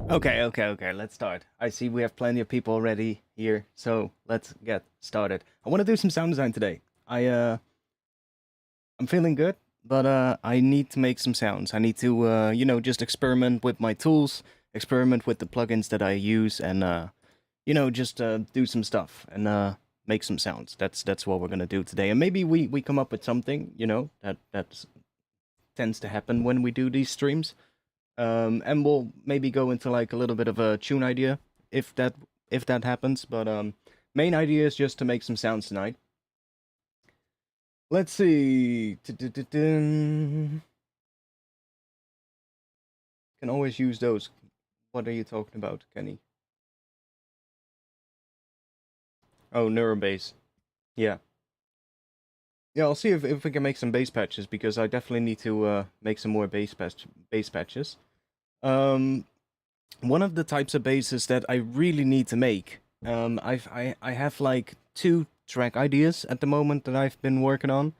Okay, let's start. I see we have plenty of people already here, so let's get started. I want to do some sound design today. I'm feeling good, but I need to make some sounds. I need to just experiment with my tools, experiment with the plugins that I use, and just do some stuff and make some sounds. That's what we're gonna do today. And maybe we come up with something, that tends to happen when we do these streams. And we'll maybe go into like a little bit of a tune idea if that happens. But main idea is just to make some sounds tonight. Let's see. Can always use those. What are you talking about, Kenny? Oh, Neurobase. Yeah. Yeah, I'll see if we can make some bass patches because I definitely need to make some more bass patches. Um, One of the types of basses that I really need to make. I have like two track ideas at the moment that I've been working on,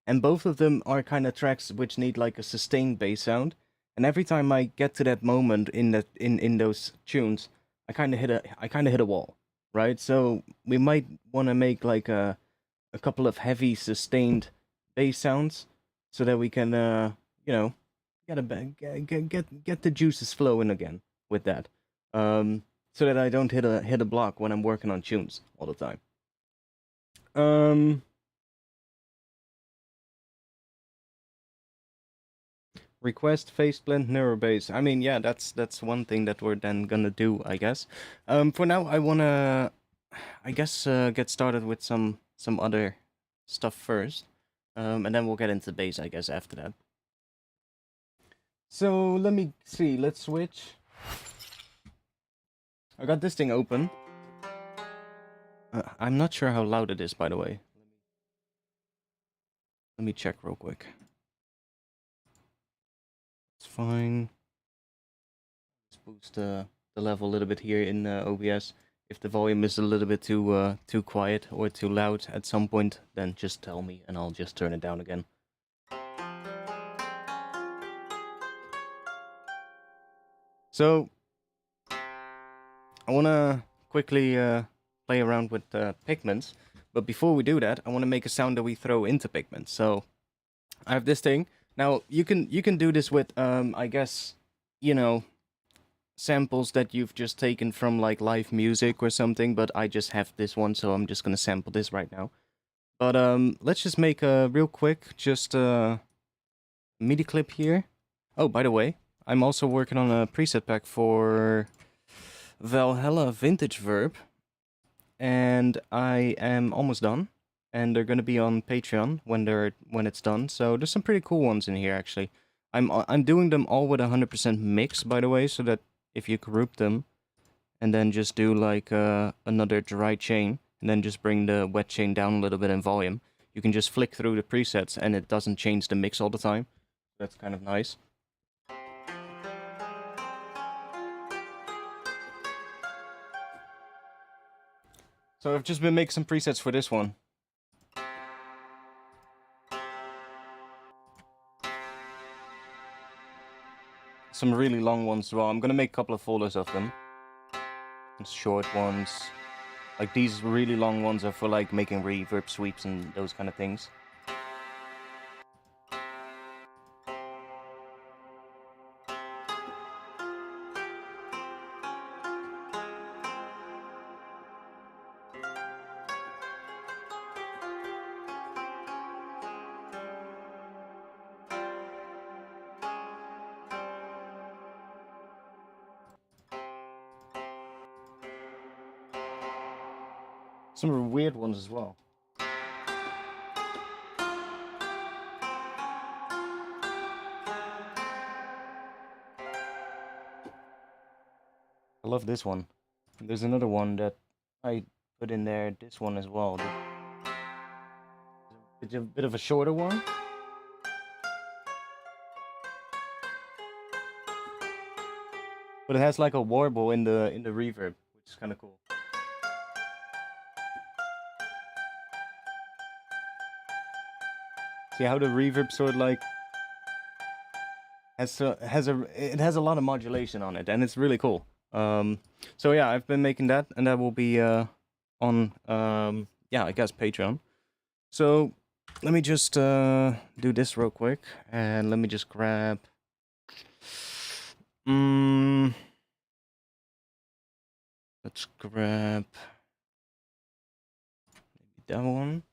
and both of them are kind of tracks which need like a sustained bass sound. And every time I get to that moment in those tunes, I kind of hit a wall, right? So we might want to make like a couple of heavy sustained bass sounds so that we can you know get the juices flowing again with that. So that I don't hit a block when I'm working on tunes all the time. Um, Request faceblend neurobase. I mean, yeah, that's one thing that we're then gonna do, I guess. For now, I wanna, I guess, get started with some other stuff first, and then we'll get into bass, I guess, after that. So let me see. Let's switch. I got this thing open. I'm not sure how loud it is, by the way. Let me check real quick. It's fine. Let's boost the level a little bit here in OBS. If the volume is a little bit too quiet or too loud at some point, then just tell me and I'll just turn it down again. So I wanna quickly play around with Pigments, but before we do that, I wanna make a sound that we throw into Pigments. So I have this thing. Now you can do this with I guess, you know, samples that you've just taken from like live music or something, but I just have this one, so I'm just gonna sample this right now. But let's just make a real quick just MIDI clip here. Oh, by the way, I'm also working on a preset pack for Valhalla Vintage Verb, and I am almost done. And they're gonna be on Patreon when it's done. So there's some pretty cool ones in here actually. I'm doing them all with 100% mix, by the way, so that if you group them and then just do like another dry chain and then just bring the wet chain down a little bit in volume, you can just flick through the presets and it doesn't change the mix all the time. That's kind of nice. So I've just been making some presets for this one. Some really long ones as well. I'm gonna make a couple of folders of them. And short ones. Like these really long ones are for like making reverb sweeps and those kind of things. Some weird ones as well. I love this one. There's another one that I put in there, this one as well. It's a bit of a shorter one. But it has like a warble in the reverb, which is kind of cool. See how the reverb sort of like it has a lot of modulation on it, and it's really cool. So yeah, I've been making that, and that will be on yeah, I guess Patreon. So let me just do this real quick, and let me just grab. Let's grab maybe that one.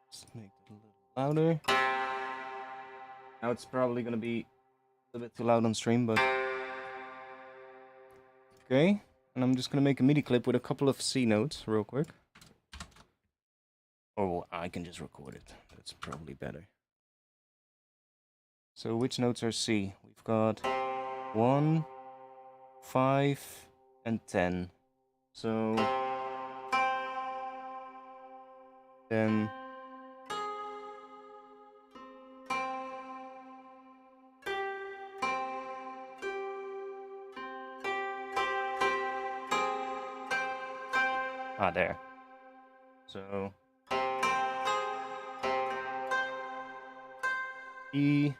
Let's make it a little louder. Now it's probably gonna be a little bit too loud on stream, but okay. And I'm just gonna make a MIDI clip with a couple of C notes real quick. Or I can just record it. That's probably better. So which notes are C? We've got 1, 5, and 10. So then there. So E,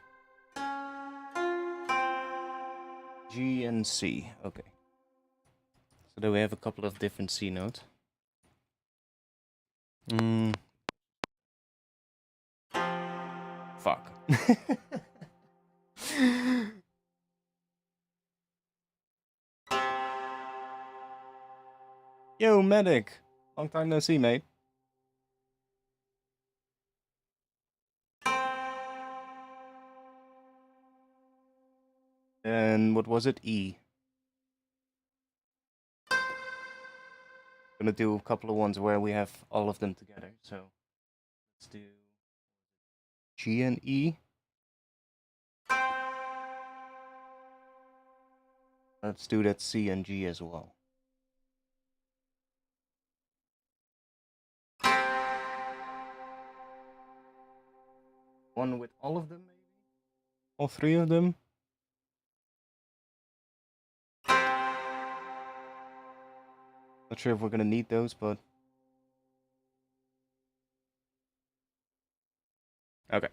G, and C. Okay. So then we have a couple of different C notes. Fuck. Yo, Medic! Long time no see, mate. And what was it? E. Gonna do a couple of ones where we have all of them together. So let's do G and E. Let's do that C and G as well. One with all of them, maybe? All three of them? Not sure if we're gonna need those, but... Okay.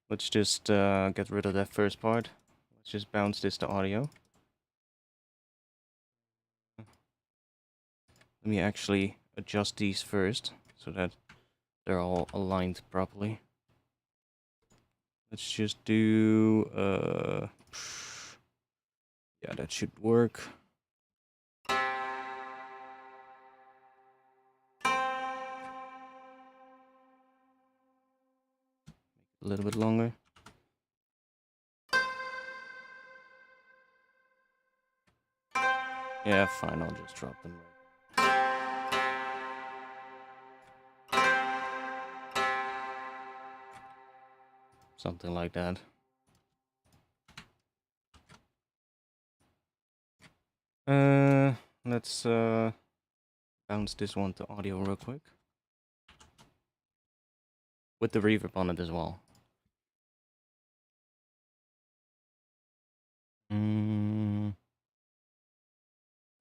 Let's just get rid of that first part. Let's just bounce this to audio. Let me actually adjust these first, so that they're all aligned properly. Let's just do... yeah, that should work. A little bit longer. Yeah, fine, I'll just drop them right. Something like that. Let's bounce this one to audio real quick. With the reverb on it as well.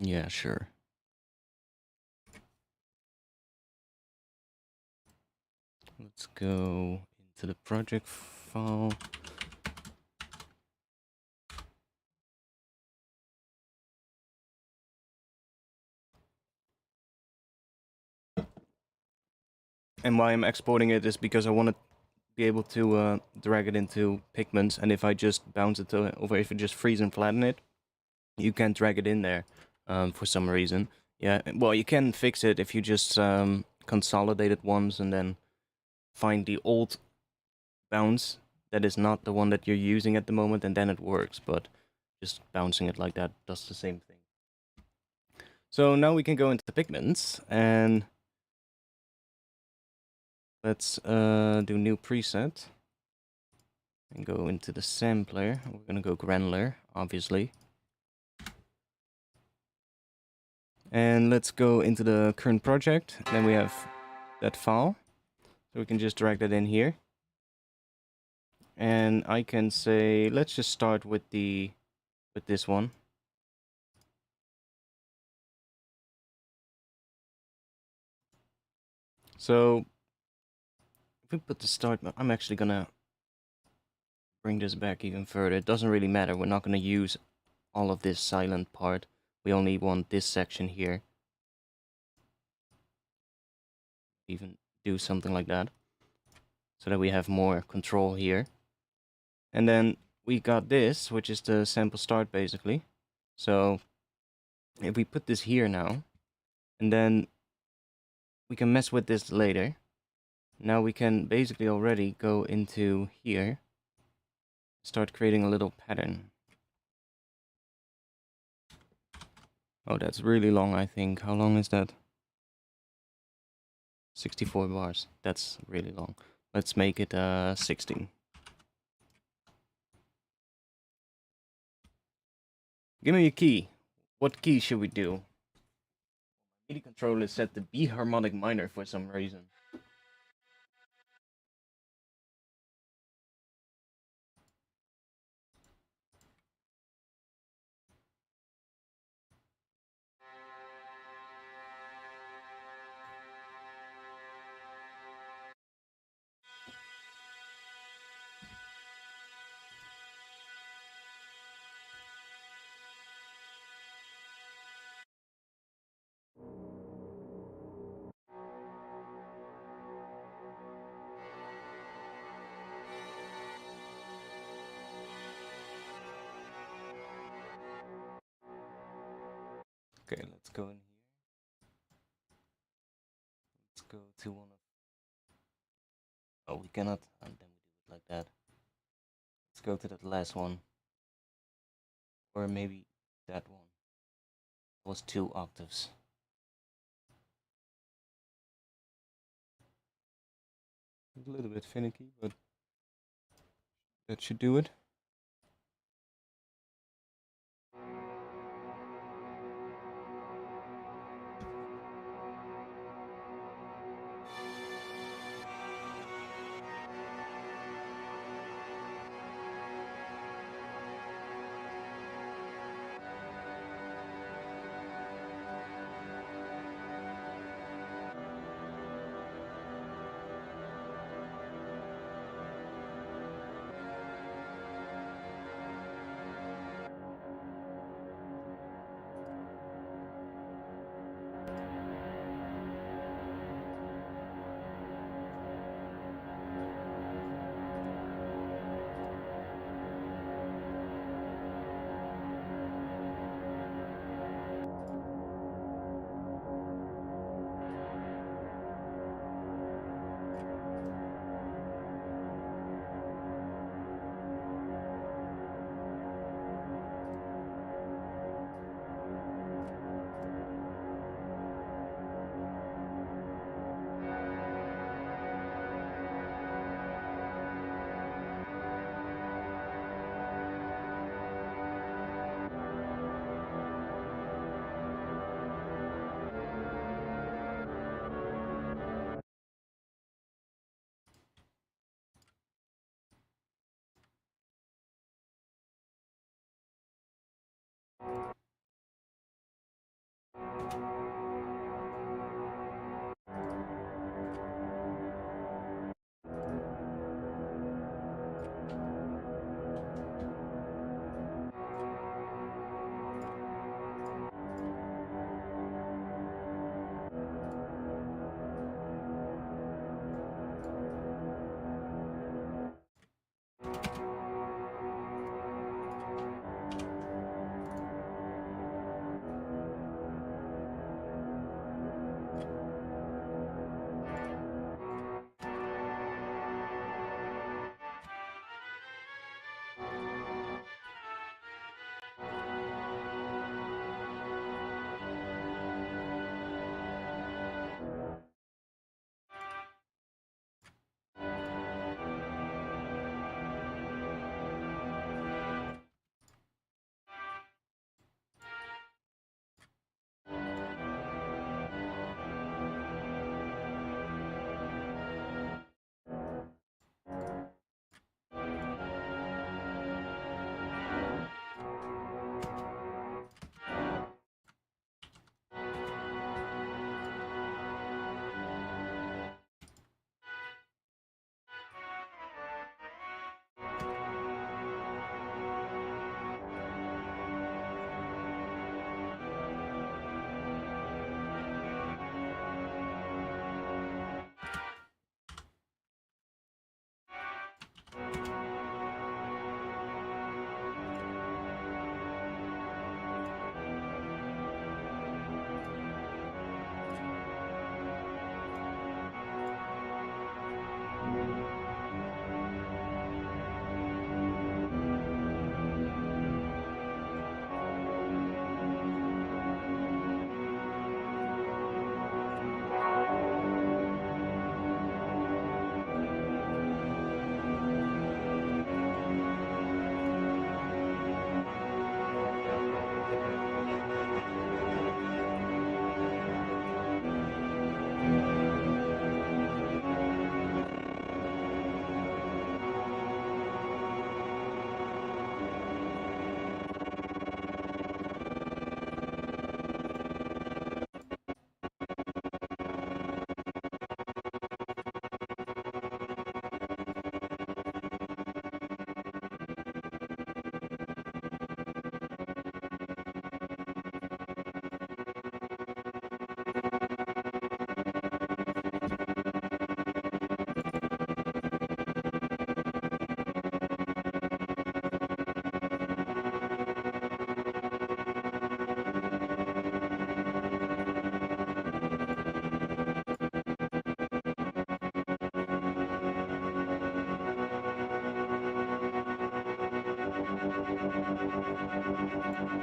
Yeah, sure. Let's go into the project file. And why I'm exporting it is because I want to be able to drag it into Pigments, and if I just bounce it to, or if I just freeze and flatten it, you can't drag it in there for some reason. Yeah, well, you can fix it if you just consolidate it once and then find the old bounce that is not the one that you're using at the moment, and then it works, but just bouncing it like that does the same thing. So now we can go into Pigments, and let's do new preset, and go into the sampler. We're gonna go granular, obviously. And let's go into the current project, then we have that file. So we can just drag that in here. And I can say, let's just start with this one. So if we put the start, I'm actually gonna bring this back even further. It doesn't really matter. We're not gonna use all of this silent part. We only want this section here. Even do something like that, so that we have more control here. And then we got this, which is the sample start basically. So if we put this here now, and then we can mess with this later. Now we can basically already go into here, start creating a little pattern. Oh, that's really long, I think. How long is that? 64 bars. That's really long. Let's make it 16. Give me a key. What key should we do? MIDI controller is set to B harmonic minor for some reason. Okay, let's go in here. Let's go to one of... Oh, we cannot. And then we do it like that. Let's go to that last one. Or maybe that one. It was 2 octaves. A little bit finicky, but that should do it.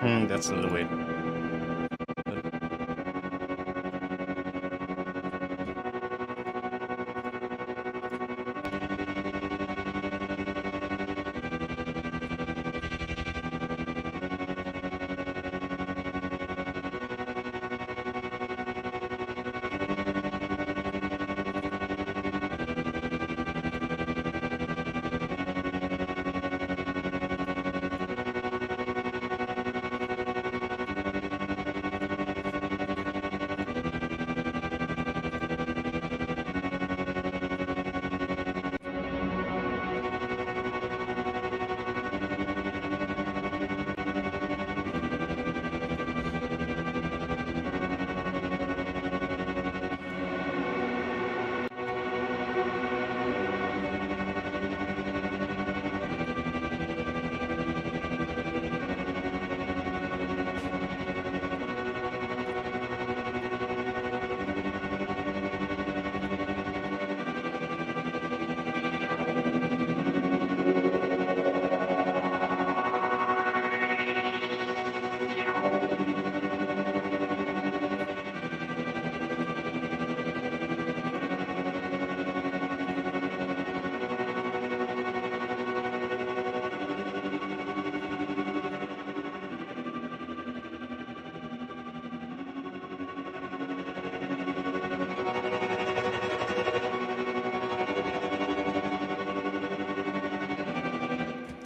That's a little weird.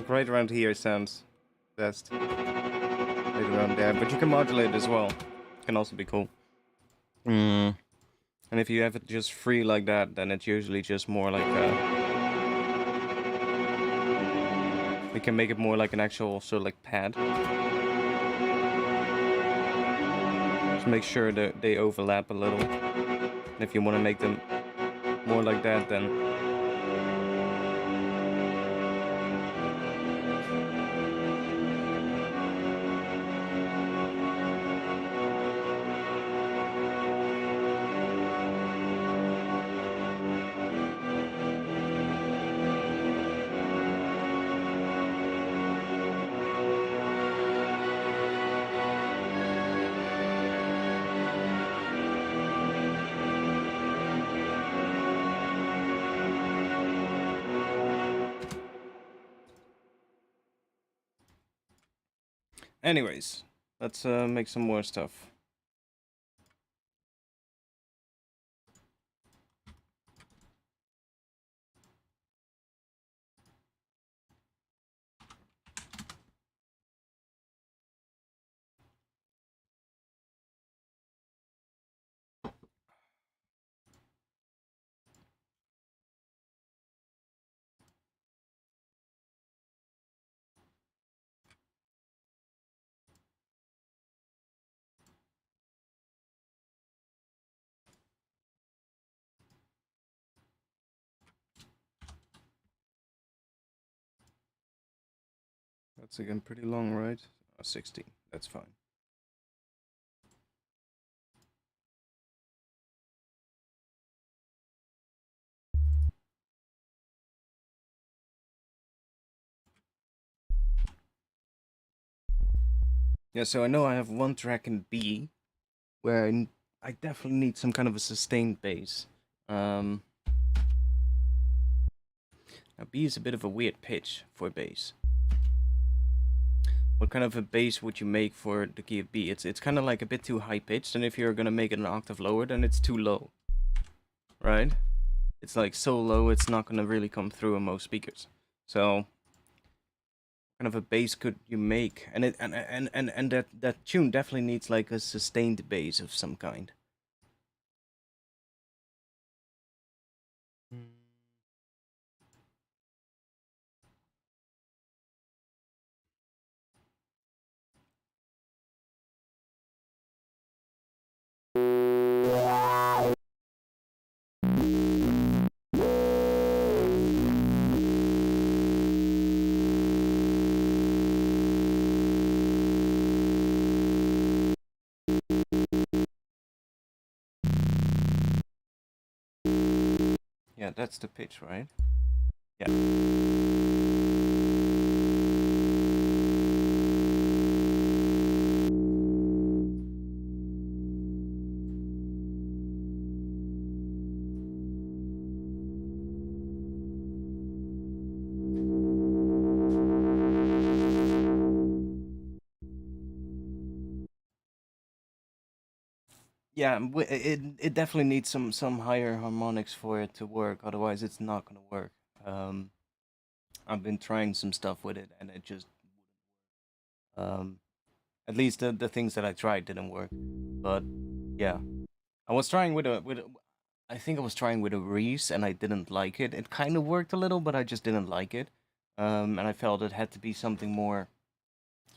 Right around here sounds best. Right around there, but you can modulate as well. Can also be cool. And if you have it just free like that, then it's usually just more like we can make it more like an actual sort of like pad. Just make sure that they overlap a little. And if you want to make them more like that, then anyways, let's make some more stuff. That's again pretty long, right? 16, that's fine. Yeah, so I know I have one track in B where I definitely need some kind of a sustained bass. Now B is a bit of a weird pitch for bass. What kind of a bass would you make for the key of B? It's kind of like a bit too high pitched, and if you're gonna make it an octave lower, then it's too low, right? It's like so low, it's not gonna really come through in most speakers. So, what kind of a bass could you make? And that tune definitely needs like a sustained bass of some kind. Yeah, that's the pitch, right? Yeah. Yeah, Yeah, it definitely needs some higher harmonics for it to work. Otherwise, it's not gonna work. Um, I've been trying some stuff with it, and it just um, at least the things that I tried didn't work. But yeah, I was trying I think I was trying with a Reese, and I didn't like it. It kind of worked a little, but I just didn't like it. And I felt it had to be something more,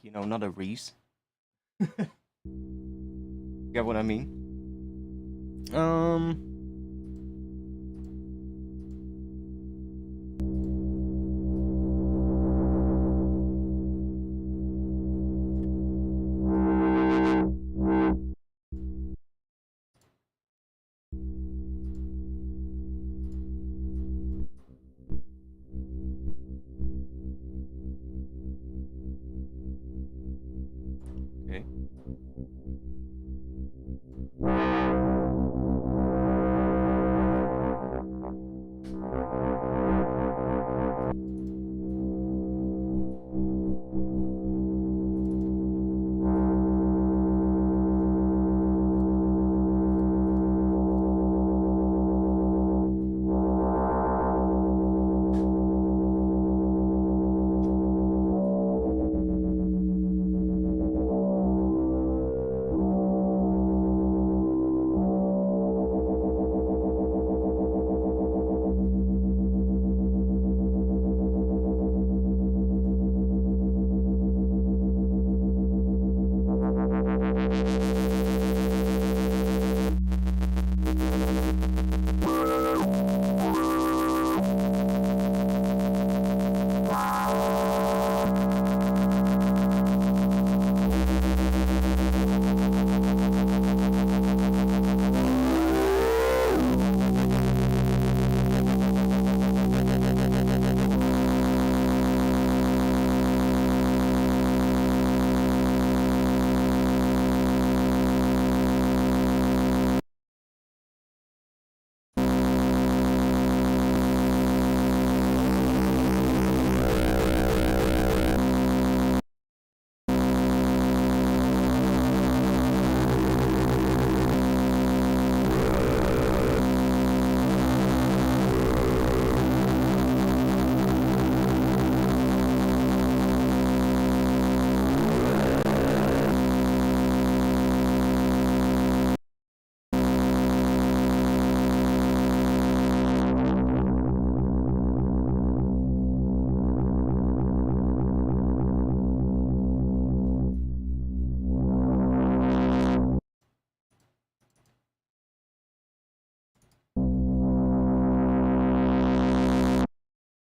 not a Reese. Get what I mean? Um, okay.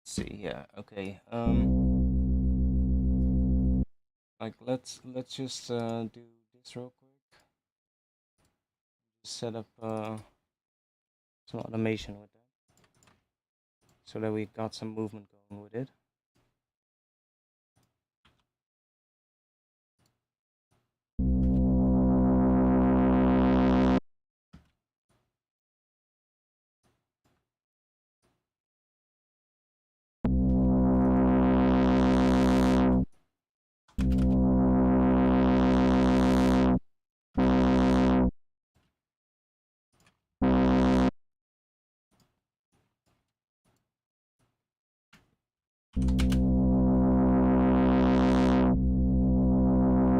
See, yeah, okay. Like let's just do this real quick. Set up some automation with that, so that we got some movement going with it.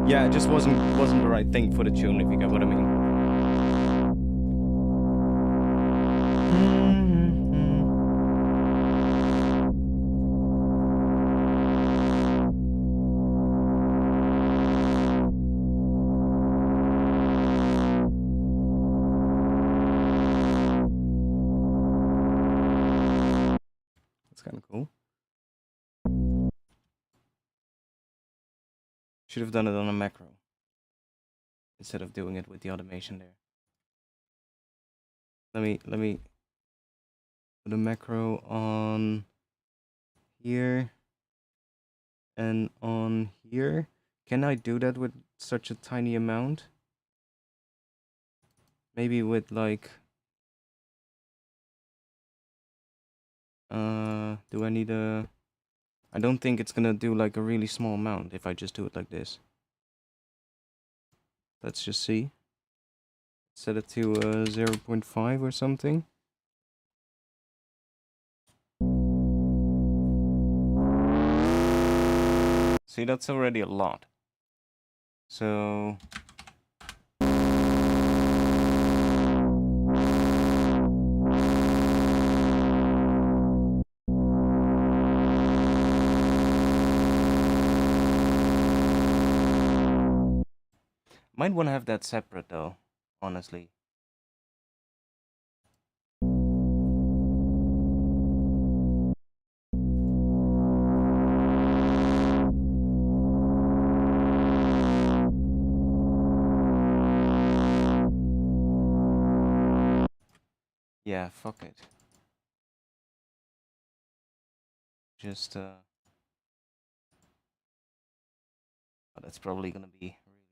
Yeah, it just wasn't the right thing for the tune, if you get what I mean. That's kind of cool. Should have done it on a macro instead of doing it with the automation there. Let me put a macro on here and on here. Can I do that with such a tiny amount? Maybe with like do I need a I don't think it's gonna do like a really small amount if I just do it like this. Let's just see. Set it to 0.5 or something. See, that's already a lot. So might want to have that separate though, honestly. Yeah, fuck it. Just oh, that's probably gonna be really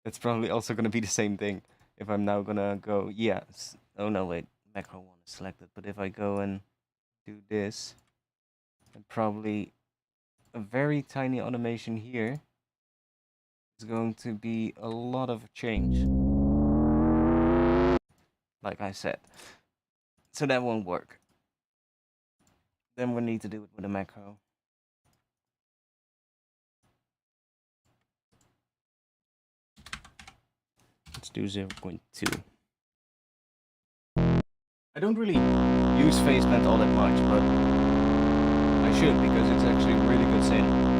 that's probably also gonna be the same thing if I'm now gonna go, yes. Oh no, wait, macro one is selected, but if I go and do this, and probably a very tiny automation here is going to be a lot of change, like I said. So that won't work. Then we need to do it with a macro. Let's do 0.2. I don't really use phase blend all that much, but I should because it's actually a really good synth.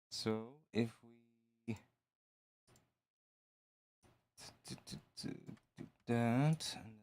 So if we do that and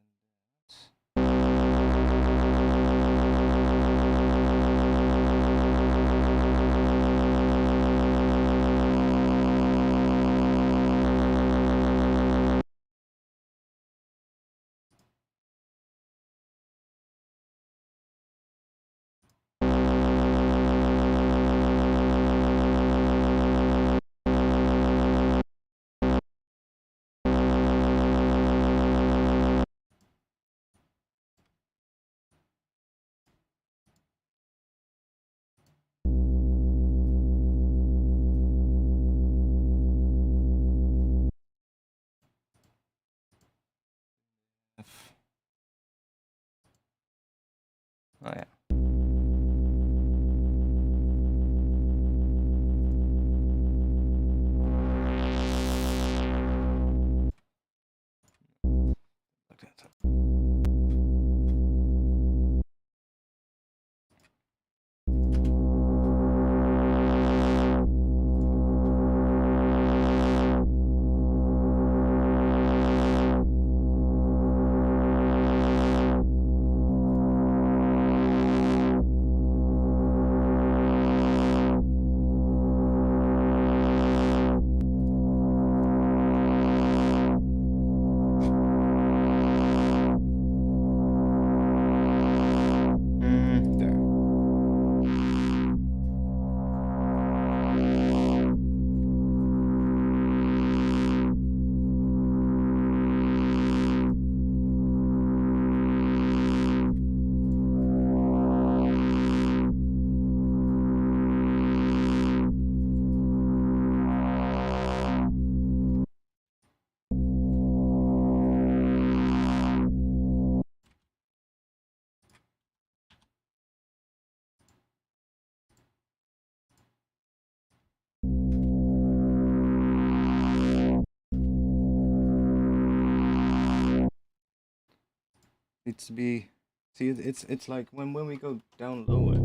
oh yeah. Like that. There. Needs to be, see, it's like when we go down lower,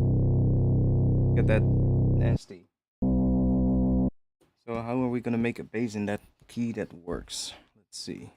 get that nasty. So how are we gonna make a bass in that key that works? Let's see.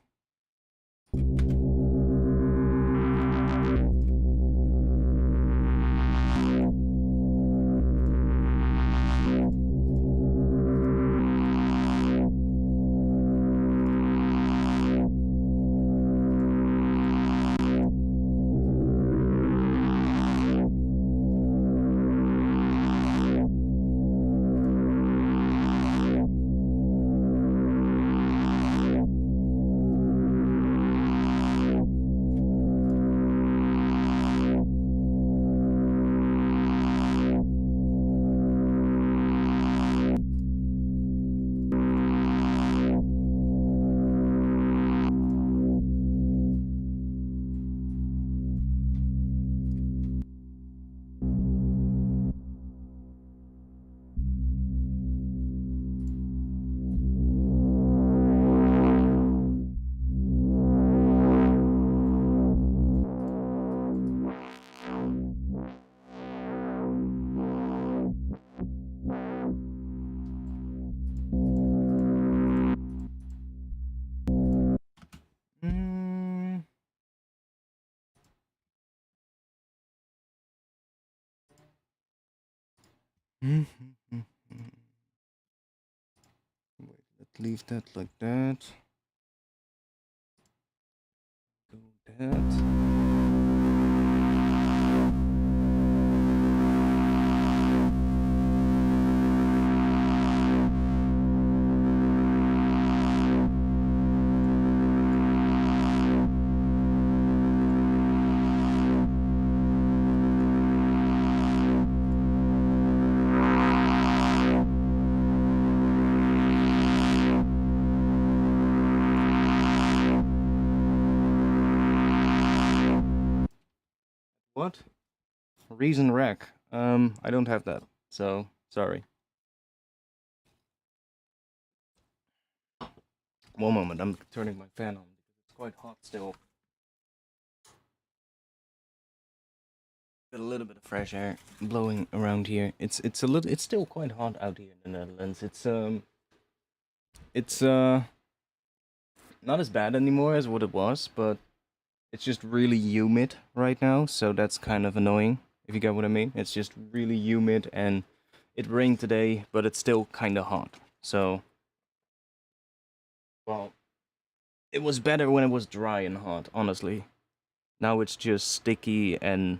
Wait, let's leave that like that. Do that. What? Reason rack. I don't have that, so sorry. One moment, I'm turning my fan on because it's quite hot still. Got a little bit of fresh air blowing around here. It's still quite hot out here in the Netherlands. It's not as bad anymore as what it was, but it's just really humid right now, so that's kind of annoying, if you get what I mean. It's just really humid, and it rained today, but it's still kind of hot. So, well, it was better when it was dry and hot, honestly. Now it's just sticky and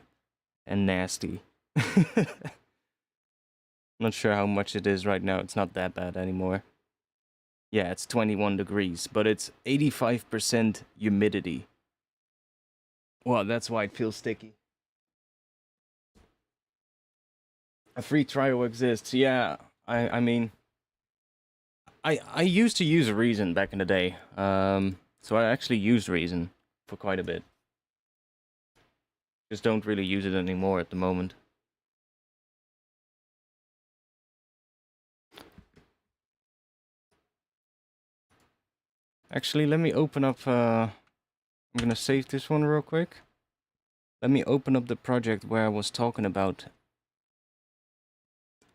nasty. Not sure how much it is right now. It's not that bad anymore. Yeah, it's 21 degrees, but it's 85% humidity. Well, that's why it feels sticky. A free trial exists. Yeah, I mean, I used to use Reason back in the day. So I actually used Reason for quite a bit. Just don't really use it anymore at the moment. Actually, let me open up. I'm gonna save this one real quick. Let me open up the project where I was talking about.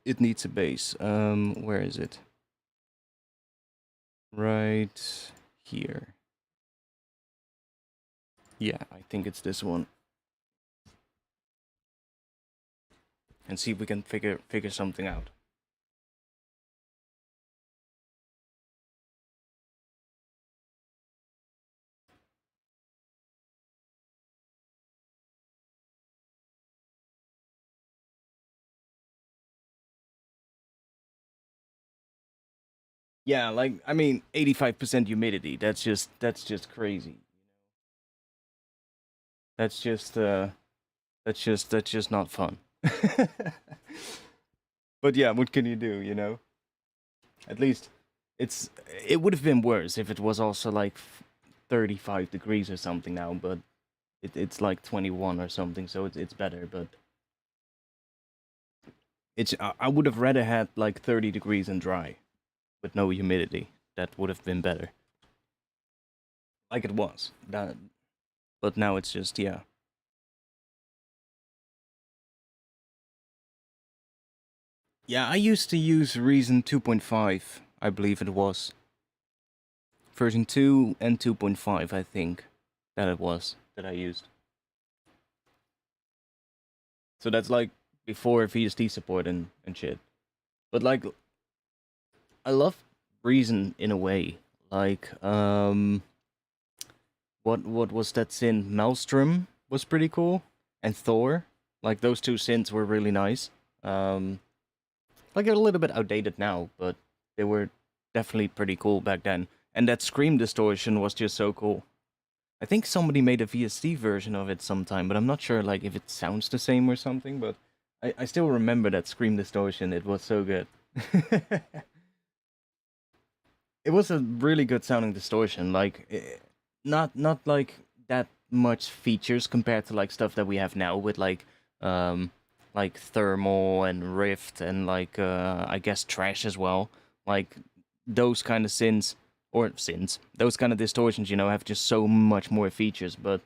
It needs a bass. Where is it? Right here. Yeah, I think it's this one. And see if we can figure something out. Yeah, like I mean, 85% humidity. That's just crazy. That's just not fun. But yeah, what can you do, you know? At least it would have been worse if it was also like 35 degrees or something now, but it's like 21 or something, so it's better, but I would have rather had like 30 degrees and dry with no humidity. That would have been better. Like it was. But now it's just, yeah. Yeah, I used to use Reason 2.5, I believe it was. Version 2 and 2.5, I think that it was that I used. So that's like before VST support and shit. But like, I love Reason in a way. Like, what was that synth? Maelstrom was pretty cool, and Thor. Like those two synths were really nice. Like they're a little bit outdated now, but they were definitely pretty cool back then. And that scream distortion was just so cool. I think somebody made a VST version of it sometime, but I'm not sure like if it sounds the same or something, but I still remember that scream distortion. It was so good. It was a really good sounding distortion. Like not like that much features compared to like stuff that we have now with like thermal and rift and like I guess trash as well. Like those kind of synths, those kind of distortions, you know, have just so much more features. But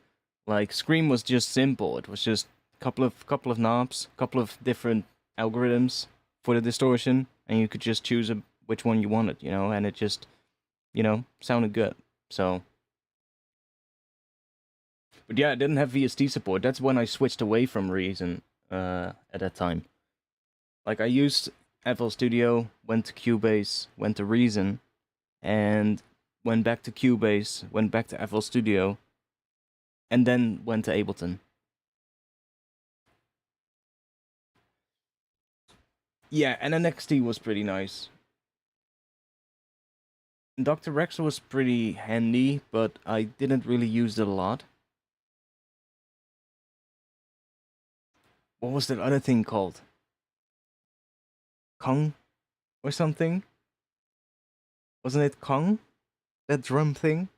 like Scream was just simple. It was just couple of knobs, couple of different algorithms for the distortion, and you could just choose which one you wanted, you know, and it just, you know, sounded good. So, but yeah, it didn't have VST support. That's when I switched away from Reason at that time. Like I used FL Studio, went to Cubase, went to Reason, and went back to Cubase, went back to FL Studio, and then went to Ableton. Yeah, and NXT was pretty nice. Dr. Rex was pretty handy, but I didn't really use it a lot. What was that other thing called? Kong? Or something? Wasn't it Kong? That drum thing?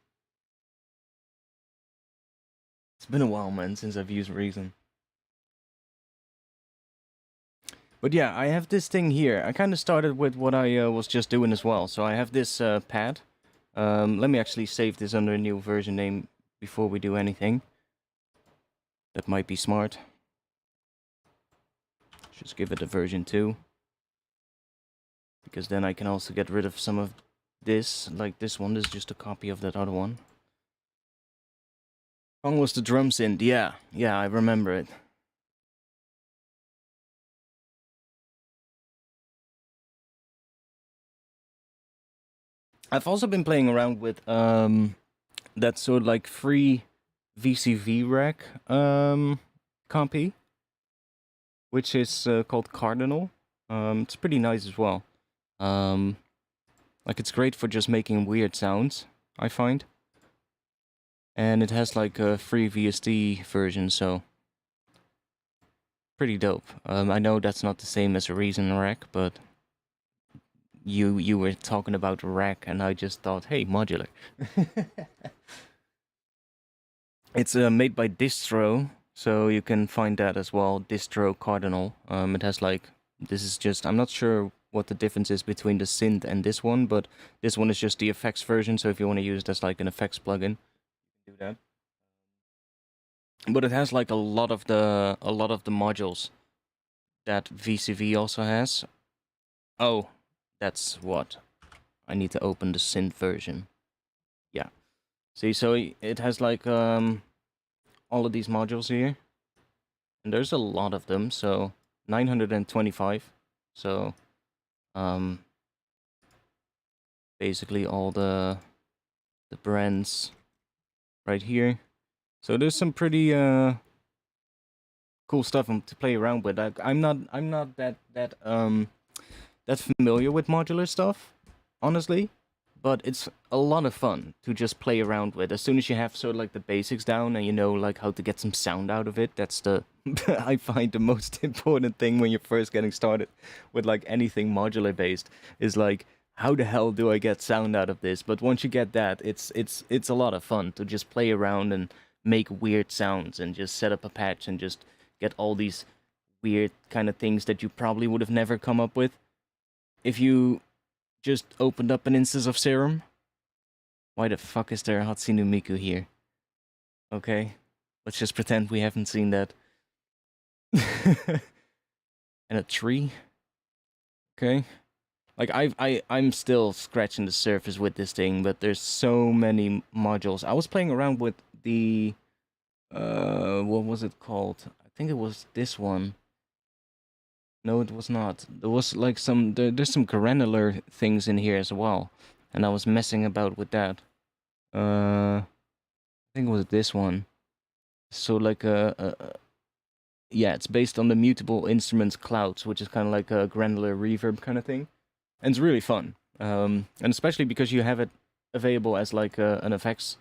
It's been a while, man, since I've used Reason. But yeah, I have this thing here. I kind of started with what I was just doing as well. So I have this pad. Let me actually save this under a new version name before we do anything. That might be smart. Just give it a version 2. Because then I can also get rid of some of this. Like this one is just a copy of that other one. Kong was the drum synth. Yeah, I remember it. I've also been playing around with that sort of like free VCV rack compy, which is called Cardinal. It's pretty nice as well. Like it's great for just making weird sounds, I find. And it has like a free VST version, so pretty dope. I know that's not the same as a Reason rack, but you were talking about rack, and I just thought, hey, modular. It's made by Distro, so you can find that as well. Distro Cardinal. It has like, this is just, I'm not sure what the difference is between the synth and this one, but this one is just the effects version. So if you want to use it as like an effects plugin, you can do that. But it has like a lot of the modules that VCV also has. Oh, that's what I need to open the synth version. Yeah. See, so it has like all of these modules here, and there's a lot of them. So 925. So basically all the brands right here. So there's some pretty cool stuff to play around with. I'm not that familiar with modular stuff, honestly, but it's a lot of fun to just play around with. As soon as you have sort of like the basics down and you know like how to get some sound out of it, that's the I find the most important thing when you're first getting started with like anything modular based is like, how the hell do I get sound out of this? But once you get that, it's a lot of fun to just play around and make weird sounds and just set up a patch and just get all these weird kind of things that you probably would have never come up with if you just opened up an instance of Serum. Why the fuck is there a Hatsune Miku here? Okay, let's just pretend we haven't seen that. And a tree. Okay. Like I'm still scratching the surface with this thing, but there's so many modules. I was playing around with the what was it called? I think it was this one. No, it was not. There was like there's some granular things in here as well, and I was messing about with that. I think it was this one. So like yeah, it's based on the Mutable Instruments Clouds, which is kind of like a granular reverb kind of thing, and it's really fun. And especially because you have it available as like an effects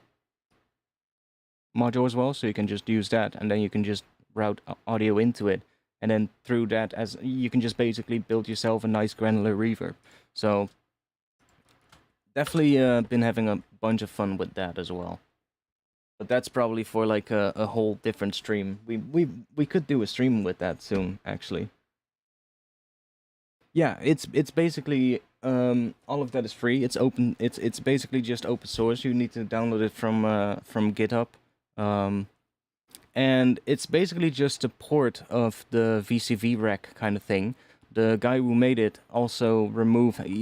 module as well, so you can just use that, and then you can just route audio into it. And then through that, as you can just basically build yourself a nice granular reverb. So definitely been having a bunch of fun with that as well. But that's probably for like a whole different stream. We could do a stream with that soon, actually. Yeah, it's basically all of that is free. It's open. It's basically just open source. You need to download it from GitHub. And it's basically just a port of the VCV rack kind of thing. The guy who made it also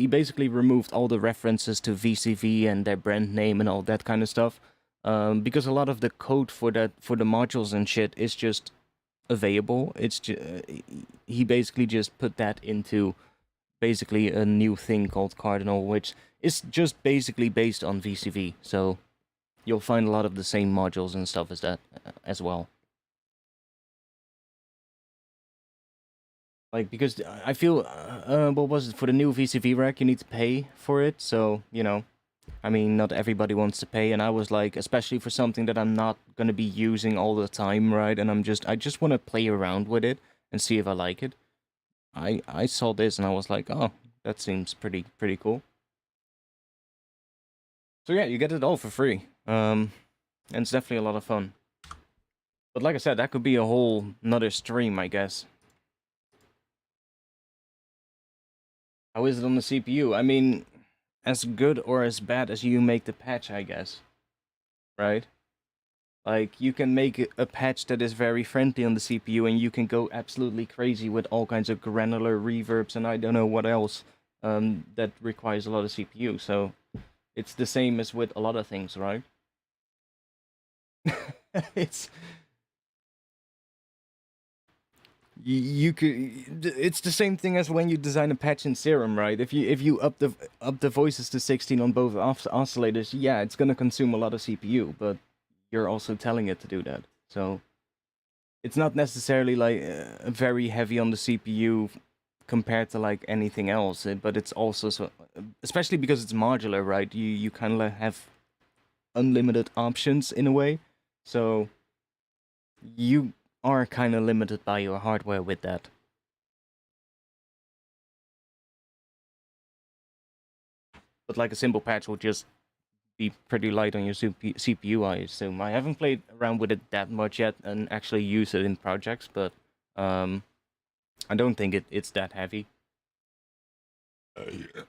basically removed all the references to VCV and their brand name and all that kind of stuff. Because a lot of the code for the modules and shit is just available. It's he basically just put that into basically a new thing called Cardinal, which is just basically based on VCV. So you'll find a lot of the same modules and stuff as that as well. Like, because I feel, what was it, for the new VCV rack, you need to pay for it, so, you know, I mean, not everybody wants to pay, and I was like, especially for something that I'm not gonna be using all the time, right, and I just want to play around with it and see if I like it. I saw this and I was like, oh, that seems pretty cool. So yeah, you get it all for free, and it's definitely a lot of fun. But like I said, that could be a whole another stream, I guess. How is it on the CPU? I mean, as good or as bad as you make the patch, I guess. Right? Like, you can make a patch that is very friendly on the CPU, and you can go absolutely crazy with all kinds of granular reverbs and I don't know what else that requires a lot of CPU. So, it's the same as with a lot of things, right? it's you could, it's the same thing as when you design a patch in Serum, right? If you up the voices to 16 on both oscillators, yeah, it's gonna consume a lot of CPU, but you're also telling it to do that. So it's not necessarily like very heavy on the CPU compared to like anything else, but it's also so, especially because it's modular, right? You kind of have unlimited options in a way, so you are kind of limited by your hardware with that. But like a simple patch will just be pretty light on your CPU, I assume. I haven't played around with it that much yet and actually used it in projects, but I don't think it's that heavy. Yeah.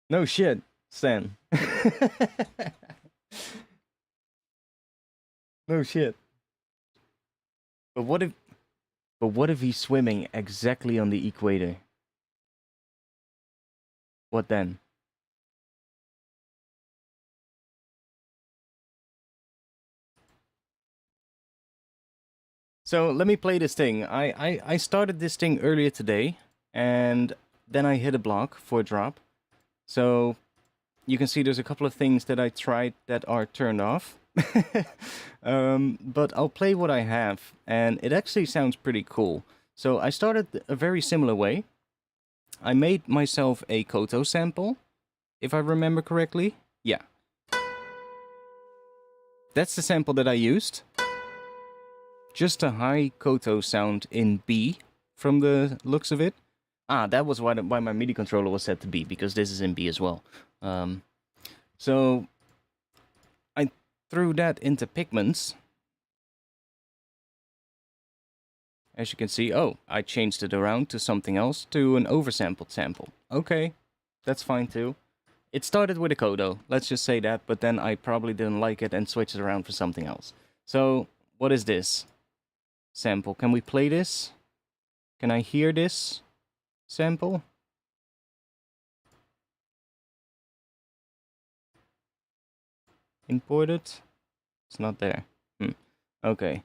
No shit, Stan. No shit. But what if he's swimming exactly on the equator? What then? So let me play this thing. I started this thing earlier today, and then I hit a block for a drop. So you can see there's a couple of things that I tried that are turned off. But I'll play what I have, and it actually sounds pretty cool. So I started a very similar way. I made myself a Koto sample, if I remember correctly. Yeah. That's the sample that I used. Just a high Koto sound in B, from the looks of it. Ah, that was why my MIDI controller was set to B, because this is in B as well. So I threw that into Pigments. As you can see, oh, I changed it around to something else, to an oversampled sample. Okay, that's fine too. It started with a Kodo, let's just say that, but then I probably didn't like it and switched it around for something else. So, what is this sample? Can we play this? Can I hear this sample? Imported? It's not there. Okay.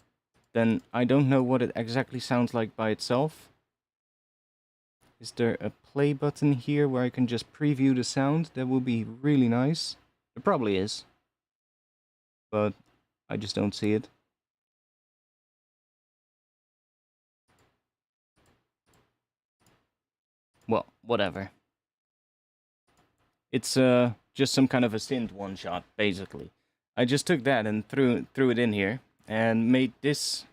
Then I don't know what it exactly sounds like by itself. Is there a play button here where I can just preview the sound? That would be really nice. There probably is. But I just don't see it. Well, whatever. It's just some kind of a synth one-shot, basically. I just took that and threw it in here and made this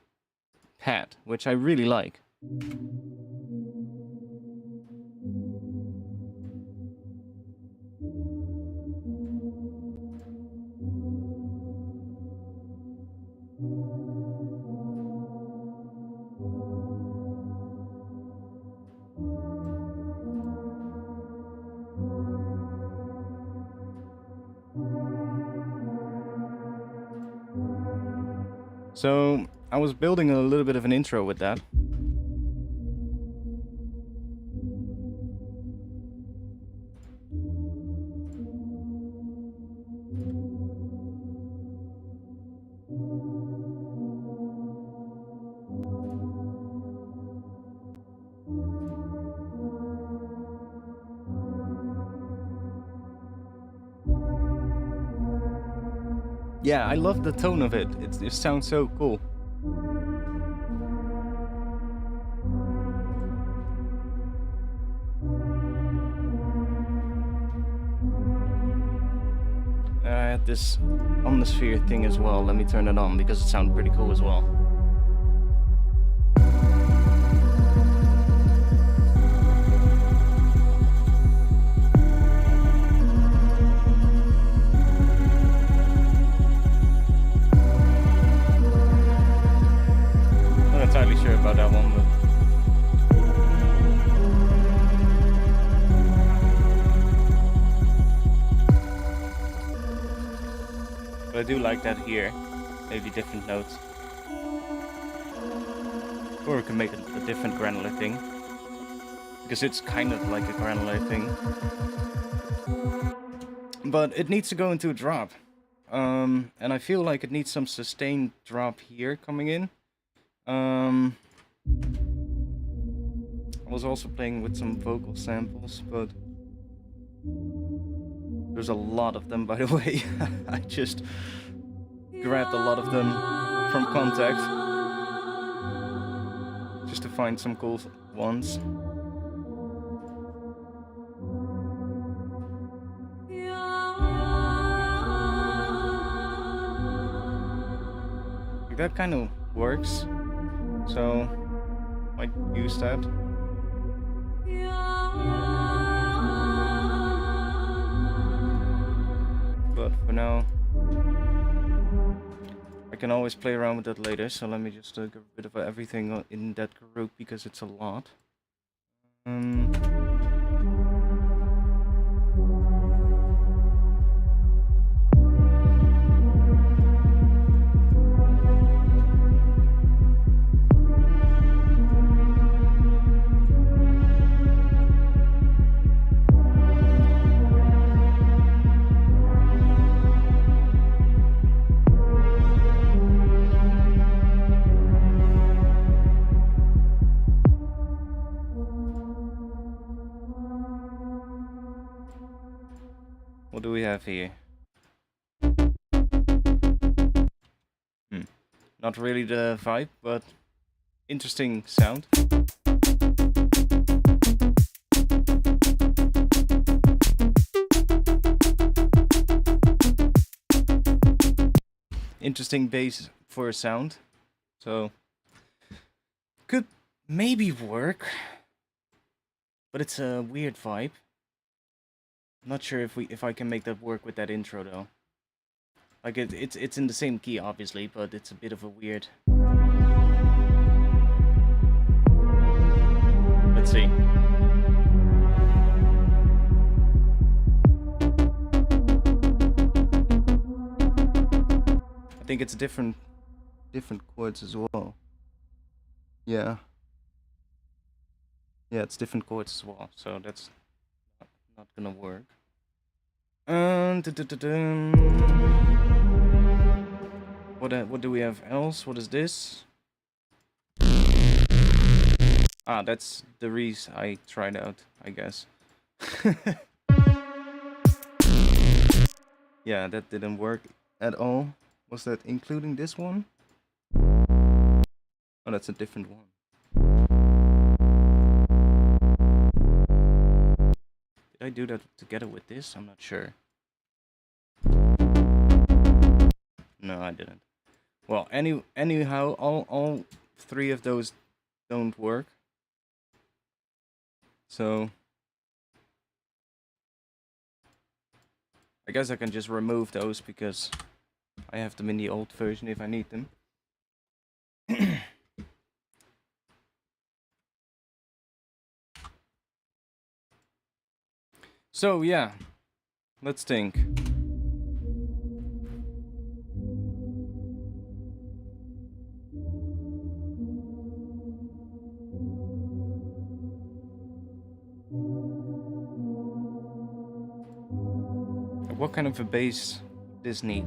pad, which I really like. So I was building a little bit of an intro with that. Yeah, I love the tone of it. It sounds so cool. I had this Omnisphere thing as well. Let me turn it on because it sounds pretty cool as well. I'm not entirely sure about that one, but I do like that here. Maybe different notes. Or we can make a different granular thing. Because it's kind of like a granular thing. But it needs to go into a drop. And I feel like it needs some sustained drop here coming in. I was also playing with some vocal samples, but there's a lot of them, by the way. I just grabbed a lot of them from Contact just to find some cool ones. That kind of works, so I use that. But for now, I can always play around with that later, so let me just get rid of everything in that group because it's a lot. What do we have here? Not really the vibe, but interesting sound. Interesting bass for a sound, so could maybe work, but it's a weird vibe. I'm not sure if I can make that work with that intro though. Like it's in the same key obviously, but it's a bit of a weird. Let's see. I think it's different chords as well. Yeah. Yeah, it's different chords as well, so that's not gonna work. What do we have else? What is this? Ah, that's the Reese I tried out, I guess. Yeah, that didn't work at all. Was that including this one? Oh, that's a different one. Did I do that together with this? I'm not sure. No, I didn't. Well, anyhow, all three of those don't work. So I guess I can just remove those because I have them in the old version if I need them. So yeah, let's think. What kind of a bass does need?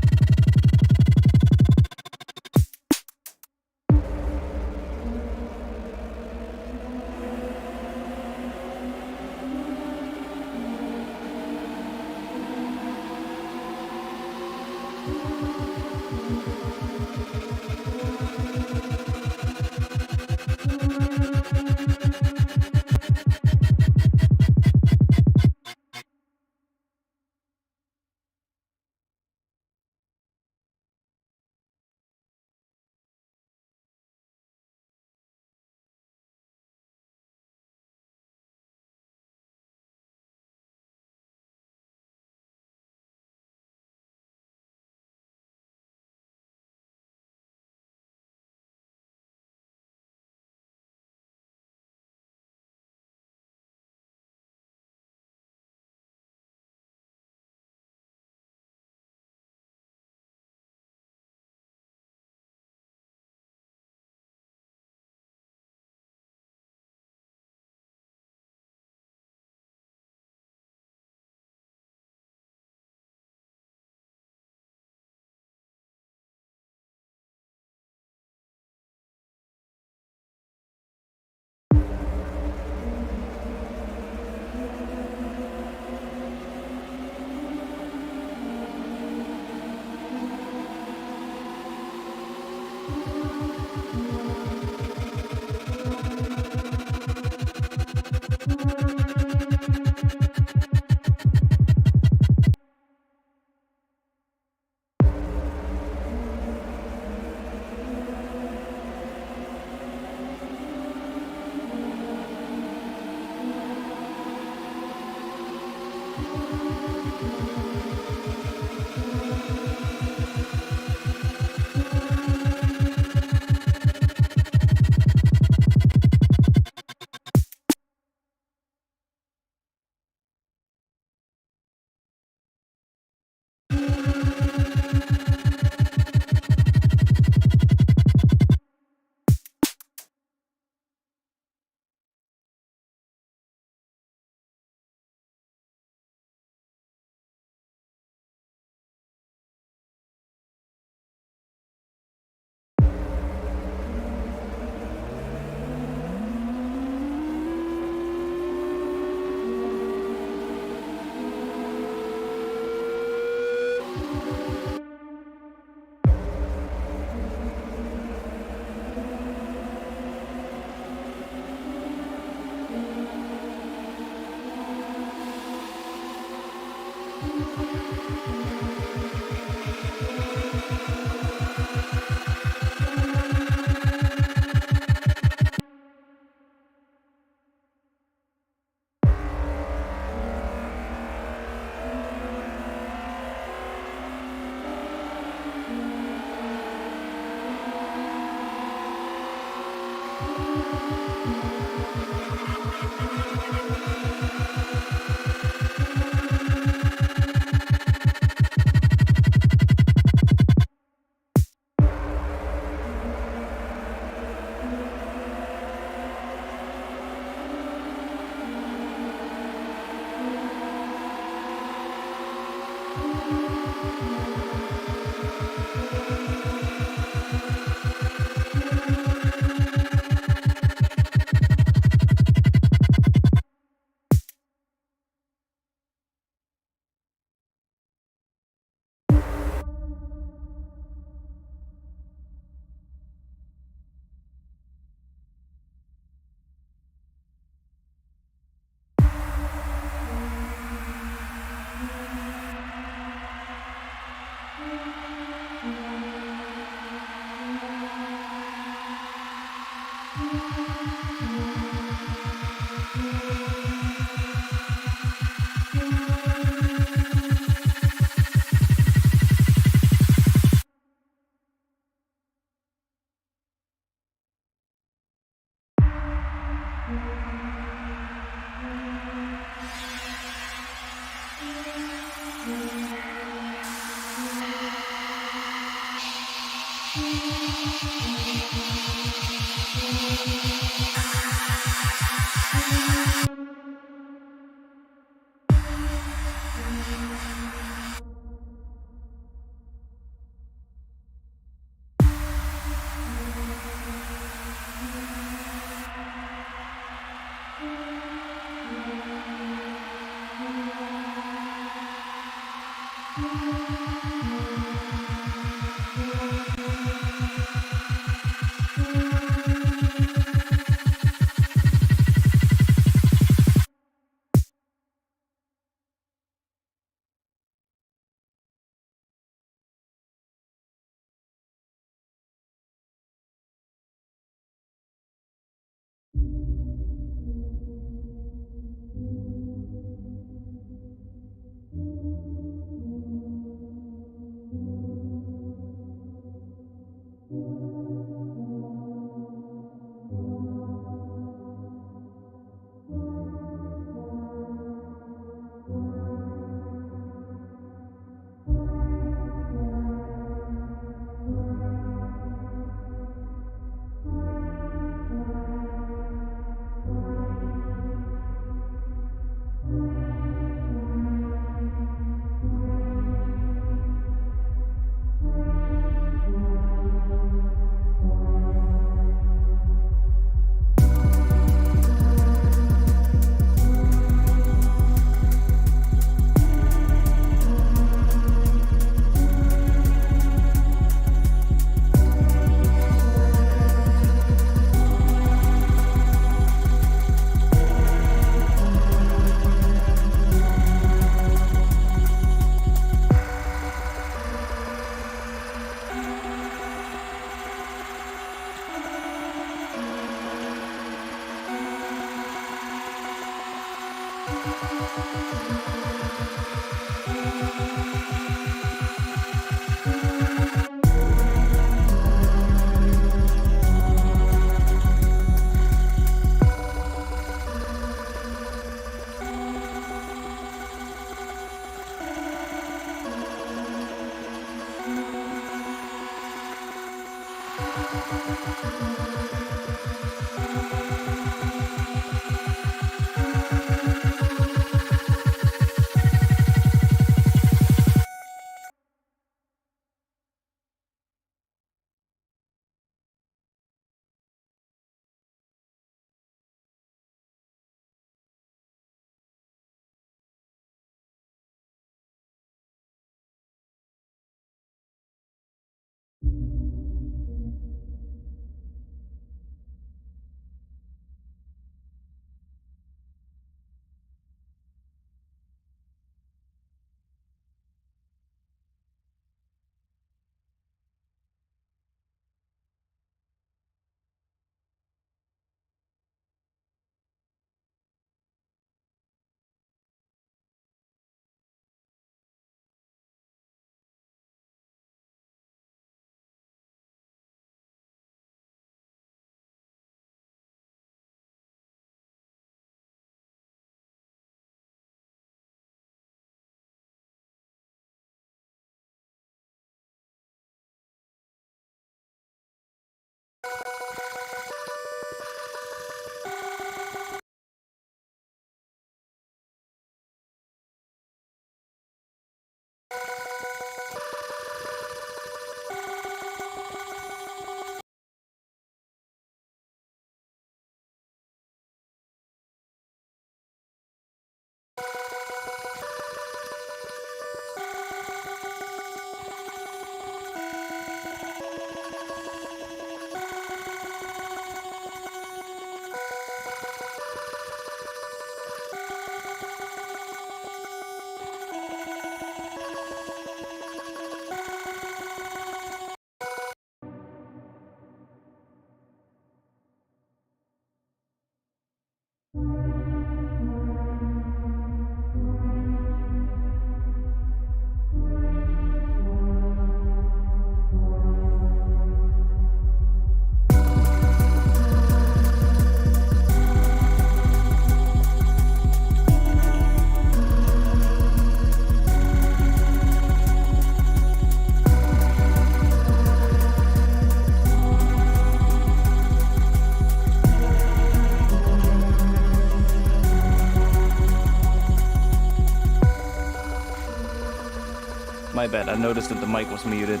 My bad, I noticed that the mic was muted.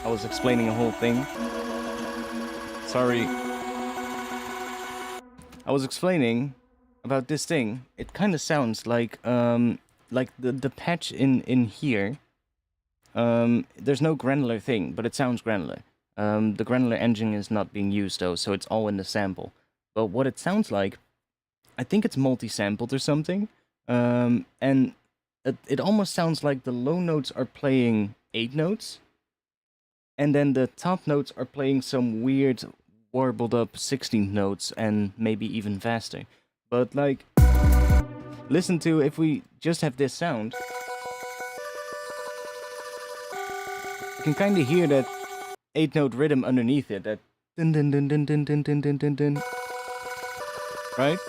I was explaining a whole thing. Sorry. I was explaining about this thing. It kind of sounds like the patch in here. There's no granular thing, but it sounds granular. The granular engine is not being used though, so it's all in the sample. But what it sounds like, I think it's multi-sampled or something. And it almost sounds like the low notes are playing 8 notes. And then the top notes are playing some weird warbled up 16th notes and maybe even faster. But like, listen to, if we just have this sound, you can kind of hear that 8-note rhythm underneath it, that dun dun dun dun dun dun dun dun dun dun, right?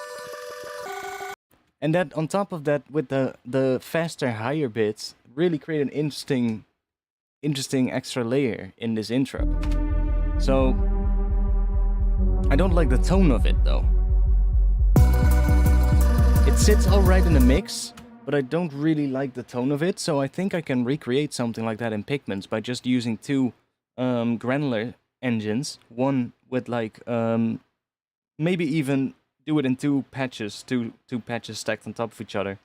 And that on top of that, with the faster higher bits, really create an interesting extra layer in this intro. So I don't like the tone of it though. It sits alright in the mix, but I don't really like the tone of it, so I think I can recreate something like that in Pigments by just using 2 granular engines, one with like maybe even do it in 2 patches, two patches stacked on top of each other,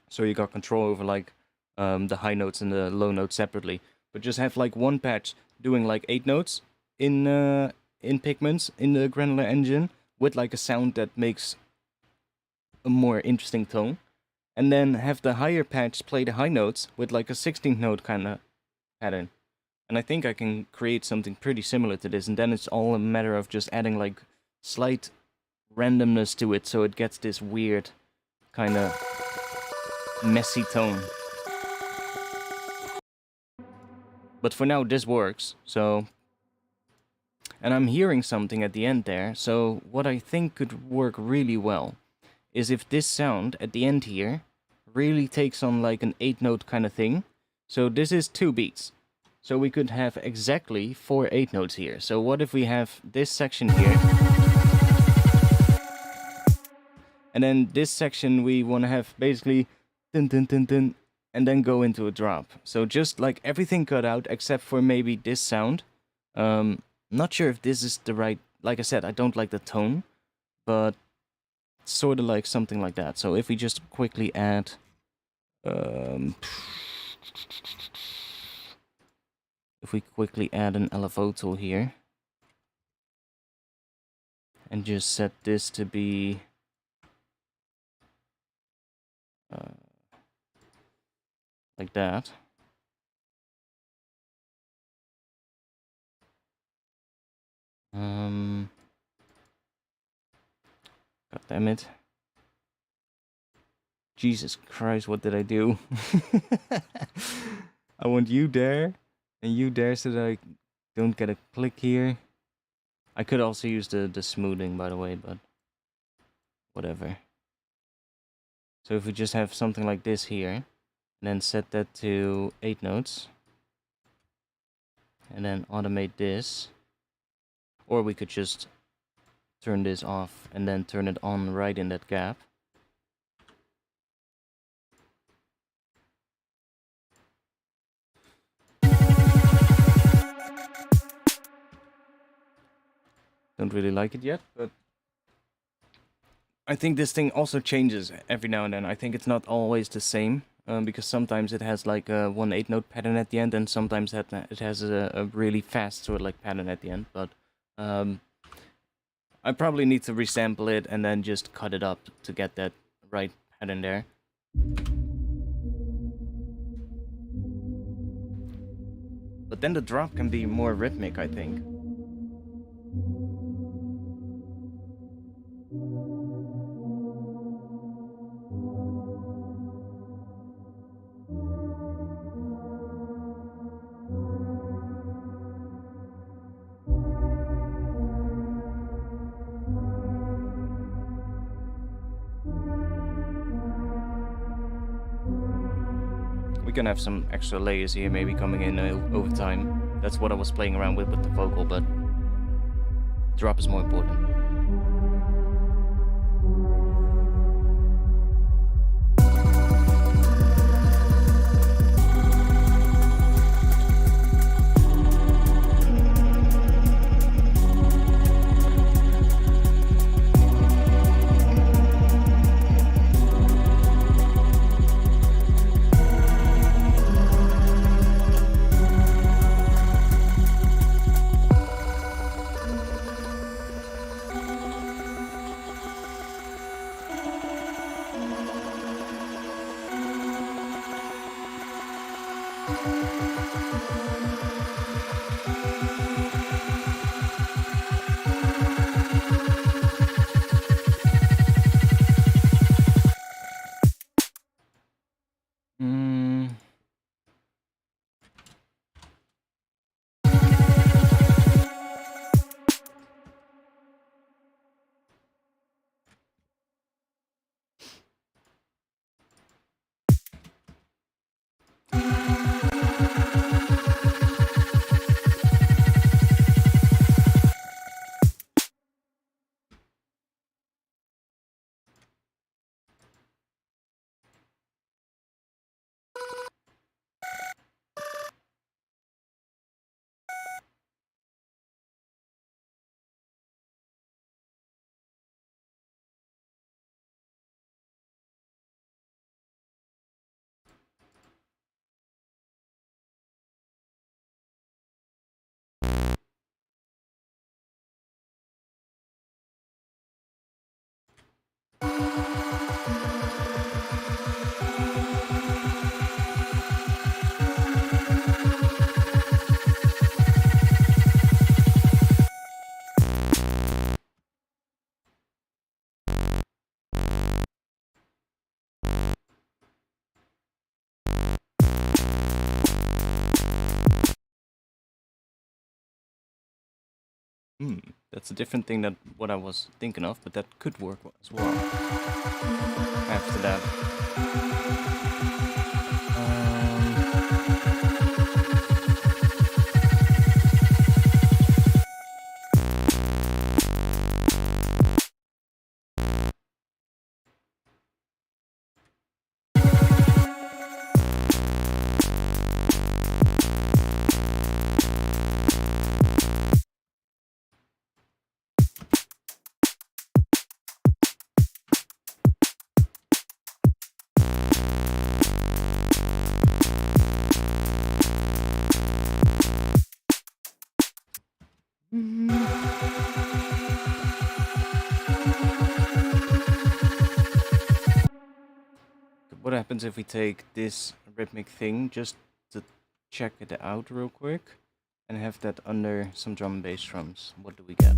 so you got control over like the high notes and the low notes separately. But just have like one patch doing like 8 notes in Pigments in the granular engine with like a sound that makes a more interesting tone, and then have the higher patch play the high notes with like a 16th note kind of pattern. And I think I can create something pretty similar to this, and then it's all a matter of just adding like slight randomness to it so it gets this weird kind of messy tone. But for now this works, so... And I'm hearing something at the end there, so what I think could work really well is if this sound at the end here really takes on like an 8-note kind of thing. So this is 2 beats. So we could have exactly 4 8 notes here. So what if we have this section here, and then this section we want to have basically dun dun dun dun, and then go into a drop. So just like everything cut out except for maybe this sound. Not sure if this is the right, like I said, I don't like the tone, but sort of like something like that. So if we just quickly add if we quickly add an LFO tool here and just set this to be like that. God damn it. Jesus Christ, what did I do? I want you there and you there so that I don't get a click here. I could also use the smoothing, by the way, but whatever. So if we just have something like this here, and then set that to 8 notes, and then automate this, or we could just turn this off and then turn it on right in that gap. Don't really like it yet, but I think this thing also changes every now and then. I think it's not always the same, because sometimes it has like a 1 8-note pattern at the end, and sometimes it has a really fast sort of like pattern at the end. But I probably need to resample it and then just cut it up to get that right pattern there. But then the drop can be more rhythmic, I think. We can have some extra layers here maybe coming in over time. That's what I was playing around with the vocal, but drop is more important. That's a different thing than what I was thinking of, but that could work as well. After that. What happens if we take this rhythmic thing just to check it out real quick and have that under some drum and bass drums? What do we get?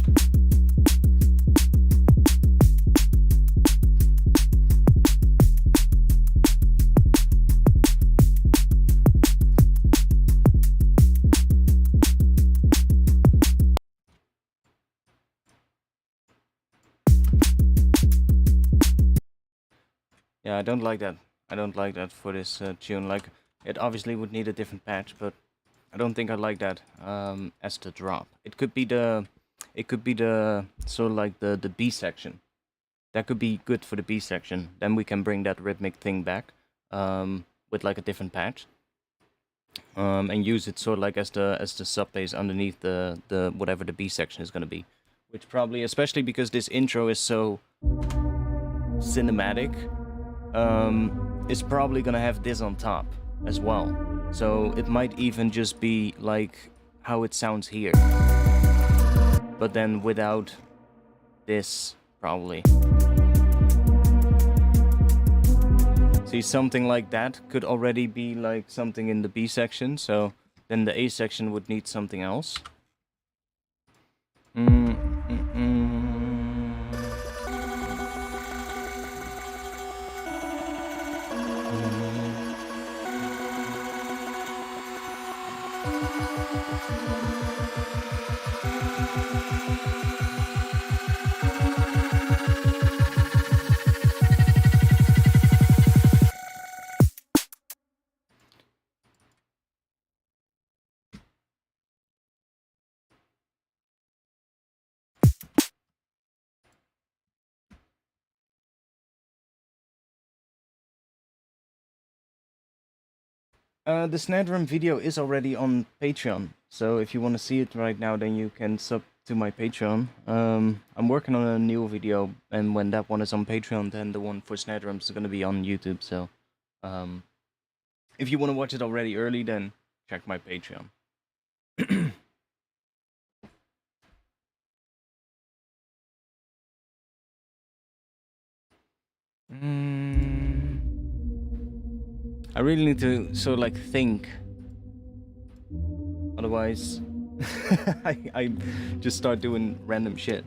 Yeah, I don't like that. I don't like that for this tune. Like, it obviously would need a different patch, but I don't think I like that as the drop. It could be the sort of like the B section. That could be good for the B section. Then we can bring that rhythmic thing back with like a different patch and use it sort of like as the sub bass underneath the whatever the B section is gonna be. Which probably, especially because this intro is so cinematic, is probably gonna have this on top as well. So it might even just be like how it sounds here, but then without this, probably. See, something like that could already be like something in the B section, so then the A section would need something else. The snare drum video is already on Patreon, so if you want to see it right now, then you can sub to my Patreon. I'm working on a new video, and when that one is on Patreon, then the one for snare drums is going to be on YouTube, so if you want to watch it already early, then check my Patreon. I really need to sort of like think. Otherwise, I just start doing random shit.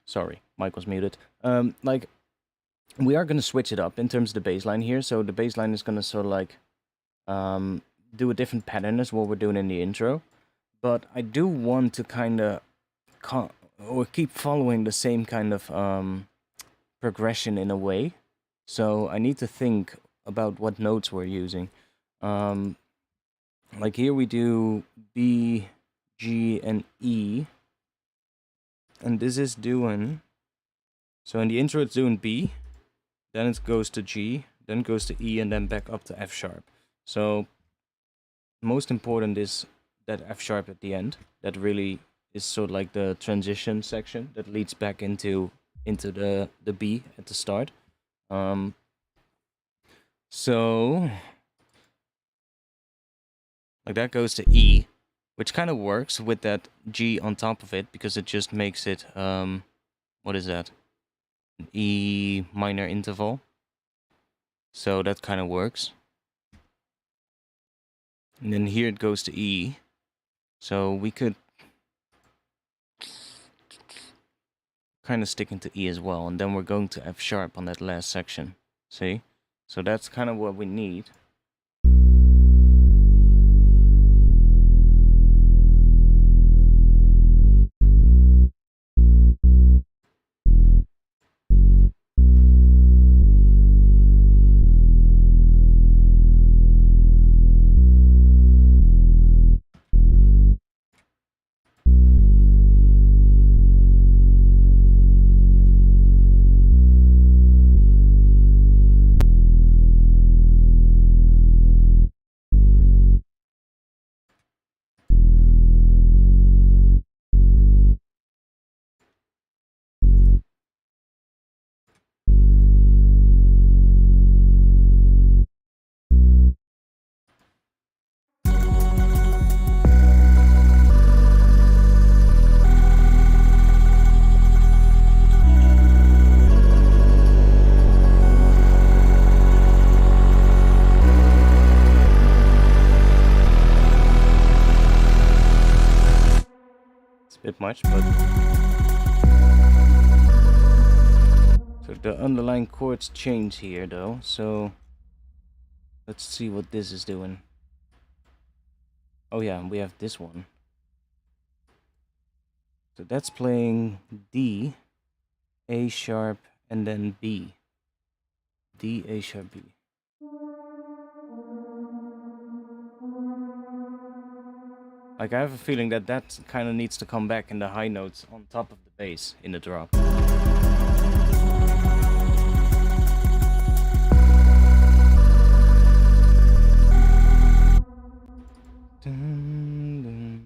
Sorry, mic was muted. Like, we are going to switch it up in terms of the bass line here. So the bass line is going to sort of like do a different pattern as what we're doing in the intro. But I do want to kind of or keep following the same kind of progression in a way. So I need to think about what notes we're using. Like here we do B, G, and E. And this is doing... So in the intro it's doing B, then it goes to G, then it goes to E, and then back up to F sharp. So most important is that F sharp at the end. That really is sort of like the transition section that leads back into the B at the start. So like that goes to E, which kind of works with that G on top of it, because it just makes it, what is that? An E minor interval. So that kind of works. And then here it goes to E. So we could kind of stick into E as well. And then we're going to F sharp on that last section. See? So that's kind of what we need. Bit much, but so the underlying chords change here though, so let's see what this is doing. Oh yeah, we have this one. So that's playing D, A sharp, and then B. D, A sharp, B. Like, I have a feeling that that kind of needs to come back in the high notes on top of the bass in the drop. Dun, dun.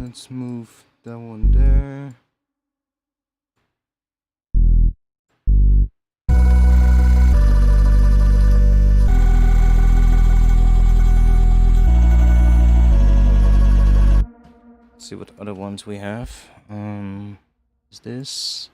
Let's move that one there. Let's see what other ones we have. Is this?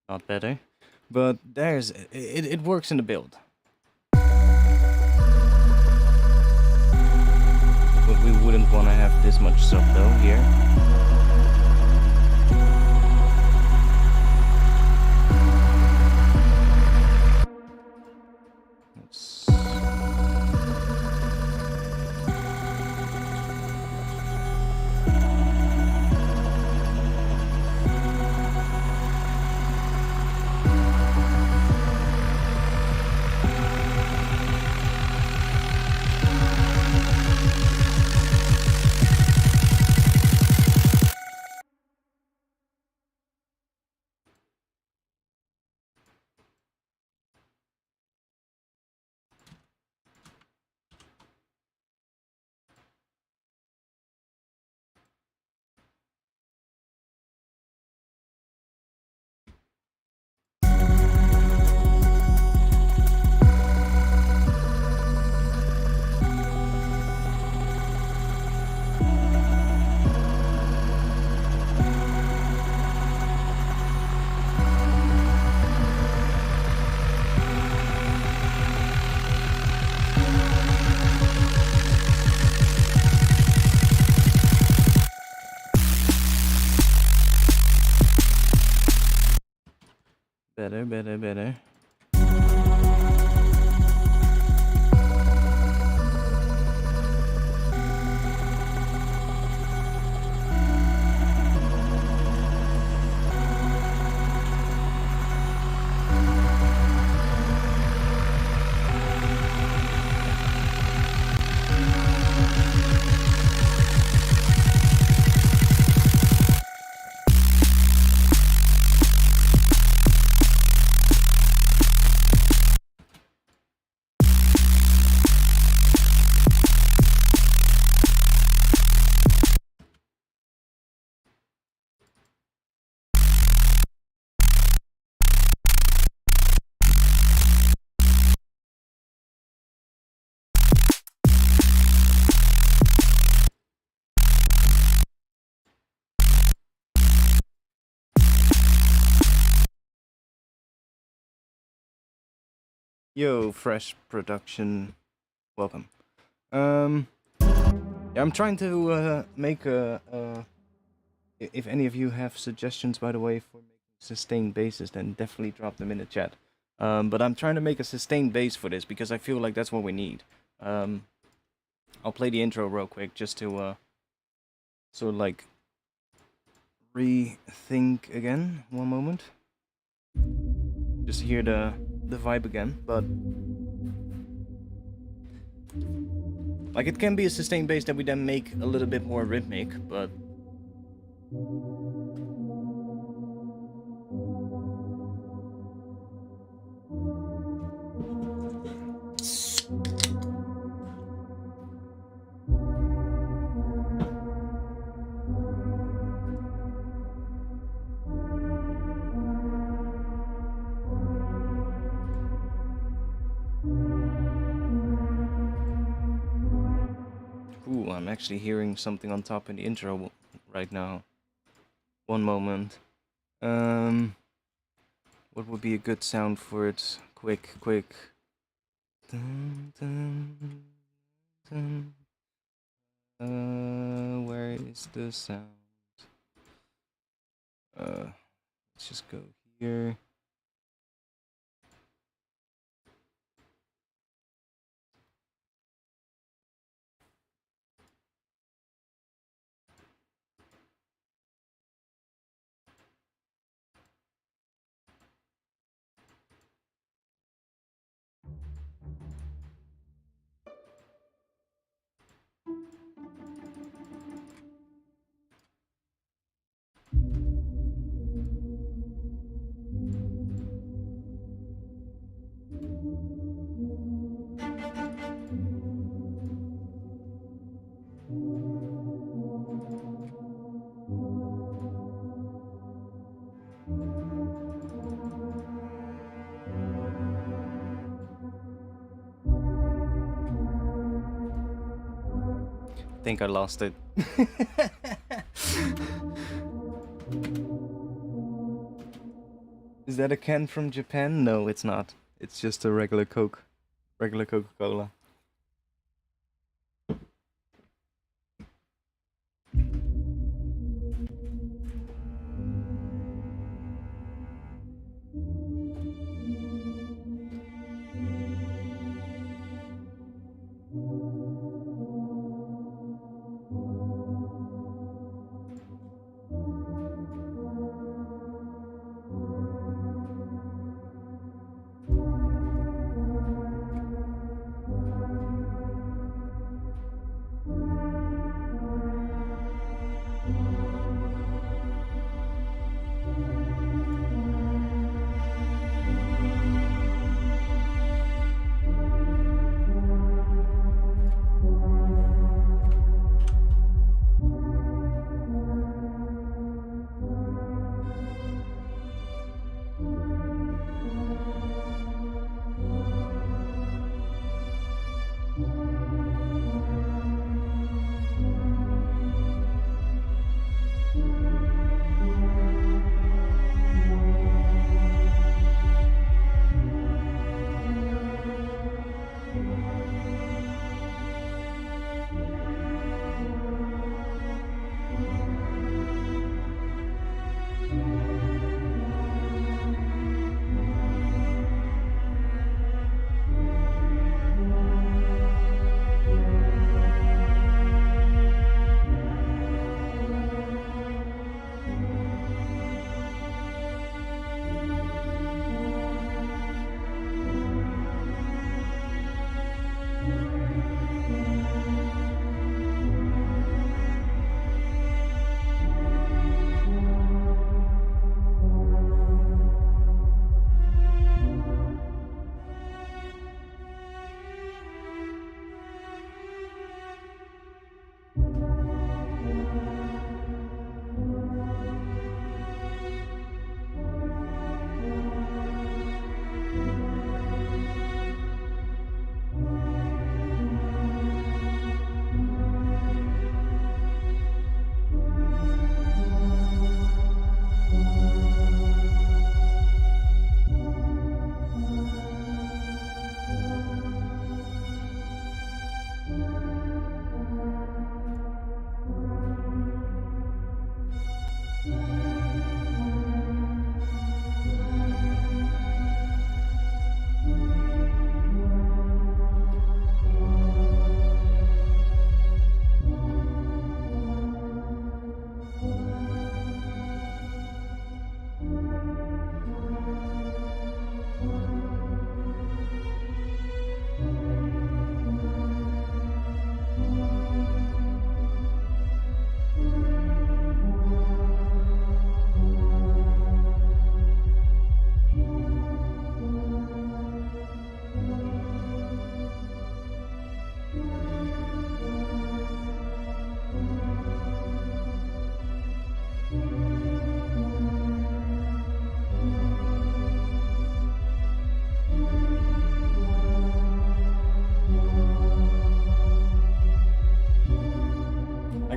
Not better, but there's it works in the build. But we wouldn't want to have this much sub though here. better, better, better. Yo, fresh production, welcome. Yeah, I'm trying to make if any of you have suggestions, by the way, for making sustained basses, then definitely drop them in the chat. But I'm trying to make a sustained bass for this because I feel like that's what we need. I'll play the intro real quick just to sort of like rethink again. One moment. Just hear the vibe again, but like it can be a sustained bass that we then make a little bit more rhythmic, but ooh, I'm actually hearing something on top in the intro right now. One moment. What would be a good sound for it? Quick. Dun, dun, dun. Where is the sound? Let's just go here. I think I lost it. Is that a can from Japan? No, it's not. It's just a regular Coke. Regular Coca-Cola.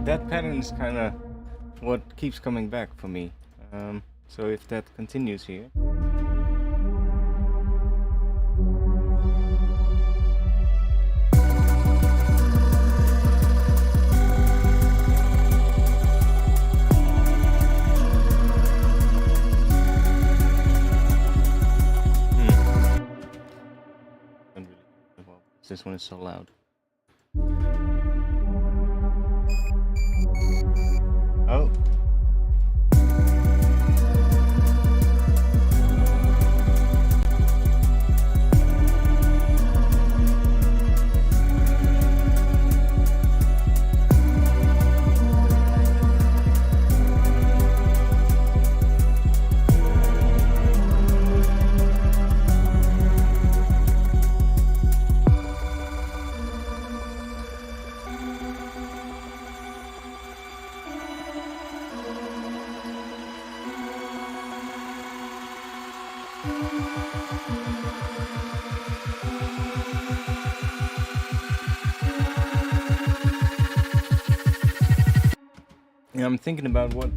that pattern is kind of what keeps coming back for me. So if that continues here. This one is so loud. Oh. Yeah, I'm thinking about what.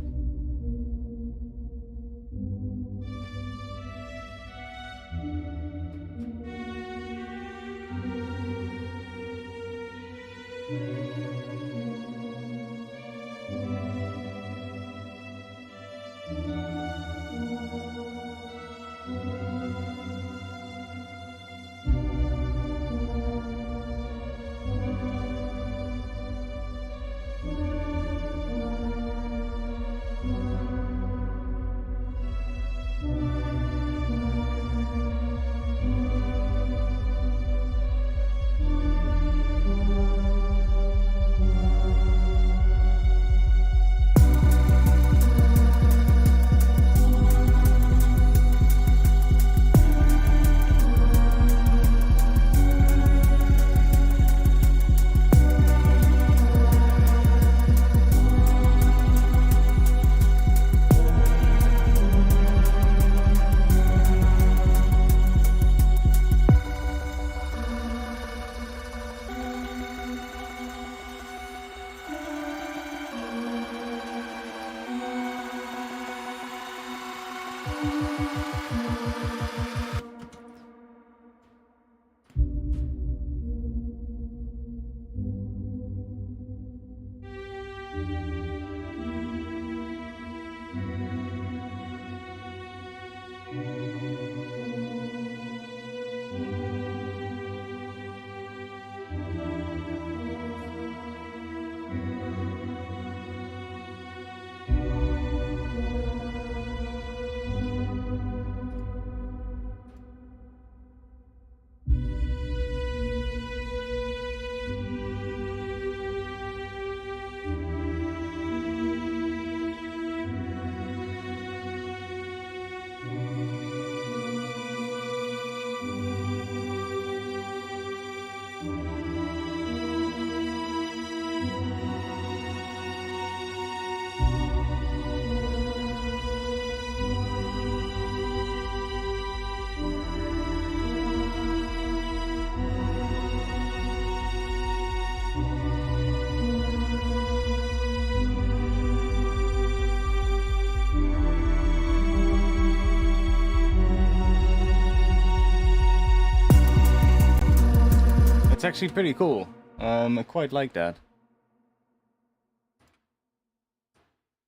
It's actually pretty cool. I quite like that.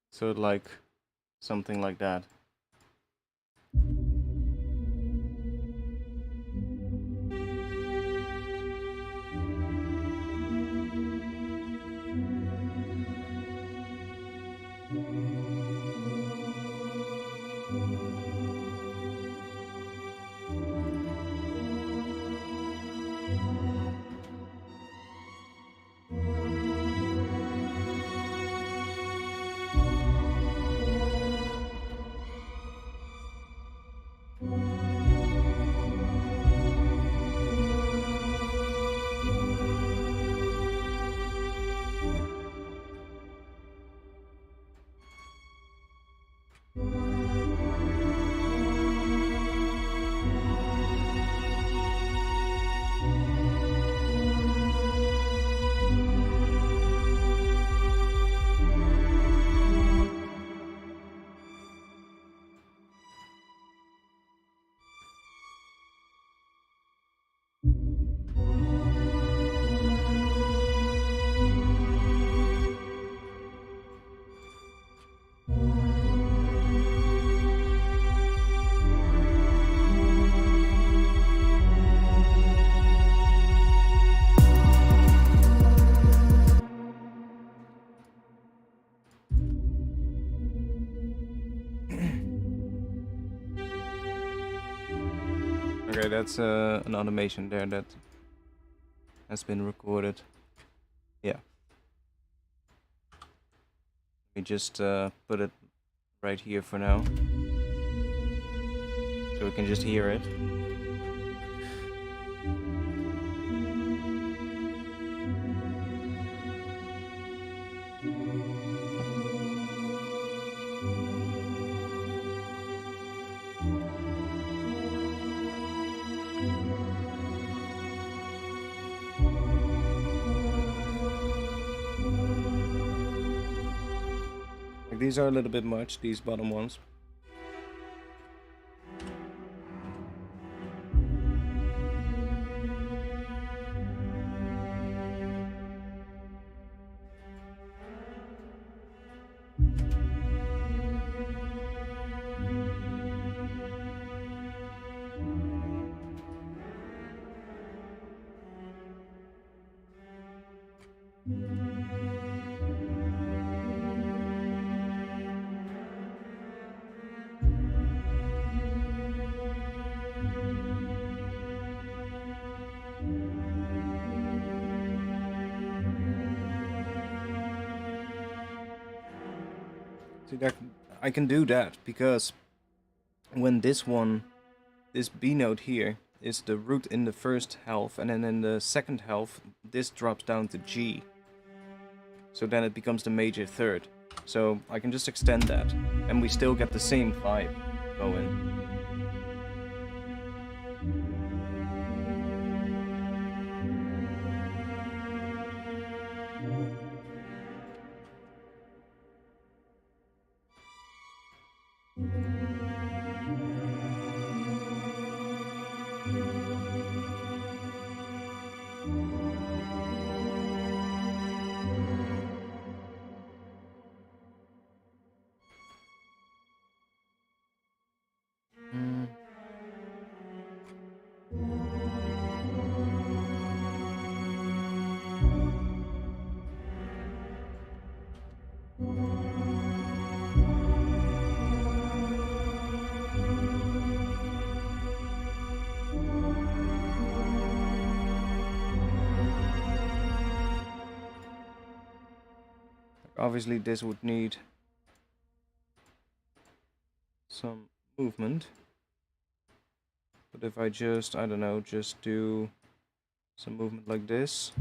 So like something like that. Okay, that's an automation there that has been recorded. Yeah. Let me just put it right here for now, so we can just hear it. Like, these are a little bit much, these bottom ones. See, that I can do that because when this B note here is the root in the first half, and then in the second half this drops down to G. So then it becomes the major third. So I can just extend that, and we still get the same vibe going. Obviously this would need some movement, but if I just, I don't know, just do some movement like this.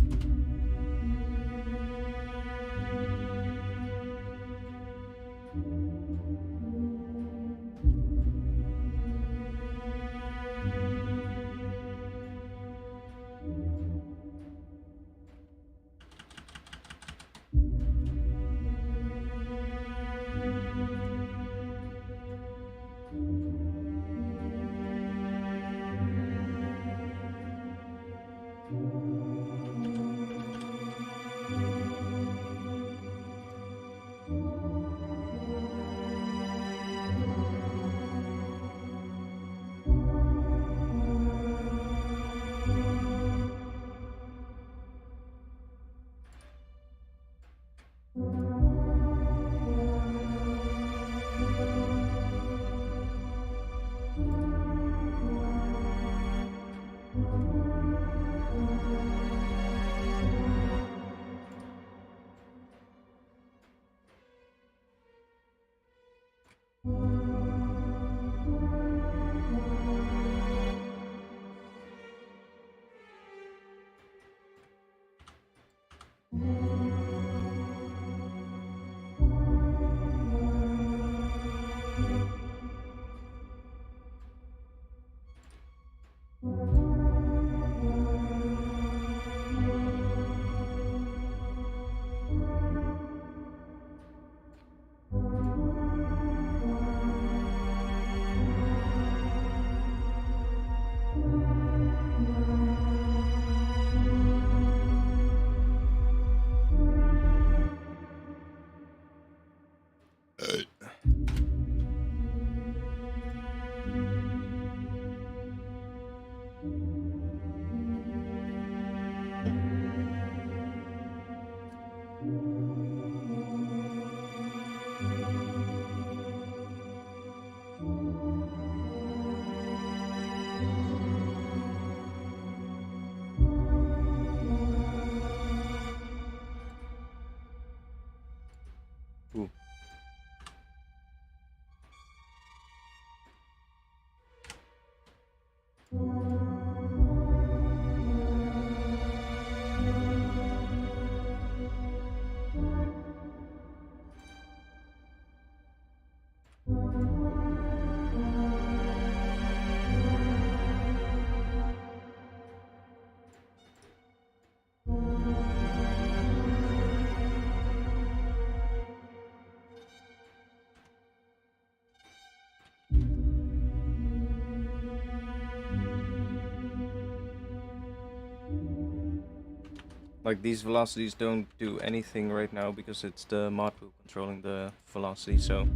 Like these velocities don't do anything right now because it's the mod pool controlling the velocity, so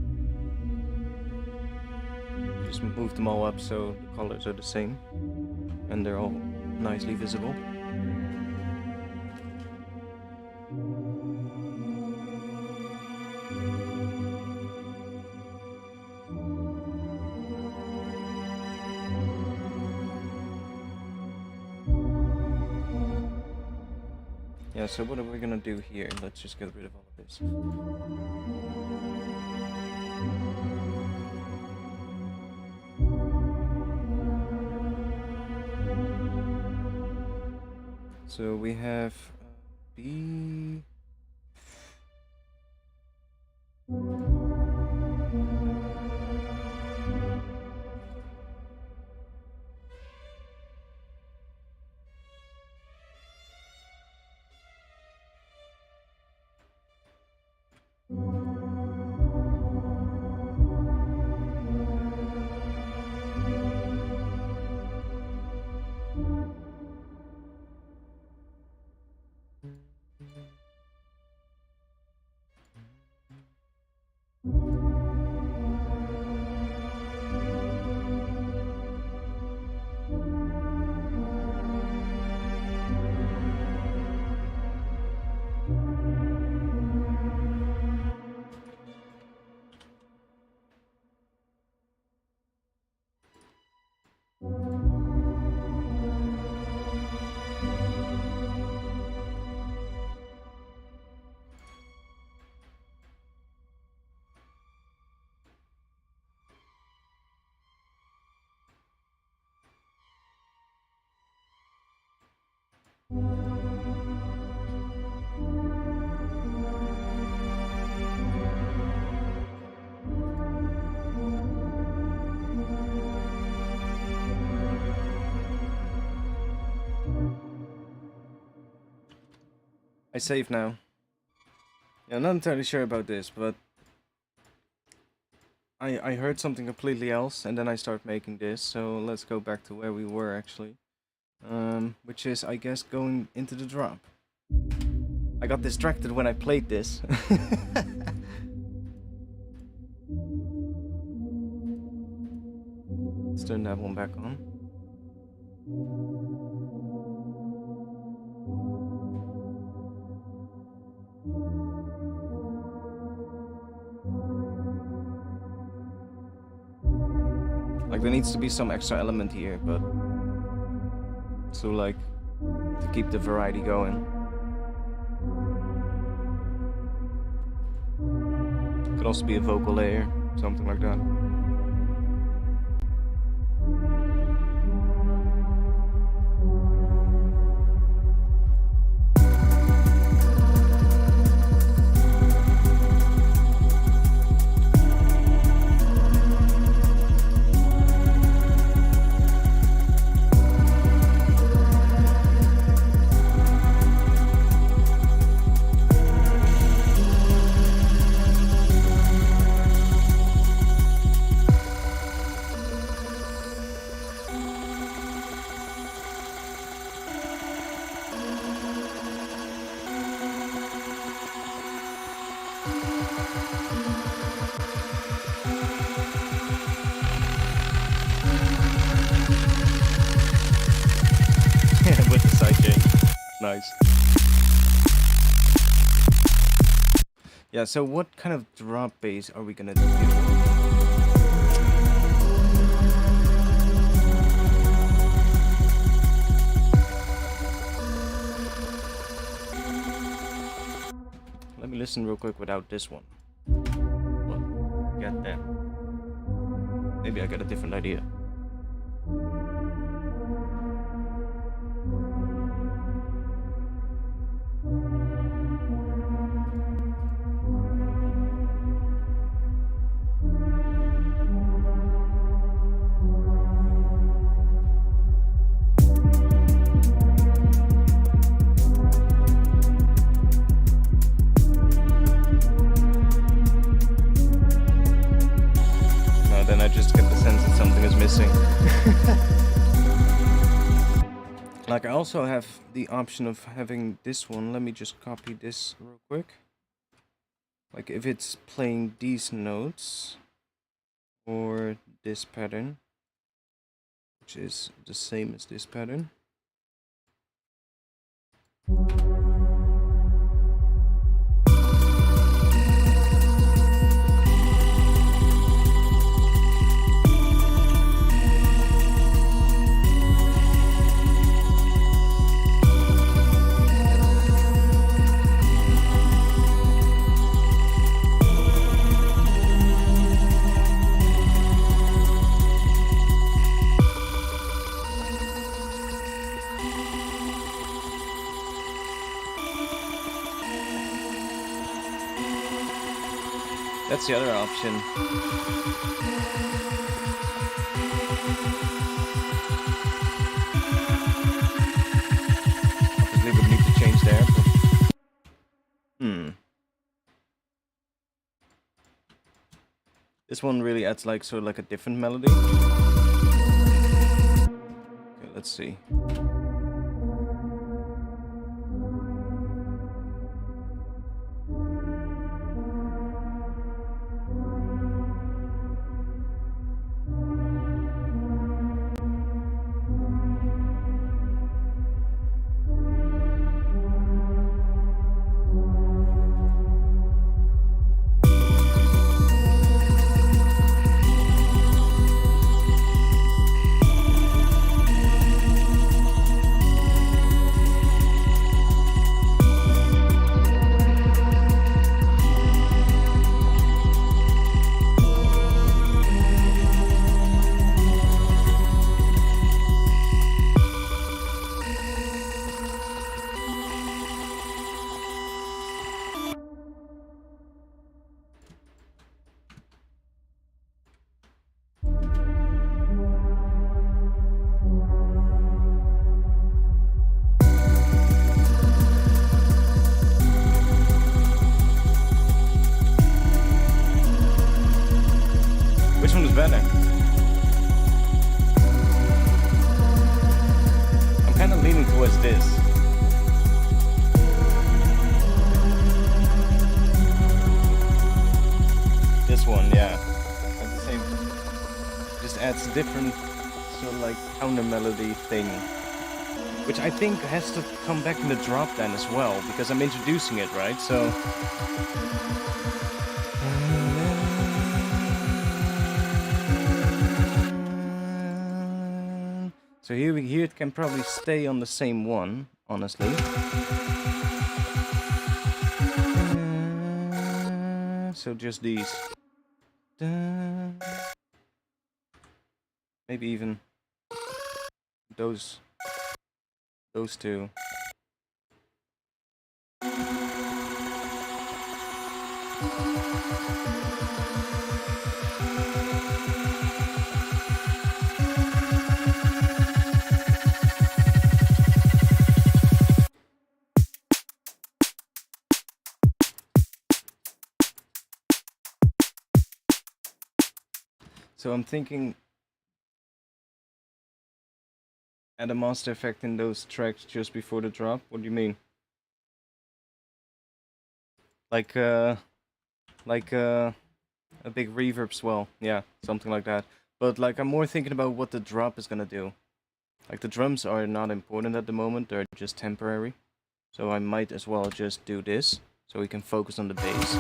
just move them all up so the colors are the same and they're all nicely visible. Yeah, so what are we gonna do here? Let's just get rid of all of this. So we have B. I save now. Yeah, I'm not entirely sure about this, but I heard something completely else, and then I start making this, so let's go back to where we were actually. Which is, I guess, going into the drop. I got distracted when I played this. Let's turn that one back on. Like, there needs to be some extra element here, but so like to keep the variety going. Could also be a vocal layer, something like that. With the sidechain. Nice. Yeah, so what kind of drop bass are we gonna do? Let me listen real quick without this one. What? Get that. Maybe I got a different idea. Like I also have the option of having this one. Let me just copy this real quick. Like if it's playing these notes or this pattern, which is the same as this pattern. That's the other option. Obviously would need to change there, but... This one really adds like sort of like a different melody. Okay, let's see. Which one is better? I'm kind of leaning towards this. This one, yeah. At the same time. Just adds a different sort of like counter melody thing. Which I think has to come back in the drop then as well, because I'm introducing it, right? So... So here it can probably stay on the same one, honestly. So just these. Maybe even those two. So I'm thinking add a master effect in those tracks just before the drop. What do you mean? Like a big reverb swell, yeah, something like that. But like I'm more thinking about what the drop is gonna do. Like the drums are not important at the moment, they're just temporary. So I might as well just do this, so we can focus on the bass.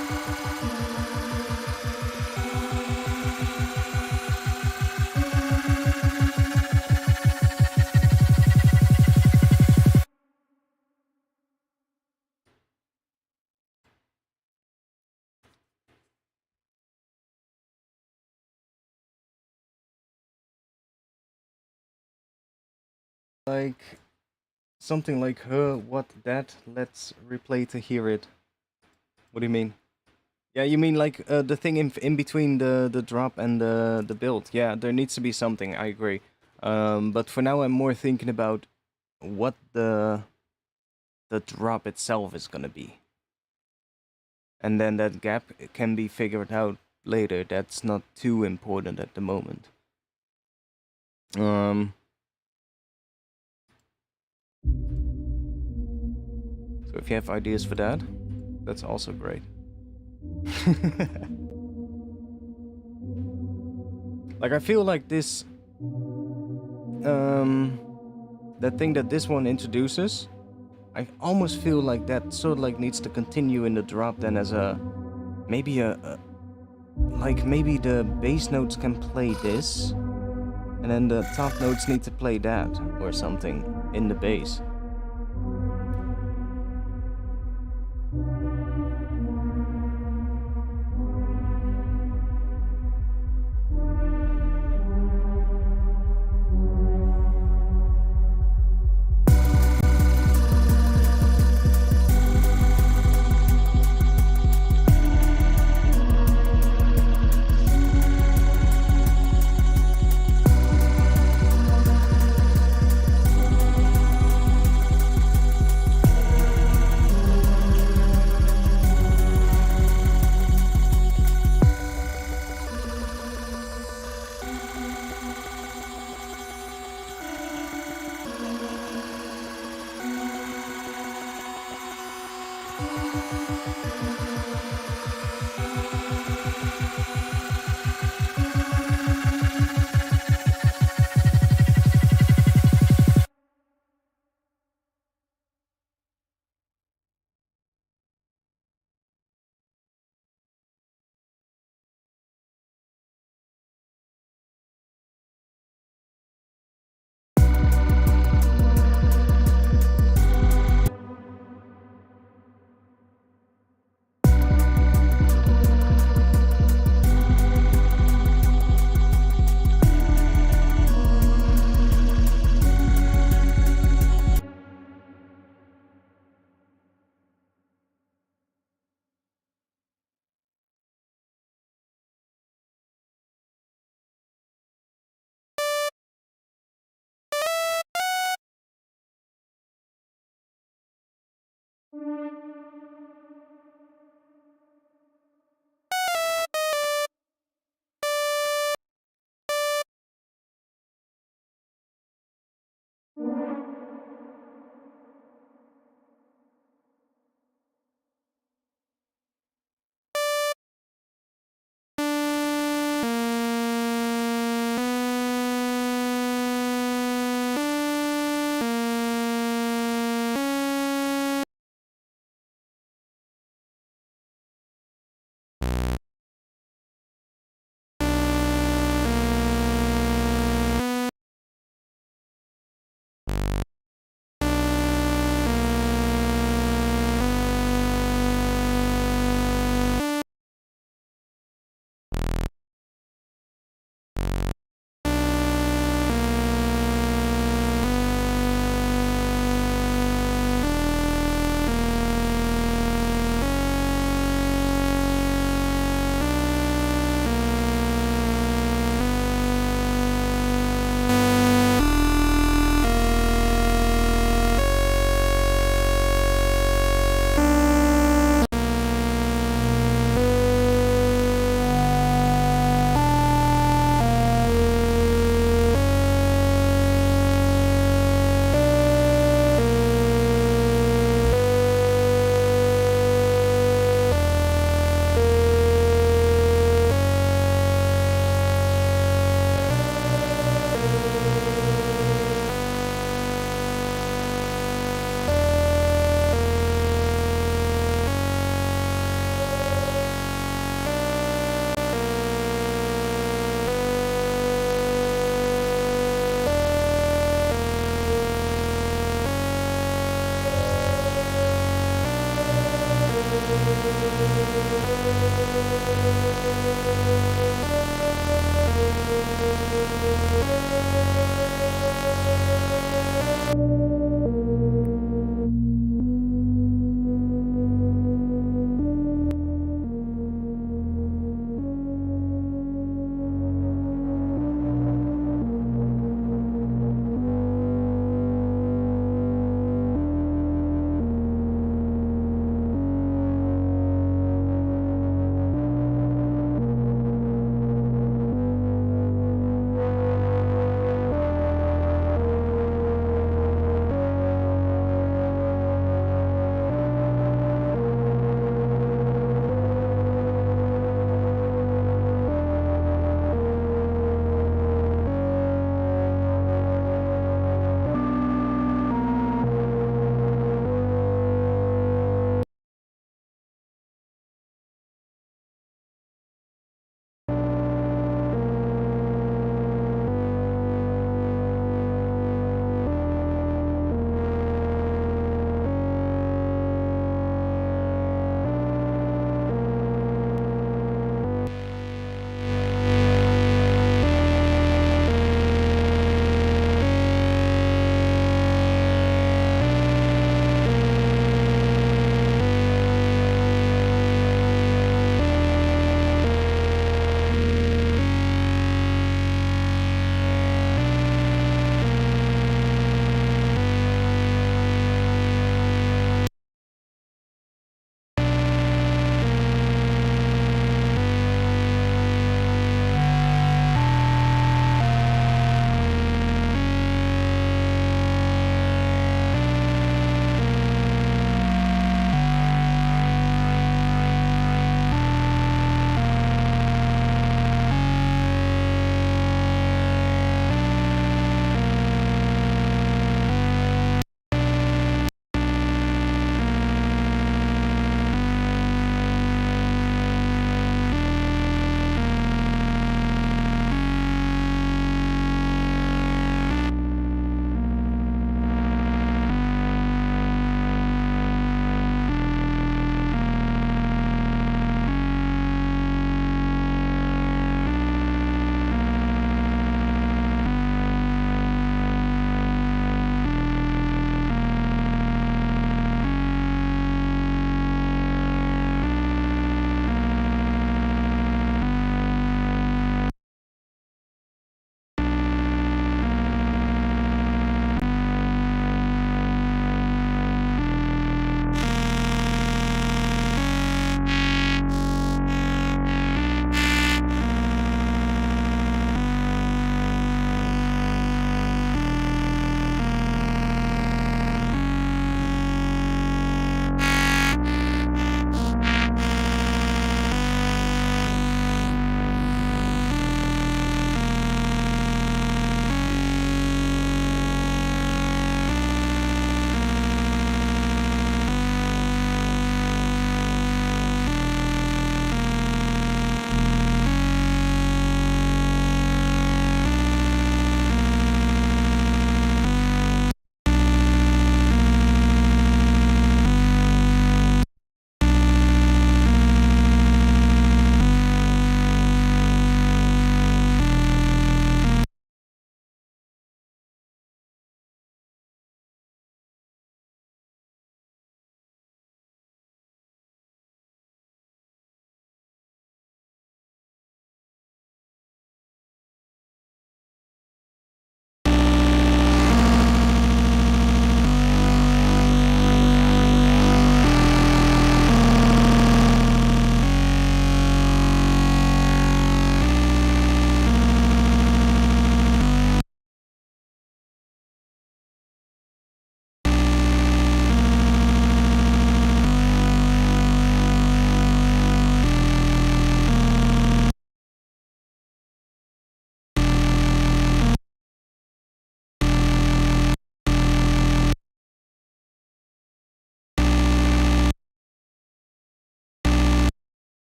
Like something like what, that, let's replay to hear it. What do you mean? Yeah, you mean like the thing in between the drop and the build. Yeah, there needs to be something, I agree. But for now I'm more thinking about what the drop itself is gonna be. And then that gap can be figured out later. That's not too important at the moment. So if you have ideas for that, that's also great. Like, I feel like this, that thing that this one introduces, I almost feel like that sort of like needs to continue in the drop then as a, maybe like maybe the bass notes can play this, and then the top notes need to play that, or something, in the bass.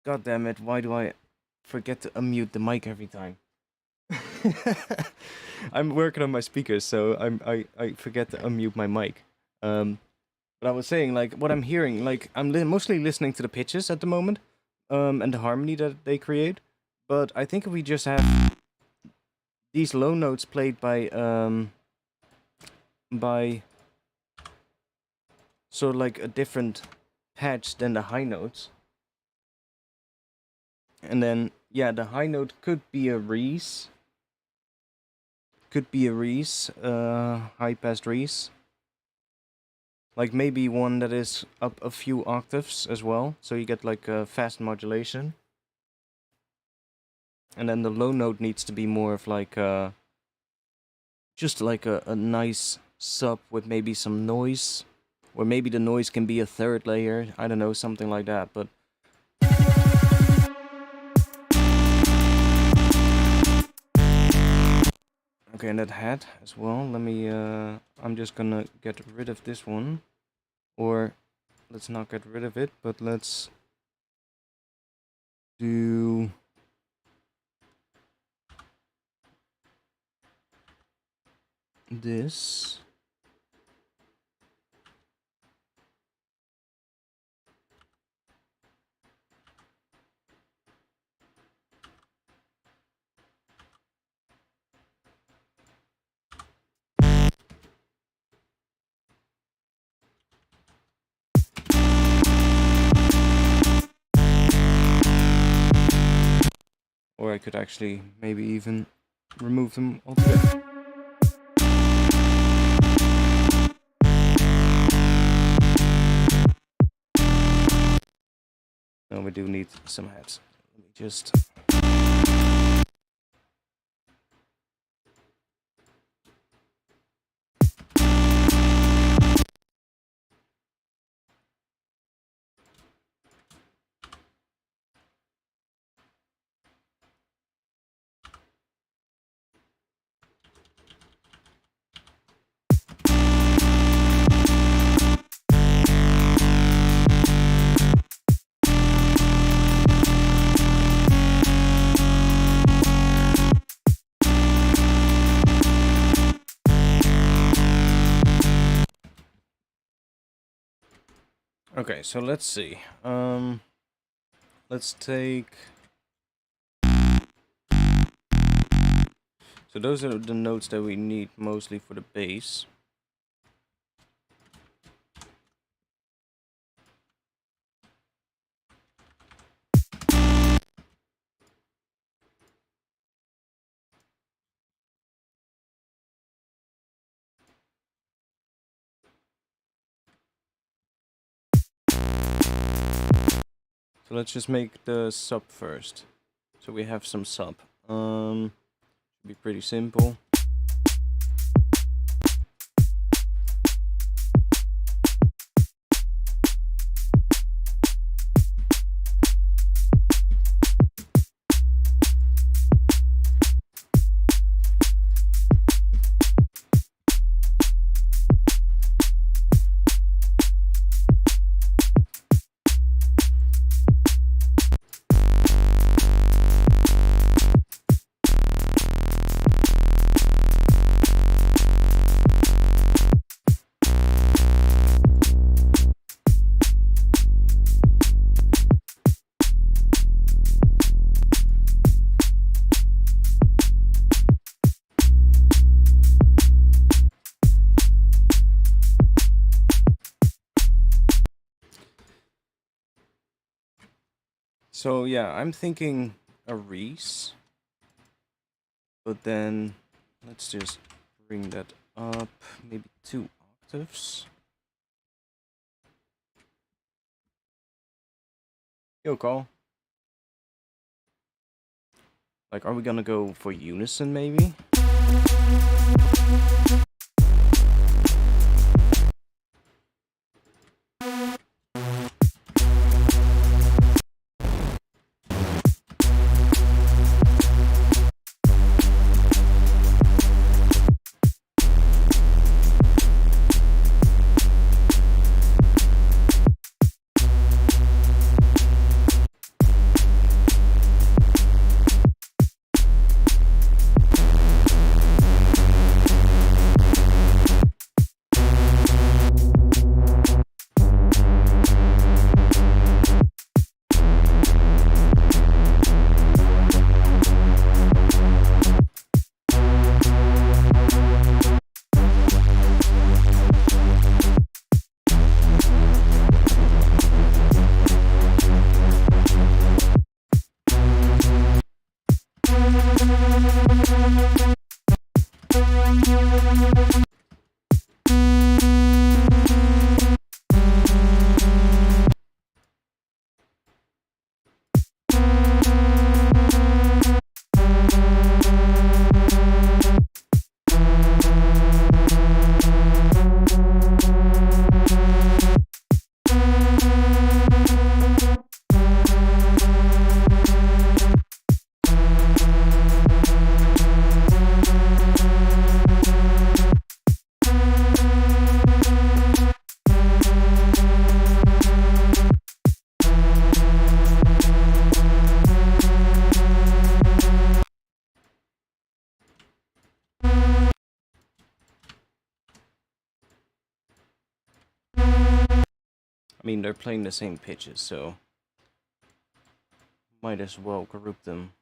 God damn it, why do I forget to unmute the mic every time? I'm working on my speakers, so I forget to unmute my mic. But I was saying, like, what I'm hearing, like, I'm mostly listening to the pitches at the moment, and the harmony that they create. But I think if we just have these low notes played by sort of like a different patch than the high notes. And then, yeah, the high note could be a Reese. Could be a Reese, high-passed Reese. Like maybe one that is up a few octaves as well, so you get like a fast modulation. And then the low note needs to be more of like just like a nice sub with maybe some noise. Or maybe the noise can be a third layer, I don't know, something like that, but... Okay, and that hat as well, let me, I'm just gonna get rid of this one. Or, let's not get rid of it, but let's do... this. Or I could actually maybe even remove them altogether. No, we do need some hats. Let me just... Okay, so let's see. Let's take... So those are the notes that we need mostly for the bass. So let's just make the sub first. So we have some sub. Should be pretty simple. So yeah, I'm thinking a Reese, but then let's just bring that up, maybe 2 octaves. Yo, Carl. Like, are we gonna go for unison, maybe? I mean, they're playing the same pitches, so might as well group them.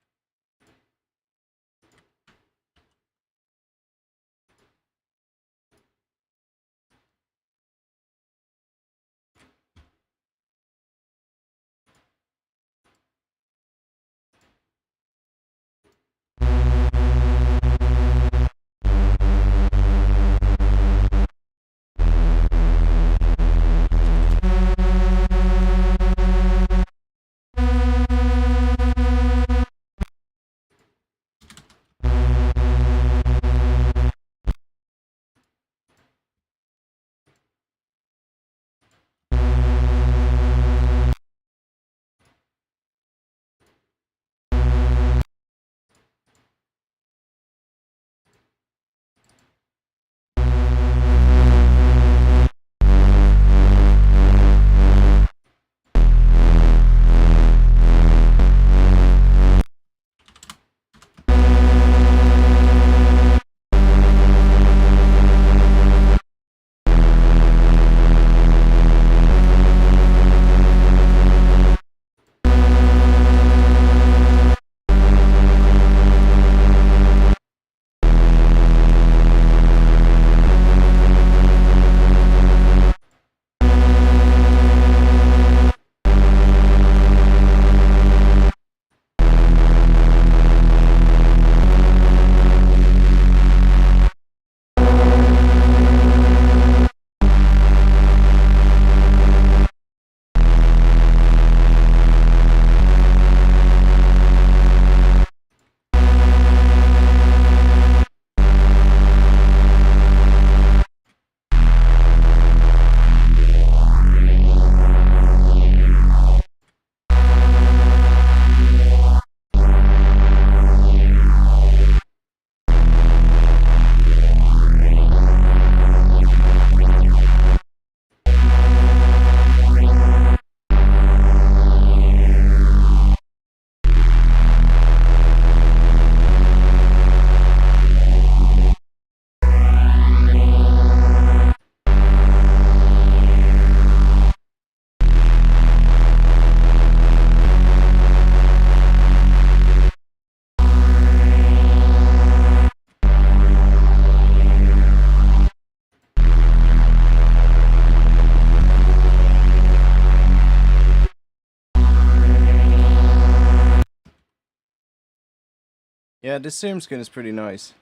Yeah, this serum skin is pretty nice.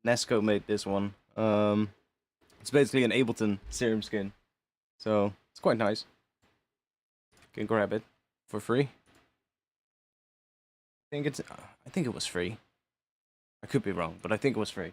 Nesco made this one. It's basically an Ableton serum skin, so it's quite nice. You can grab it for free. I think it was free. I could be wrong, but I think it was free.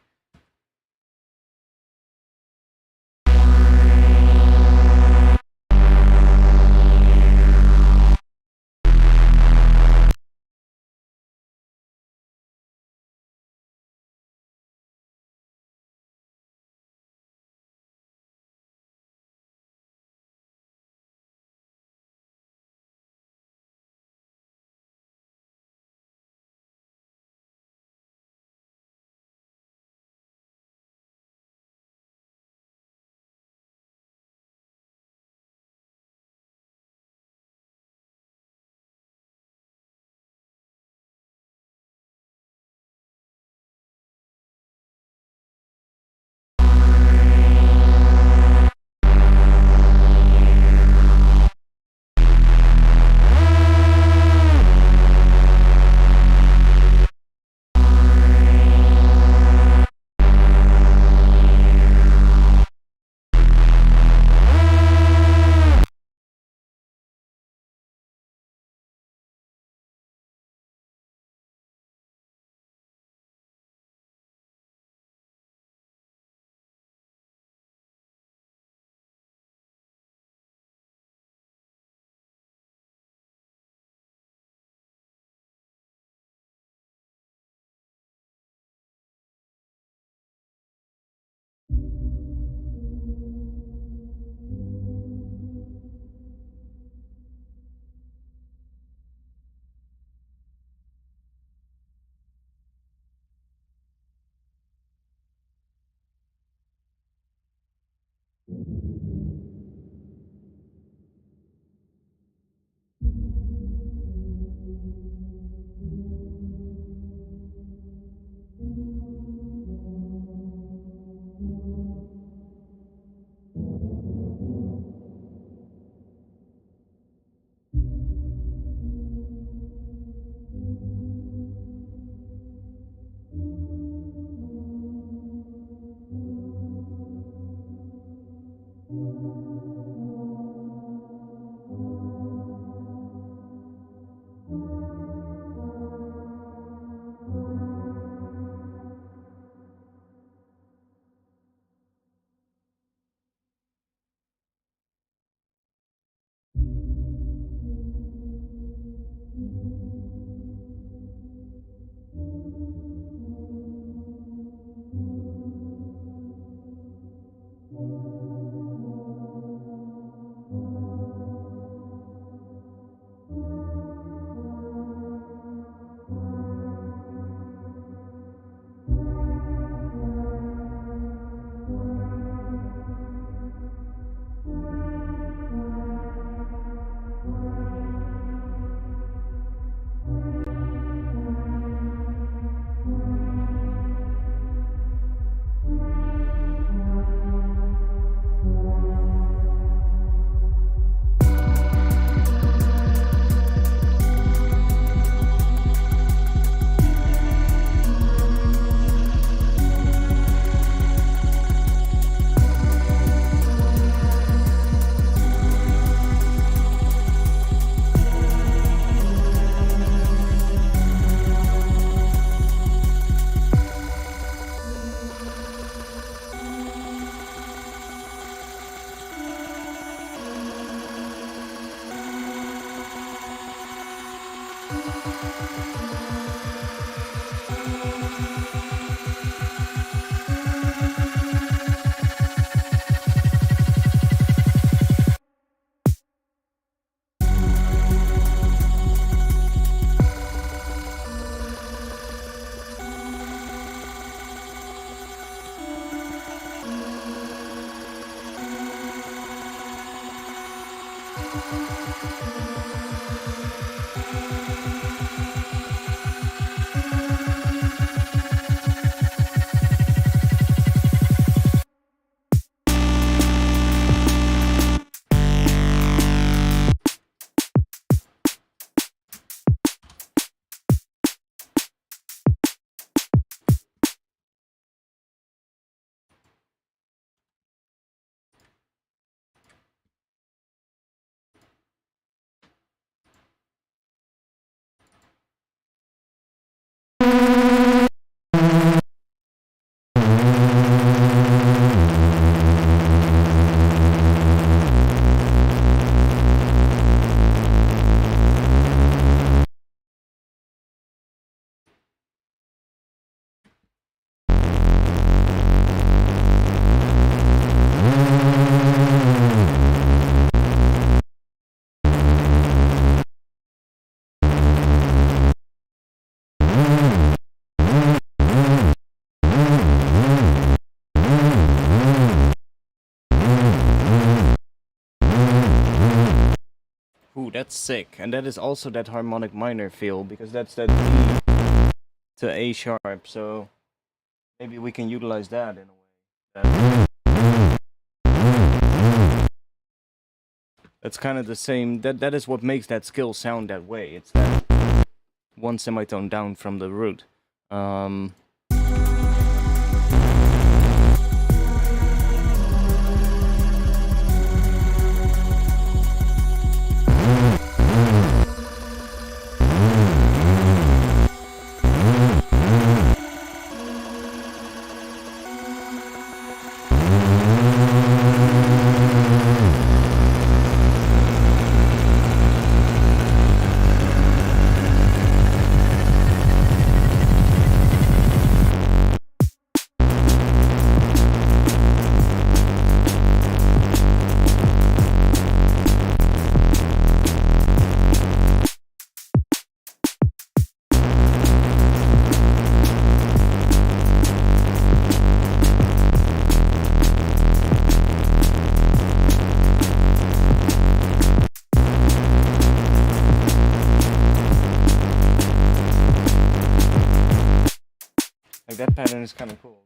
Ooh, that's sick. And that is also that harmonic minor feel, because that's that D to A sharp, so maybe we can utilize that in a way. That's kind of the same, that is what makes that skill sound that way. It's that one semitone down from the root. That pattern is kind of cool.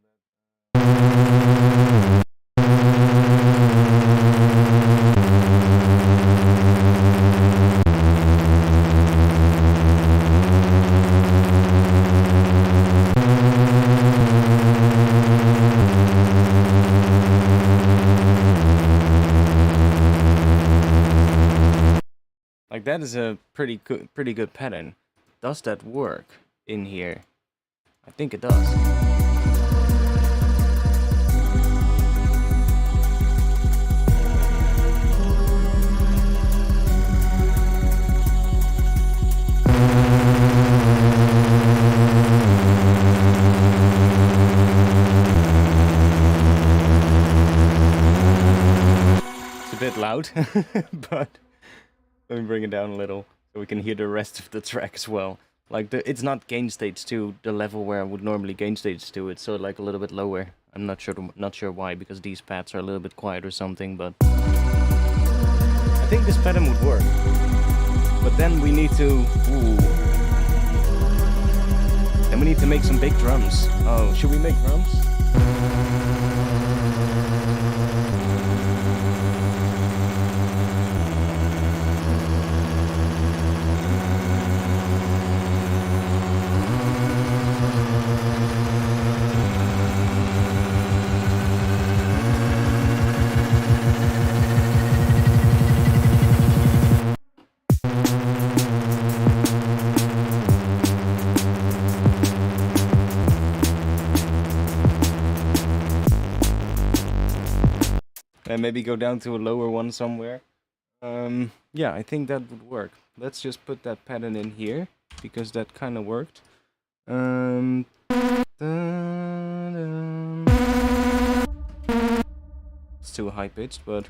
Like, that is a pretty good pattern. Does that work in here? I think it does. It's a bit loud, but let me bring it down a little so we can hear the rest of the track as well. Like, it's not gain stage to the level where I would normally gain stage to. It's sort of like a little bit lower. I'm not sure why, because these pads are a little bit quiet or something, but I think this pattern would work. But then we need to... Then we need to make some big drums. Oh, should we make drums? And maybe go down to a lower one somewhere. Yeah, I think that would work. Let's just put that pattern in here, because that kind of worked. It's too high pitched, but...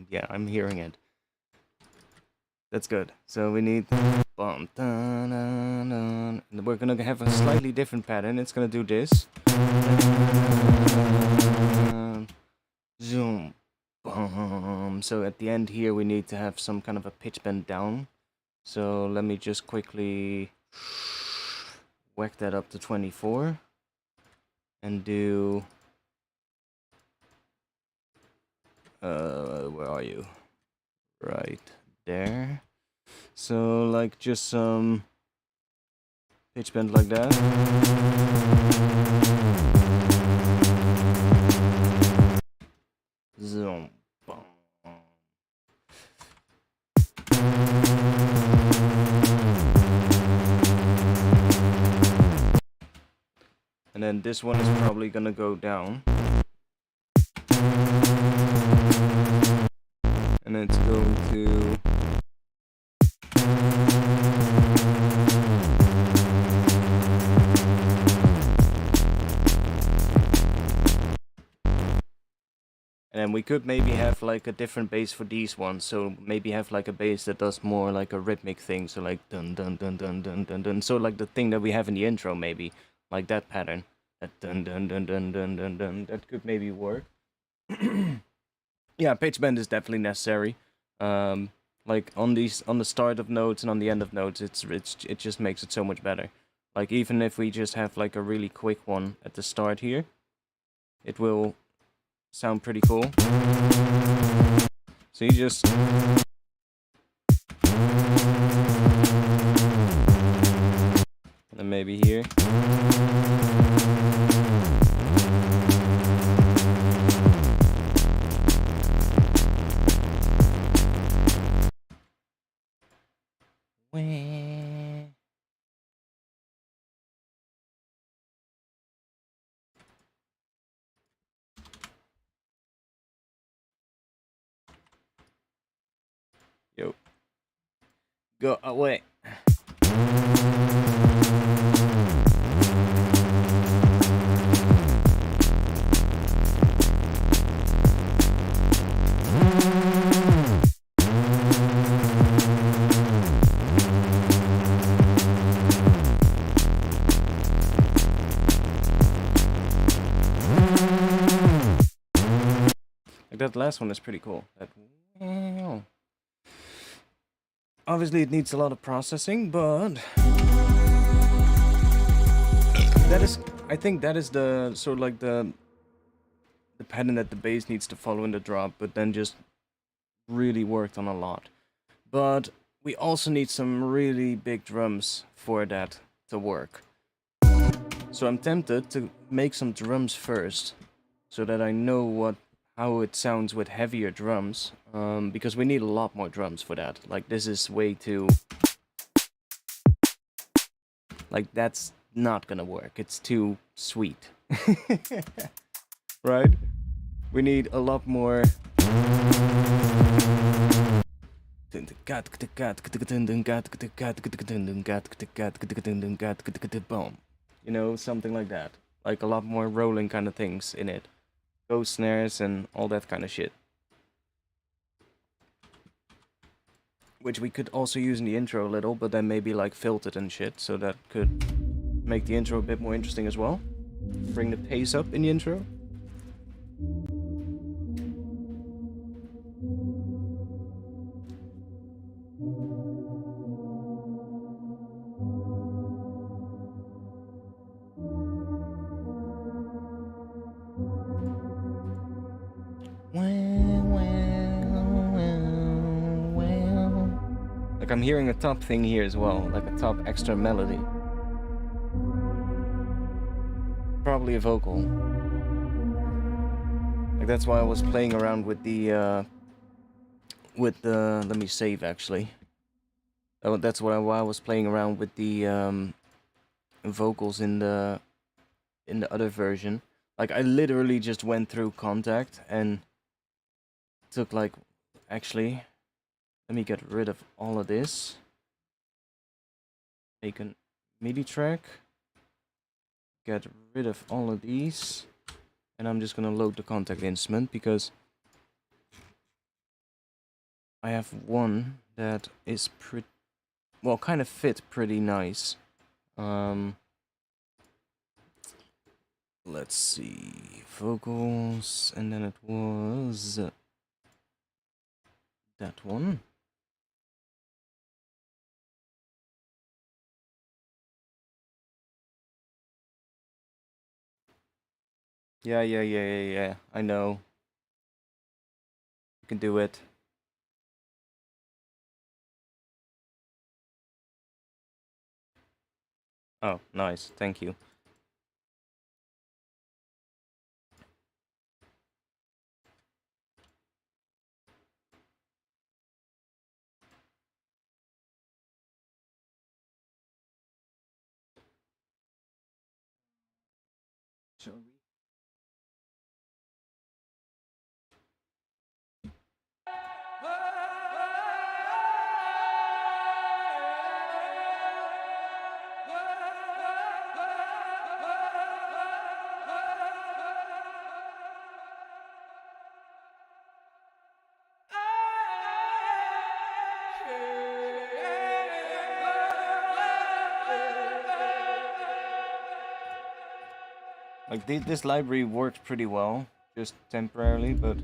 yeah, I'm hearing it. That's good. So we need bum, dun, dun, dun. And we're gonna have a slightly different pattern. It's gonna do this. Zoom. Bum. So at the end here we need to have some kind of a pitch bend down. So let me just quickly whack that up to 24 and do where are you? Right there. So like just some pitch bend like that. Zoom. And then this one is probably gonna go down. And it's going to and then we could maybe have like a different bass for these ones. So maybe have like a bass that does more like a rhythmic thing. So like dun dun dun dun dun dun dun. So like the thing that we have in the intro, maybe like that pattern. That dun dun dun dun dun dun dun. That could maybe work. Yeah, pitch bend is definitely necessary. Like on the start of notes and on the end of notes, it just makes it so much better. Like even if we just have like a really quick one at the start here, it will sound pretty cool. So you just and then maybe here. Yo. Go away. Like that last one is pretty cool. That obviously it needs a lot of processing, but that is, I think that is the sort of like the pattern that the bass needs to follow in the drop, but then just really worked on a lot. But we also need some really big drums for that to work. So I'm tempted to make some drums first, so that I know how it sounds with heavier drums, because we need a lot more drums for that. Like this is way too... Like that's not gonna work, it's too sweet. Right? We need a lot more... Boom. You know, something like that. Like a lot more rolling kind of things in it. Ghost snares and all that kind of shit. Which we could also use in the intro a little, but then maybe like filtered and shit, so that could make the intro a bit more interesting as well. Bring the pace up in the intro. Like I'm hearing a top thing here as well, like a top extra melody. Probably a vocal. Like that's why I was playing around with the let me save actually. That's why I was playing around with the vocals in the other version. Like I literally just went through Contact and took like, actually, let me get rid of all of this. Make a MIDI track. Get rid of all of these. And I'm just gonna load the Contact instrument because I have one that is well, kind of fit pretty nice. Let's see, vocals, and then it was that one. Yeah. I know. You can do it. Oh, nice. Thank you. Shall we? Like, this library works pretty well, just temporarily, but...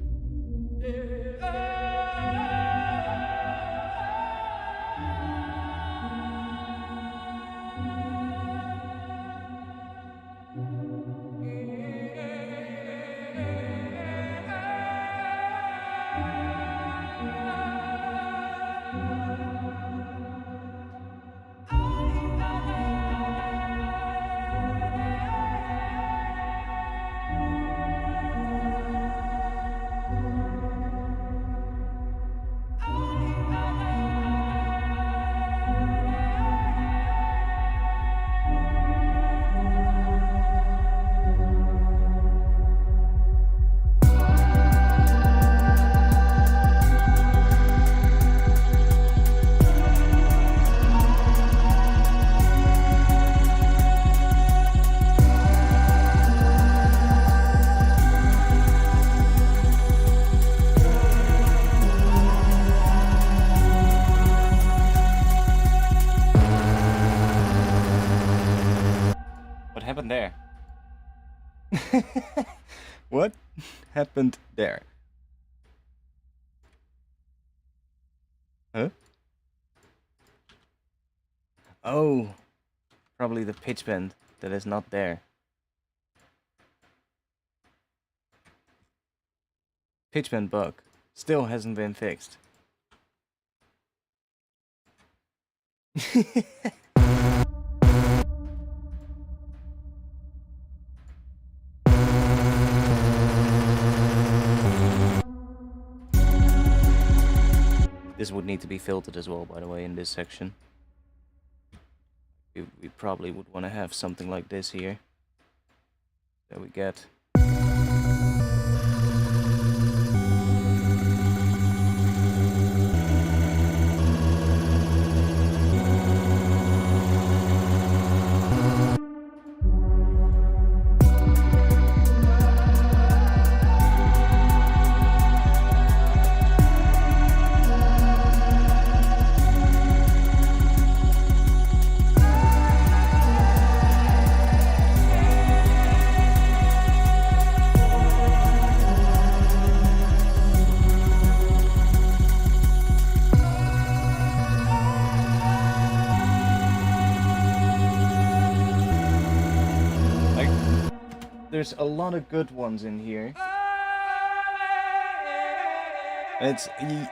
What happened there? What happened there? Huh? Oh, probably the pitch bend that is not there. Pitch bend bug still hasn't been fixed. This would need to be filtered as well, by the way, in this section. We probably would want to have something like this here. There we get. There's a lot of good ones in here. It's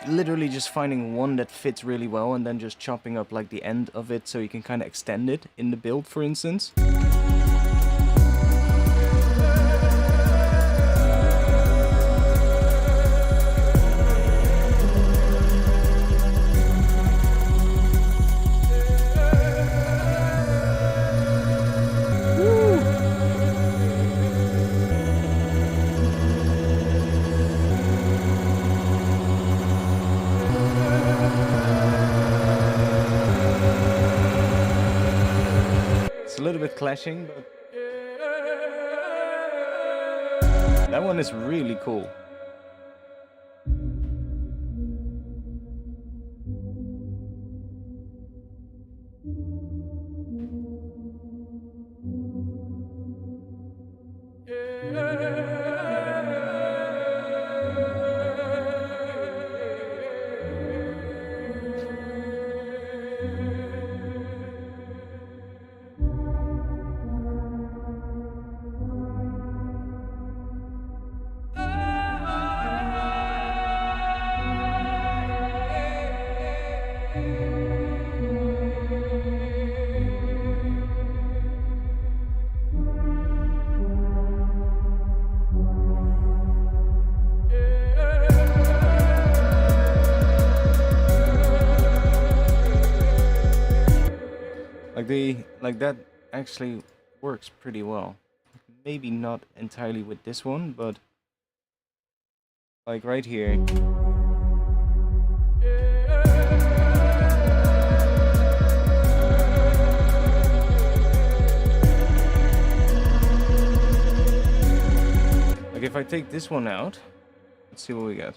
literally just finding one that fits really well and then just chopping up like the end of it so you can kind of extend it in the build, for instance. A little bit clashing, but that one is really cool. Like that actually works pretty well. Maybe not entirely with this one, but like right here. Like if I take this one out, let's see what we get.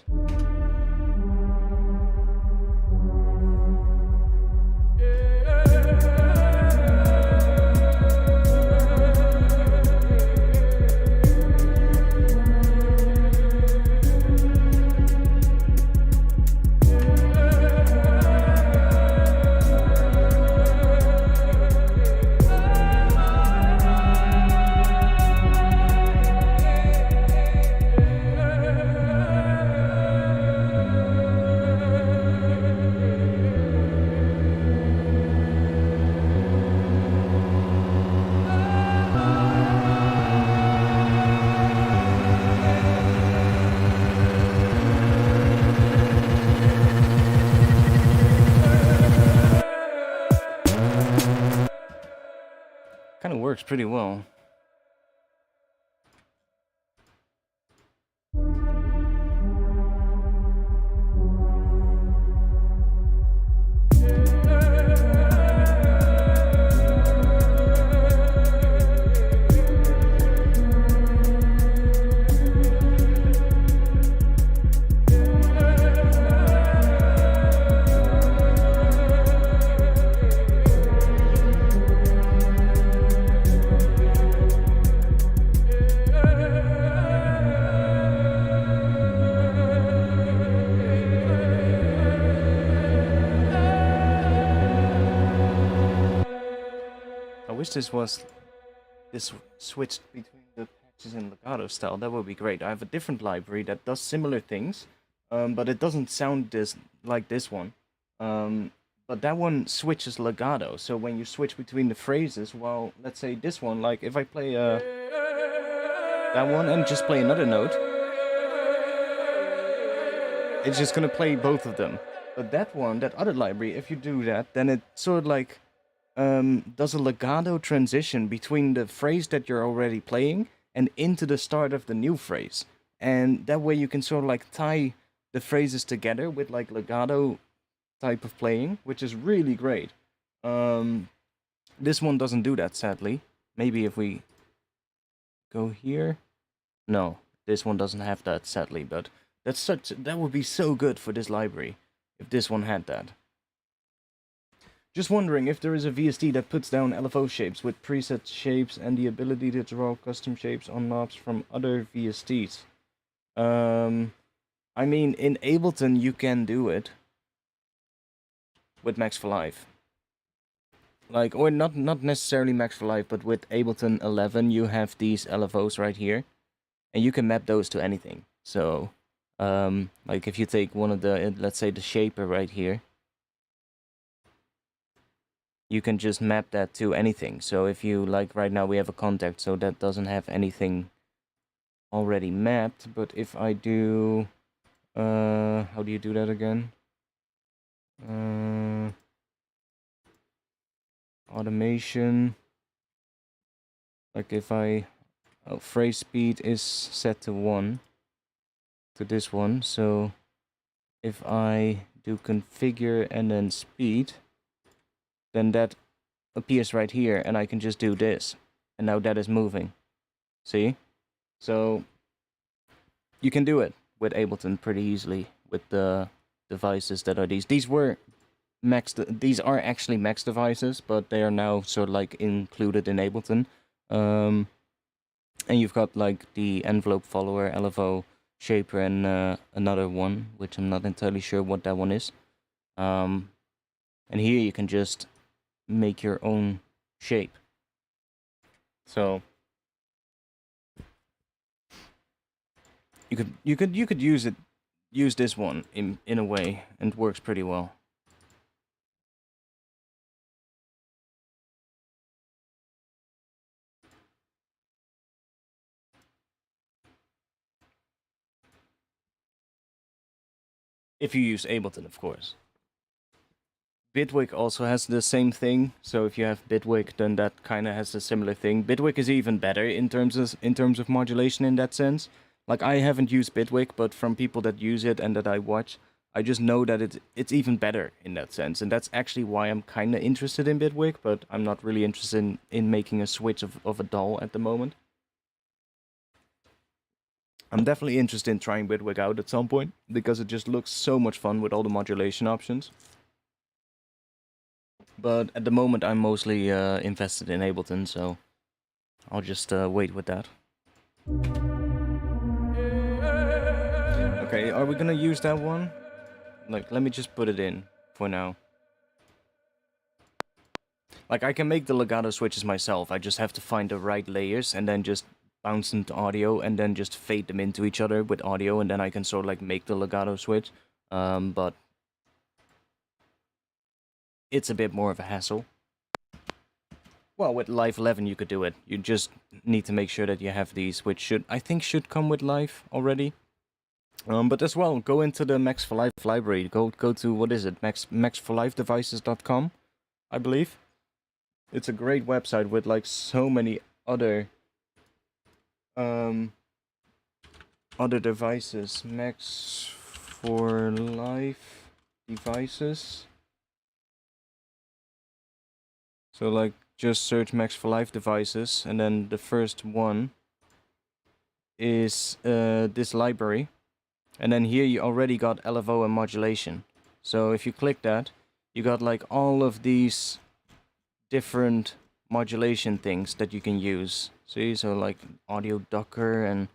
Kind of works pretty well. This switched between the patches and legato style. That would be great. I have a different library that does similar things, but it doesn't sound like this one. But that one switches legato. So when you switch between the phrases, well, let's say this one, like if I play that one and just play another note, it's just gonna play both of them. But that one, that other library, if you do that, then it sort of like does a legato transition between the phrase that you're already playing and into the start of the new phrase. And that way you can sort of like tie the phrases together with like legato type of playing, which is really great. This one doesn't do that, sadly. Maybe if we go here. No, this one doesn't have that, sadly, but that would be so good for this library if this one had that. Just wondering if there is a VST that puts down LFO shapes with preset shapes and the ability to draw custom shapes on knobs from other VSTs. I mean, in Ableton you can do it with Max for Live. Like, or not necessarily Max for Live, but with Ableton 11 you have these LFOs right here, and you can map those to anything. So, like if you take one of the, let's say the shaper right here, you can just map that to anything. So if you, like right now we have a contact, so that doesn't have anything already mapped. But if I do, how do you do that again? Automation. Like if phrase speed is set to 1, to this one. So if I do configure and then speed, then that appears right here, and I can just do this, and now that is moving. See? So you can do it with Ableton pretty easily with the devices that are these. These were Max. These are actually Max devices, but they are now sort of like included in Ableton. And you've got like the envelope follower, LFO, shaper, and another one, which I'm not entirely sure what that one is. And here you can just make your own shape. So you could use this one in a way, and it works pretty well. If you use Ableton, of course. Bitwig also has the same thing, so if you have Bitwig, then that kind of has a similar thing. Bitwig is even better in terms of modulation in that sense. Like, I haven't used Bitwig, but from people that use it and that I watch, I just know that it's even better in that sense, and that's actually why I'm kind of interested in Bitwig, but I'm not really interested in making a switch of a DAW at the moment. I'm definitely interested in trying Bitwig out at some point, because it just looks so much fun with all the modulation options. But at the moment I'm mostly invested in Ableton, so I'll just wait with that. Okay, are we gonna use that one? Like, let me just put it in for now. Like, I can make the legato switches myself, I just have to find the right layers and then just bounce them to audio and then just fade them into each other with audio, and then I can sort of like make the legato switch. But it's a bit more of a hassle. Well, with Live 11 you could do it. You just need to make sure that you have these, which I think should come with Live already. But as well, go into the Max for Live library. Go to, what is it, maxforlivedevices.com, I believe. It's a great website with like so many other devices. Max for Live devices. So like, just search Max for Live devices, and then the first one is this library. And then here you already got LFO and modulation. So if you click that, you got like all of these different modulation things that you can use. See, so like audio Docker, and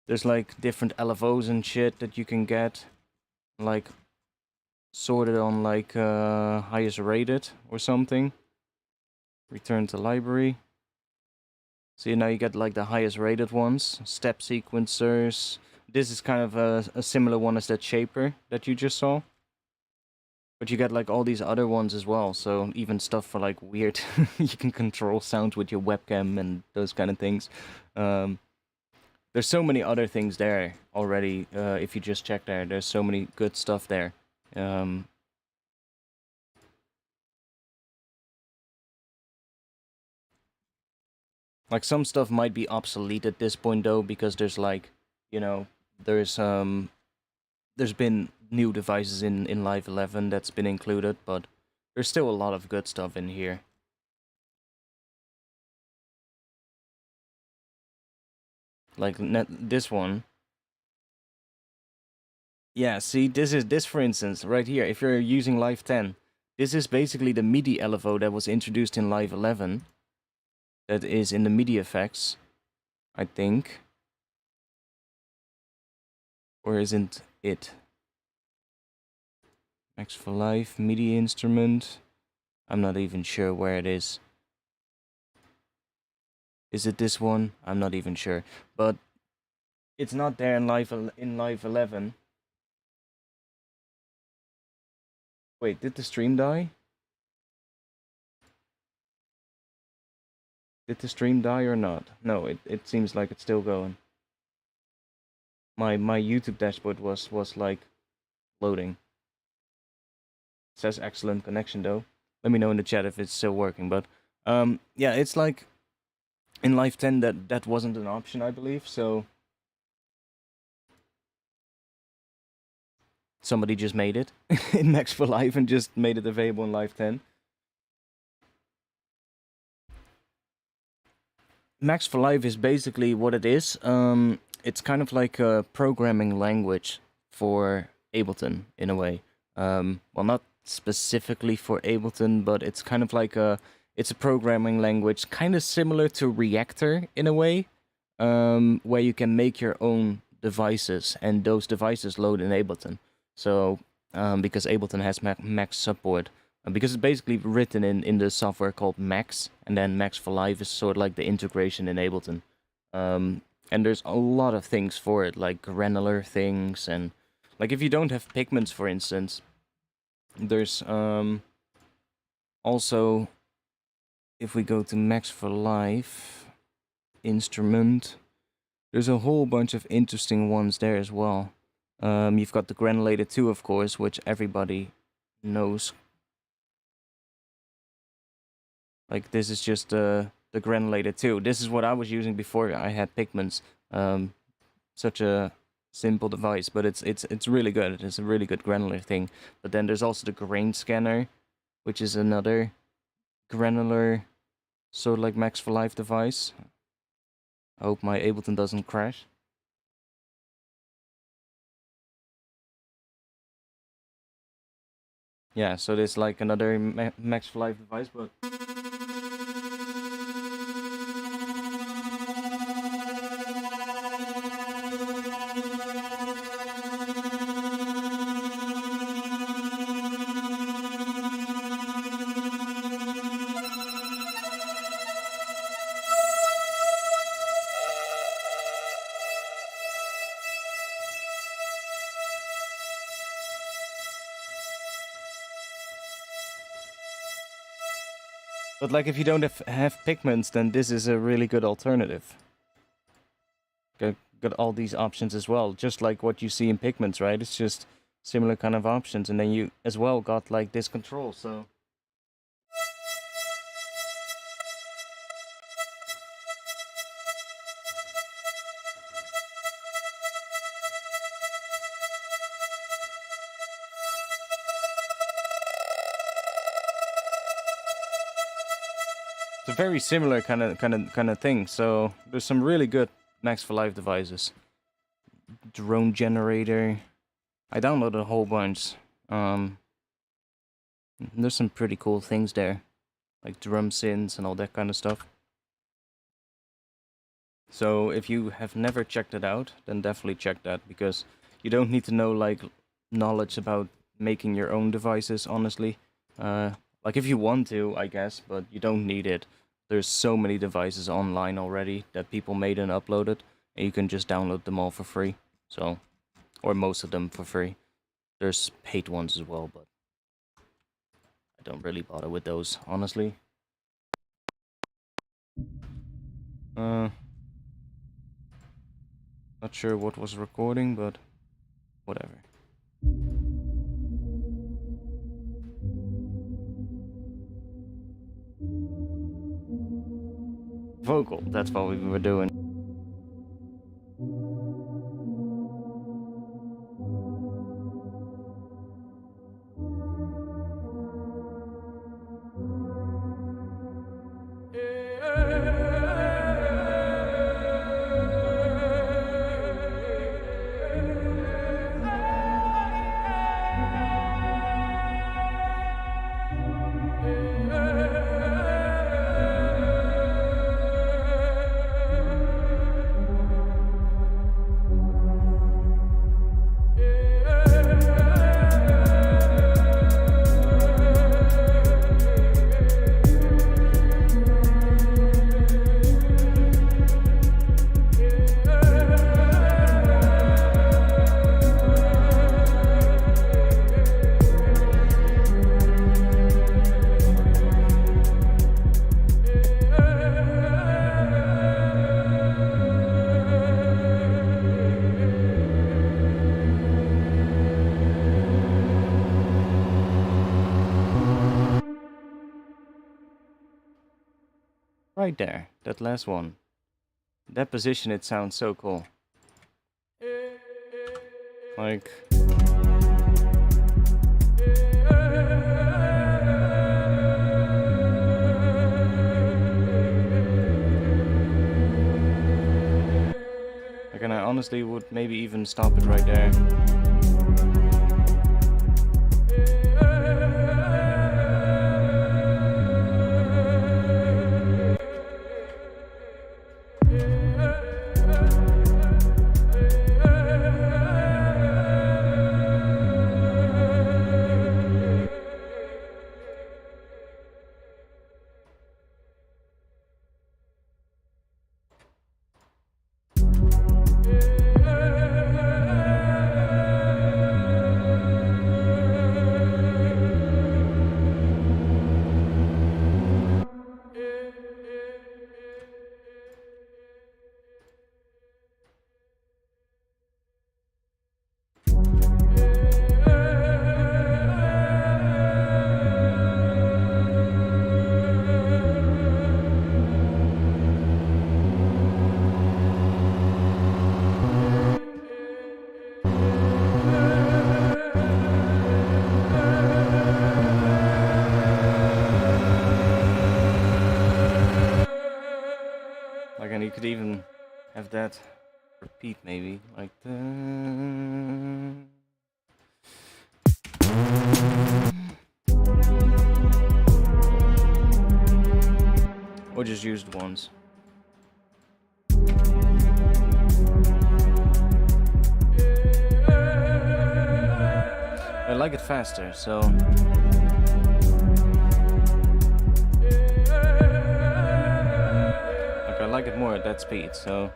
there's like different LFOs and shit that you can get, like sorted on like highest rated or something. Return to library. See, now you get like the highest rated ones, step sequencers. This is kind of a similar one as that shaper that you just saw. But you get like all these other ones as well, so even stuff for like weird, you can control sounds with your webcam and those kind of things. There's so many other things there already, if you just check there, there's so many good stuff there. Like, some stuff might be obsolete at this point though, because there's like, you know, there's been new devices in Live 11 that's been included, but there's still a lot of good stuff in here. Like this one. Yeah, see, this for instance, right here, if you're using Live 10, this is basically the MIDI LFO that was introduced in Live 11. That is in the MIDI effects, I think. Or isn't it? Max for Live, MIDI instrument. I'm not even sure where it is. Is it this one? I'm not even sure. But it's not there in Live 11. Wait, did the stream die? Did the stream die or not? No, it seems like it's still going. My YouTube dashboard was like loading. It says excellent connection though. Let me know in the chat if it's still working. But yeah, it's like in Live 10 that wasn't an option, I believe. So somebody just made it in Max for Live and just made it available in Live 10. Max for Live is basically what it is. It's kind of like a programming language for Ableton in a way. Well, not specifically for Ableton, but it's kind of like it's a programming language kind of similar to Reactor in a way, where you can make your own devices, and those devices load in Ableton. So, because Ableton has Max support, because it's basically written in the software called Max, and then Max for Live is sort of like the integration in Ableton. And there's a lot of things for it, like granular things, and like if you don't have Pigments, for instance, there's also, if we go to Max for Live instrument, there's a whole bunch of interesting ones there as well. You've got the Granulator 2, of course, which everybody knows. Like, this is just the Granulator 2. This is what I was using before I had Pigments. Such a simple device, but it's really good. It's a really good granular thing. But then there's also the Grain Scanner, which is another granular, sort of like Max for Live device. I hope my Ableton doesn't crash. Yeah, so there's like another Max for Live device, but like if you don't have Pigments, then this is a really good alternative. Got all these options as well, just like what you see in Pigments, right? It's just similar kind of options, and then you as well got like this control, so. It's a very similar kind of thing. So there's some really good Max for Live devices. Drone generator. I downloaded a whole bunch. There's some pretty cool things there, like drum synths and all that kind of stuff. So if you have never checked it out, then definitely check that, because you don't need to know like knowledge about making your own devices, honestly. Like if you want to, I guess, but you don't need it. There's so many devices online already that people made and uploaded, and you can just download them all for free. So, or most of them for free. There's paid ones as well, but I don't really bother with those, honestly. Not sure what was recording, but whatever. Vocal, that's what we were doing. Right there, that last one. That position, it sounds so cool. Like... Like, and I honestly would maybe even stop it right there. have that repeat maybe like that. Or just use it once. I like it faster, so like I like it more at that speed, so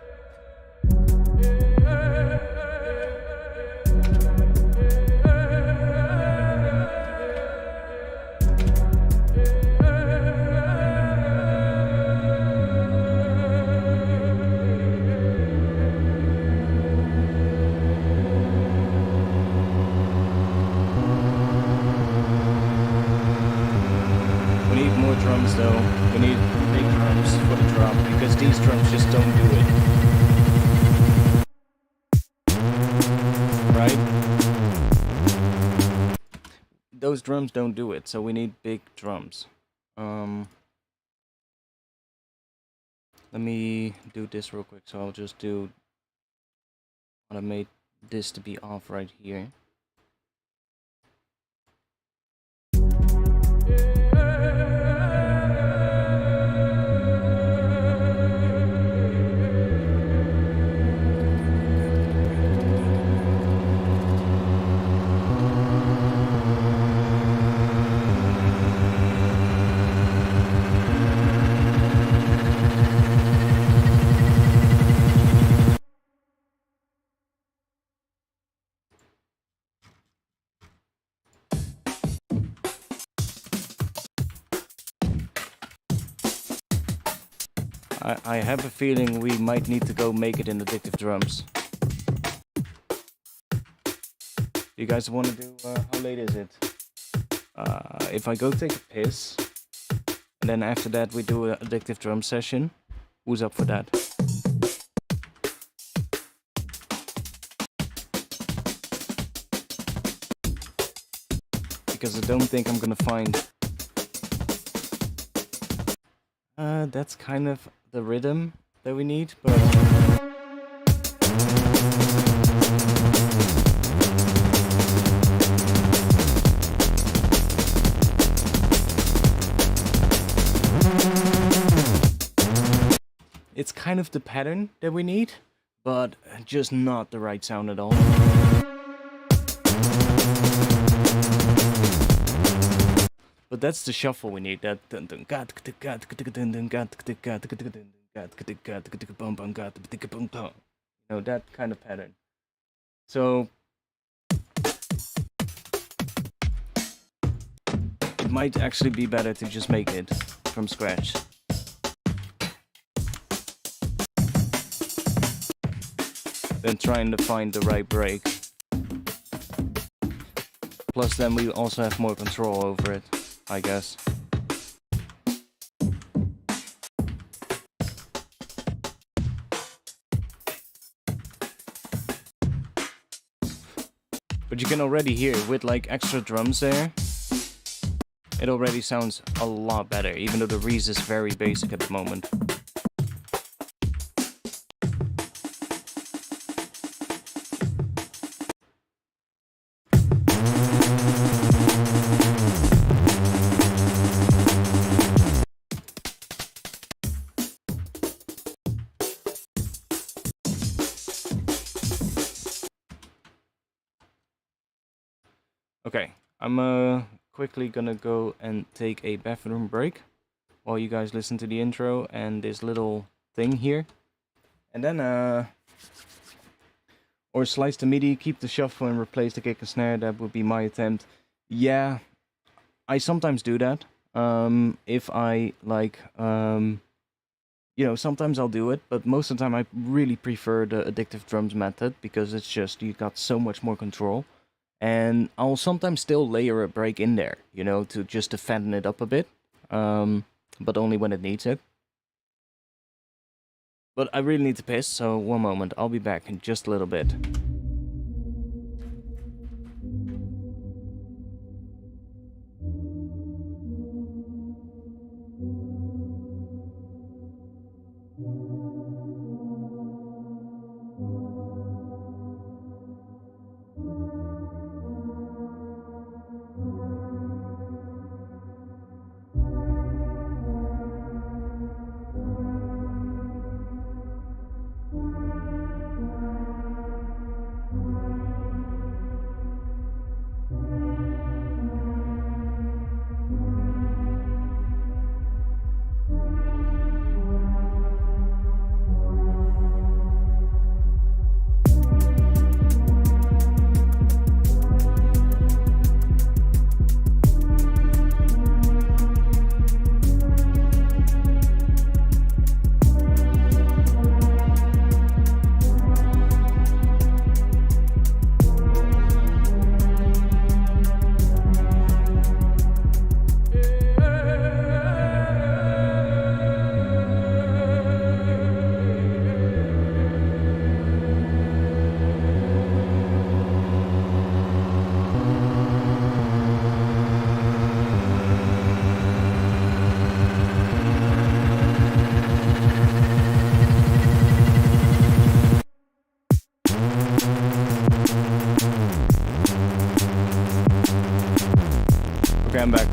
drums though. We need big drums for the drum because these drums just don't do it. Right? Those drums don't do it, so we need big drums. Let me do this real quick. So I'll just do automate this to be off right here. I have a feeling we might need to go make it in addictive drums. You guys want to do, how late is it? If I go take a piss, and then after that we do an addictive drum session, who's up for that? Because I don't think I'm gonna find... that's kind of the rhythm that we need, but... It's kind of the pattern that we need, but just not the right sound at all. But that's the shuffle we need. That that kind of pattern. So it might actually be better to just make it from scratch. Than trying to find the right break. Plus then we also have more control over it, I guess. But you can already hear with like extra drums there, it already sounds a lot better, even though the Reese is very basic at the moment. Okay, I'm quickly gonna go and take a bathroom break while you guys listen to the intro and this little thing here. And then, or slice the MIDI, keep the shuffle and replace the kick and snare. That would be my attempt. Yeah, I sometimes do that. If I like, you know, sometimes I'll do it, but most of the time I really prefer the addictive drums method because it's just, you got so much more control. And I'll sometimes still layer a break in there, you know, to just to fatten it up a bit, but only when it needs it. But I really need to piss, so one moment, I'll be back in just a little bit. I'm back.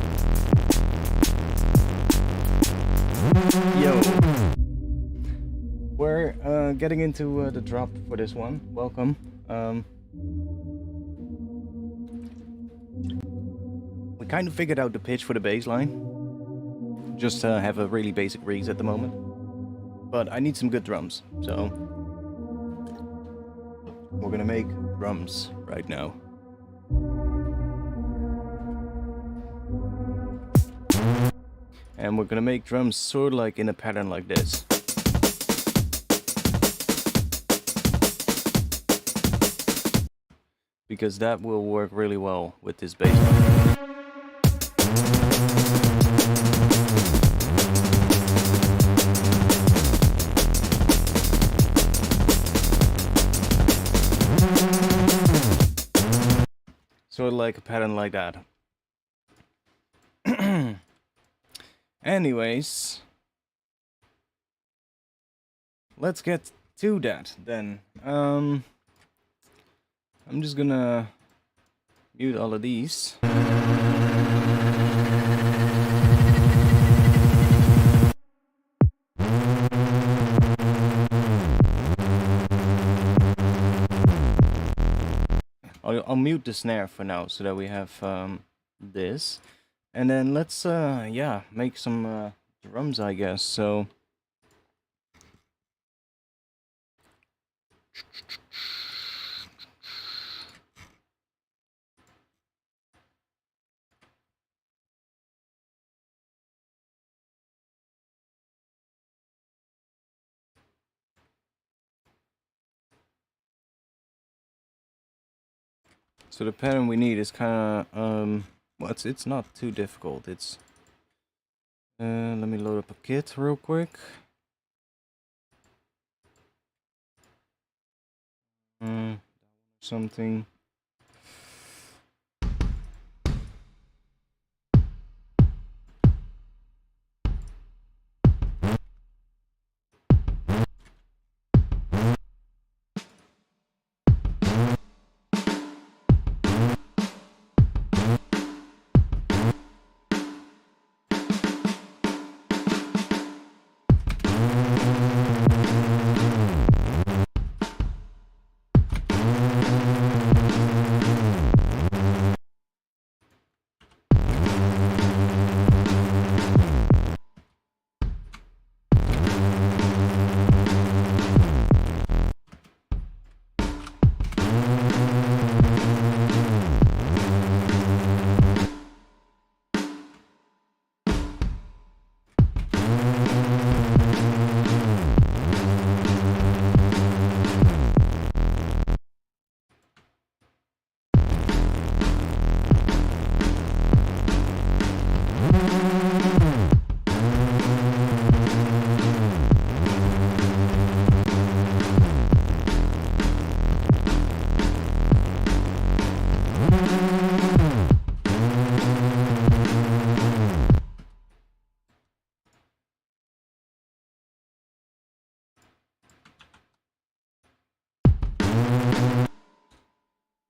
Yo. We're getting into the drop for this one. Welcome. We kind of figured out the pitch for the bass line. Just have a really basic reeds at the moment. But I need some good drums, so we're gonna make drums right now. And we're gonna make drums sort of like in a pattern like this. Because that will work really well with this bass line. Sort of like a pattern like that. Anyways, let's get to that then. I'm just gonna mute all of these. I'll mute the snare for now so that we have this. And then let's yeah, make some drums, I guess. So the pattern we need is kind of well, it's not too difficult. It's let me load up a kit real quick. Something.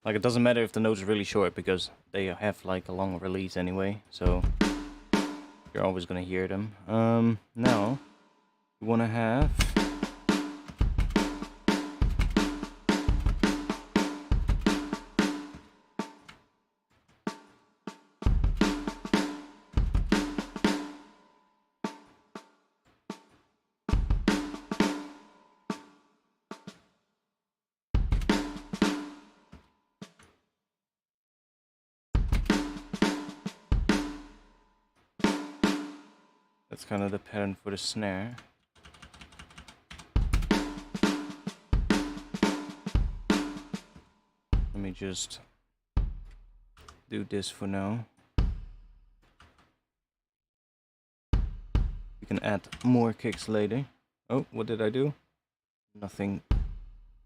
Like, it doesn't matter if the notes are really short because they have like a long release anyway, so you're always gonna hear them. Now we wanna have that's kind of the pattern for the snare. Let me just do this for now. We can add more kicks later. Oh, what did I do? Nothing.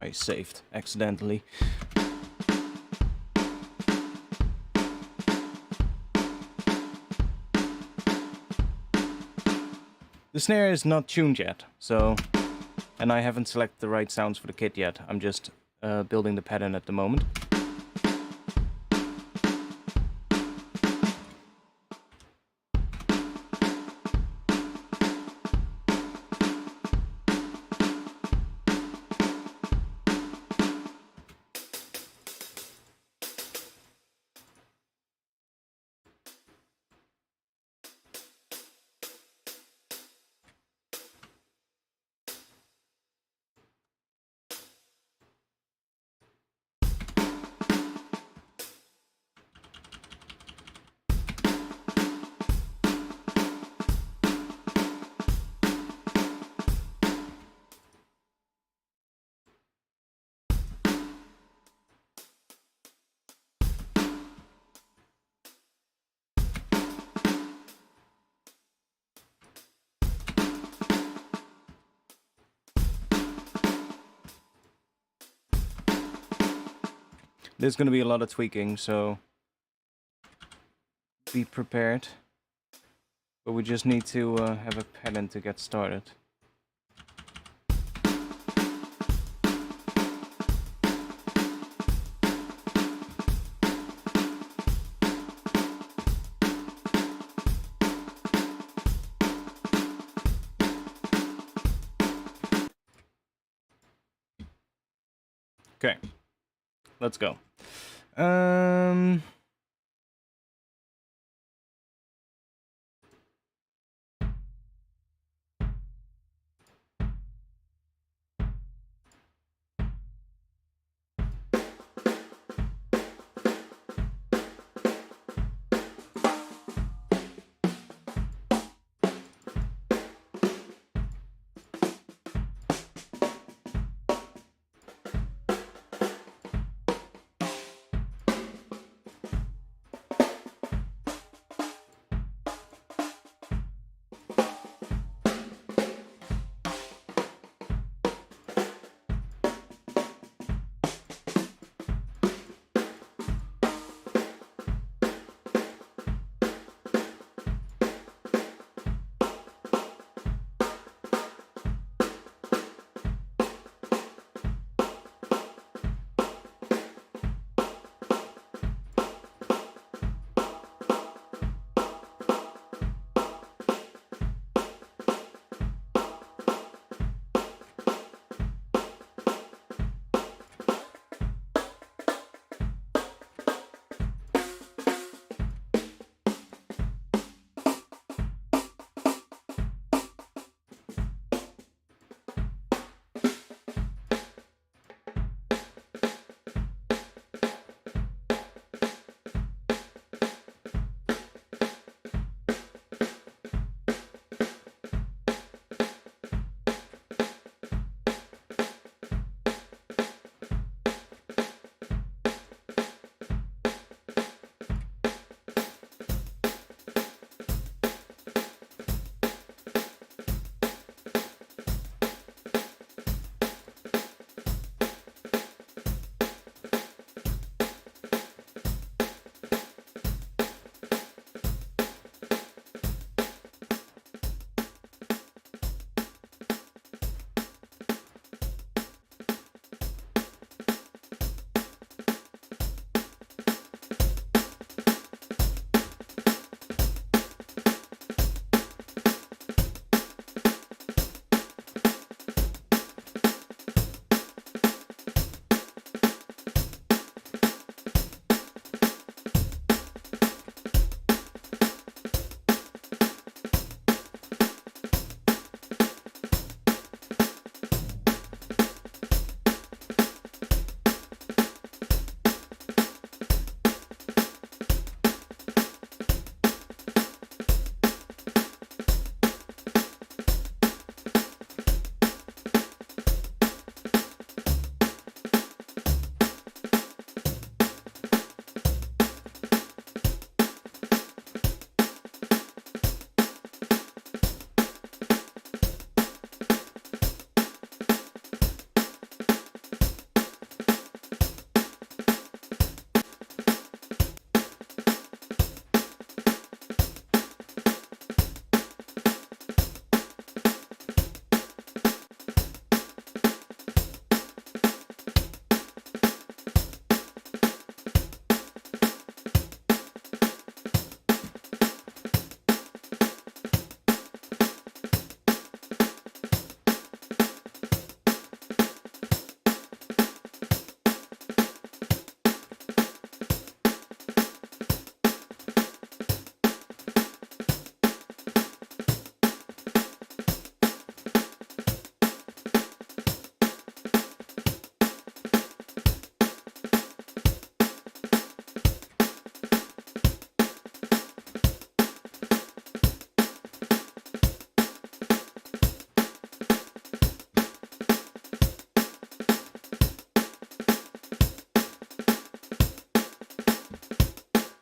I saved accidentally. The snare is not tuned yet, so, and I haven't selected the right sounds for the kit yet. I'm just building the pattern at the moment. There's going to be a lot of tweaking, so be prepared. But we just need to have a pattern to get started. Okay, let's go.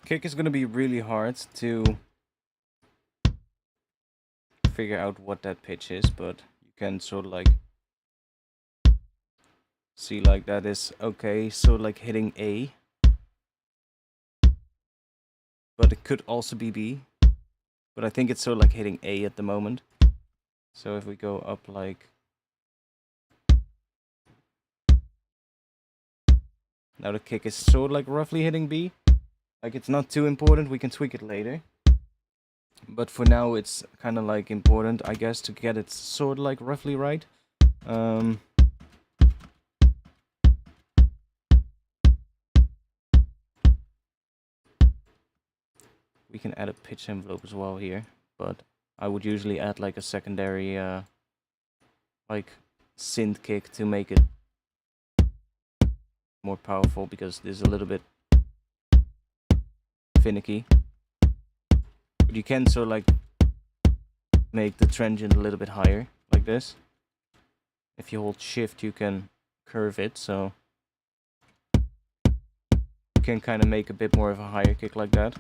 Kick is going to be really hard to figure out what that pitch is, but you can sort of like see like that is okay, so like hitting A but it could also be B. But I think it's sort of like hitting A at the moment. So if we go up like... Now the kick is sort of like roughly hitting B. Like it's not too important, we can tweak it later. But for now it's kind of like important, I guess, to get it sort of like roughly right. We can add a pitch envelope as well here, but I would usually add like a secondary like synth kick to make it more powerful, because this is a little bit finicky. But you can sort of like make the transient a little bit higher, like this. If you hold shift you can curve it, so you can kind of make a bit more of a higher kick like that.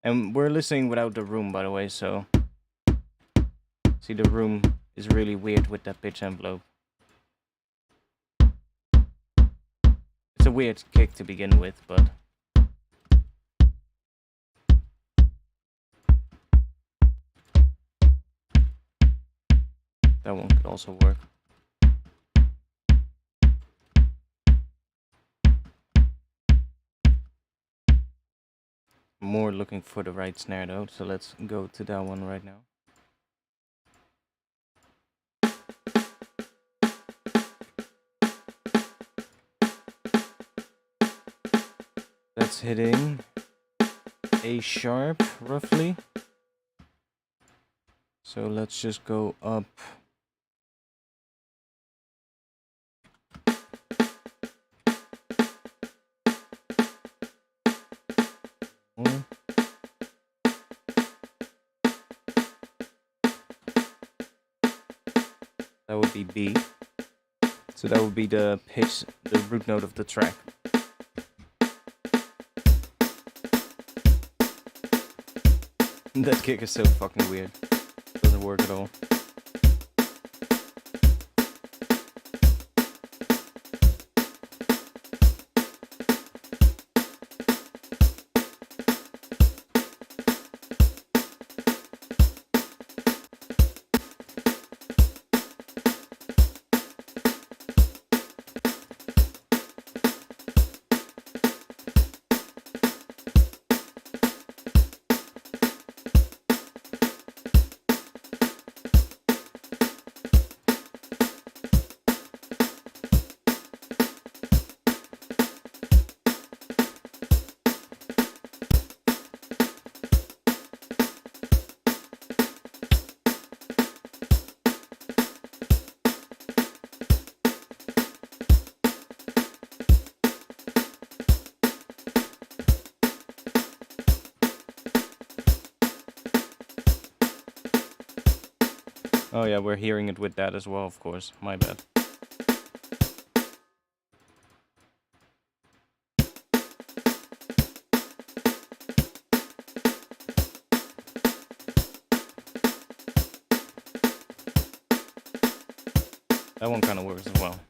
And we're listening without the room, by the way, so... See, the room is really weird with that pitch envelope. It's a weird kick to begin with, but... That one could also work. More looking for the right snare though, so let's go to that one right now. That's hitting A sharp roughly. So let's just go up. That would be B. So that would be the pitch, the root note of the track. That kick is so fucking weird. Doesn't work at all. Oh yeah, we're hearing it with that as well, of course. My bad. That one kind of works as well.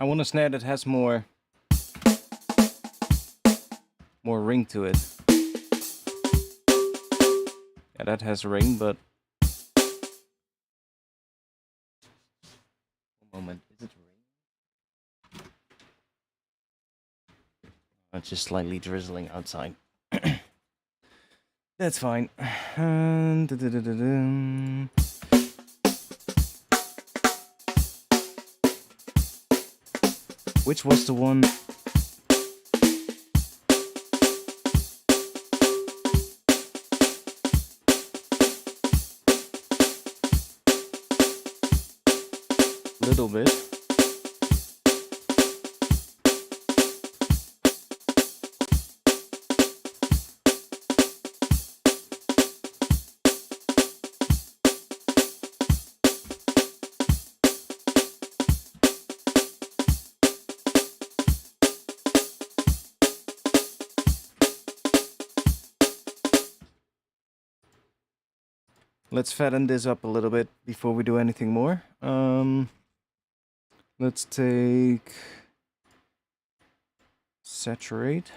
I want a snare that has more ring to it. Yeah, that has ring, but one moment, is it ring? It's just slightly drizzling outside. That's fine. Which was the one? Little bit. Let's fatten this up a little bit before we do anything more. Let's take saturate.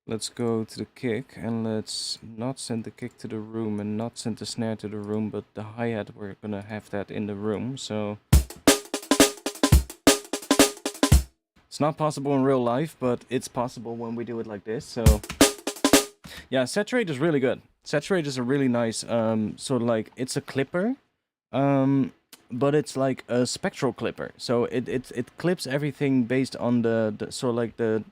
Let's go to the kick and let's not send the kick to the room and not send the snare to the room, but the hi-hat, we're gonna have that in the room, so it's not possible in real life, but it's possible when we do it like this. So yeah, saturate is really good. Saturate is a really nice sort of like, it's a clipper, but it's like a spectral clipper, so it clips everything based on the sort of like the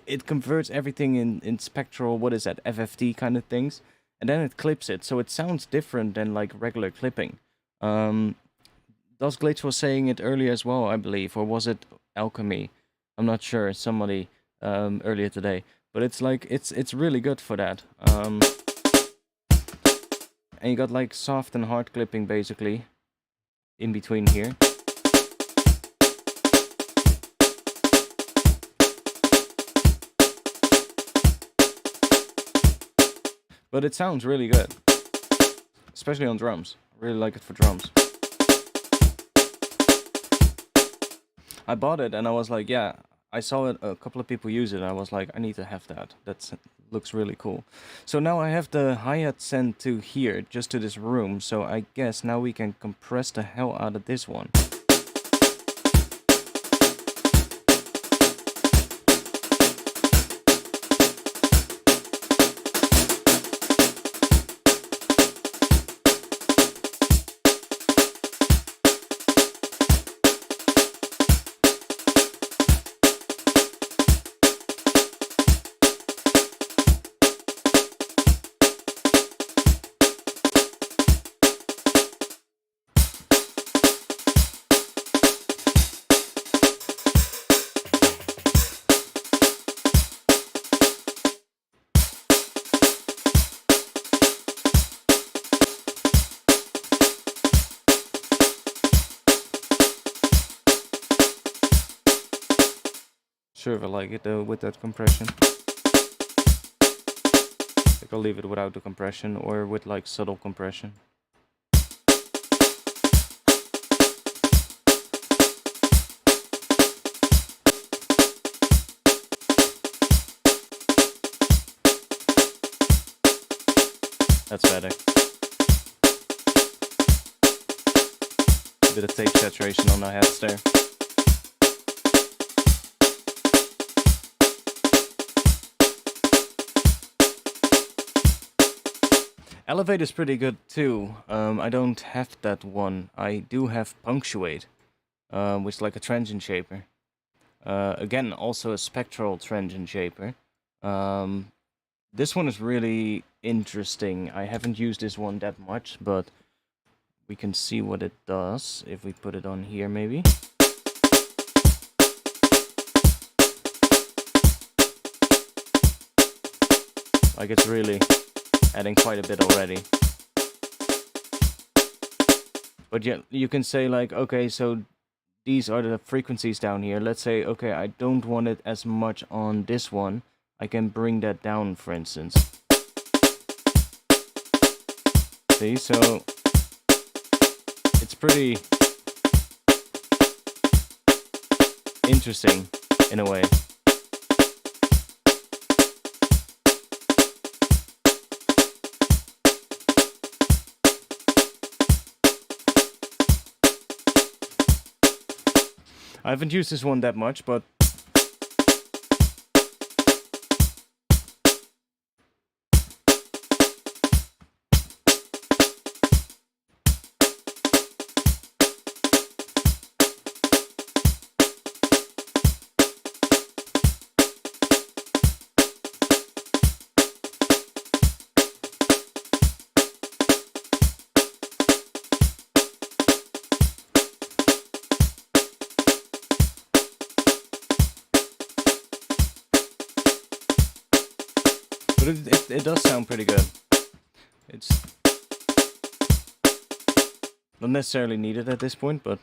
it converts everything in spectral, what is that, FFT kind of things, and then it clips it, so it sounds different than like regular clipping. Glitch was saying it earlier as well, I believe, or was it Alchemy? I'm not sure, somebody earlier today, but it's like, it's really good for that. And you got like soft and hard clipping basically in between here. But it sounds really good, especially on drums. I really like it for drums. I bought it and I was like, yeah, I saw it, a couple of people use it. I was like, I need to have that. That looks really cool. So now I have the hi-hat sent to here, just to this room. So I guess now we can compress the hell out of this one. Sure, if I like it though with that compression. I think I'll leave it without the compression or with like subtle compression. That's better. A bit of tape saturation on the heads there. Elevate is pretty good too. I don't have that one. I do have Punctuate, which is like a transient shaper. Again, also a spectral transient shaper. This one is really interesting. I haven't used this one that much, but we can see what it does if we put it on here, maybe. Like, it's really adding quite a bit already. But yeah, you can say like, okay, so these are the frequencies down here. Let's say, okay, I don't want it as much on this one. I can bring that down, for instance. See, so it's pretty interesting in a way. I haven't used this one that much, but it does sound pretty good. It's not necessarily needed at this point, but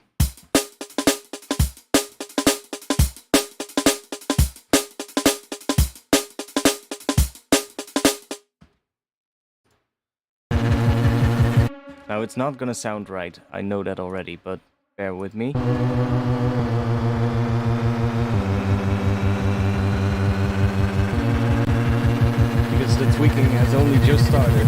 now it's not gonna sound right. I know that already, but bear with me. The tweaking has only just started.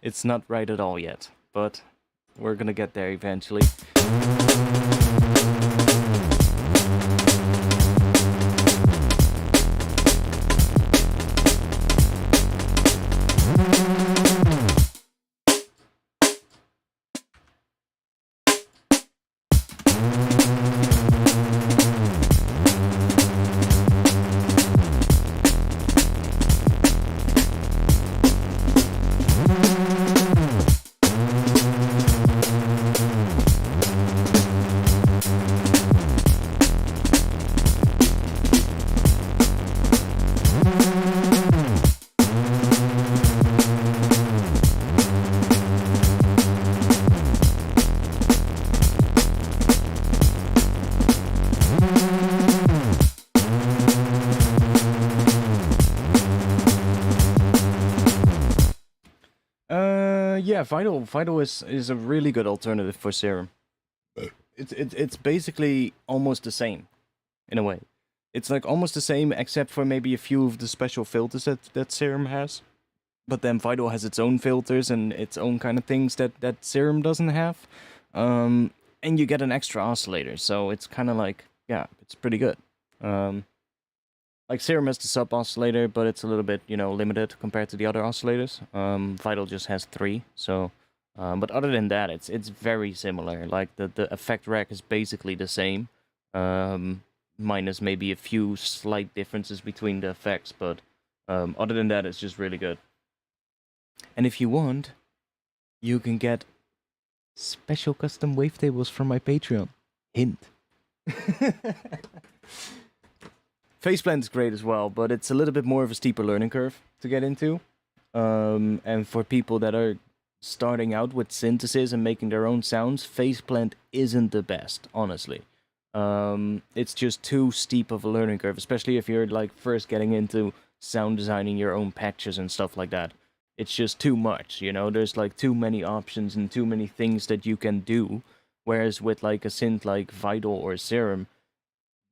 It's not right at all yet, but we're gonna get there eventually. Yeah, Vital is a really good alternative for Serum. It's basically almost the same, in a way. It's like almost the same, except for maybe a few of the special filters that Serum has. But then Vital has its own filters and its own kind of things that Serum doesn't have. And you get an extra oscillator, so it's kind of like, yeah, it's pretty good. Like Serum has the sub oscillator, but it's a little bit, limited compared to the other oscillators. Vital just has 3, so. But other than that, it's very similar. Like the effect rack is basically the same, minus maybe a few slight differences between the effects. But other than that, it's just really good. And if you want, you can get special custom wavetables from my Patreon. Hint. Faceplant is great as well, but it's a little bit more of a steeper learning curve to get into. And for people that are starting out with synthesis and making their own sounds, Faceplant isn't the best, honestly. It's just too steep of a learning curve, especially if you're like first getting into sound designing your own patches and stuff like that. It's just too much, there's like too many options and too many things that you can do. Whereas with like a synth like Vital or Serum,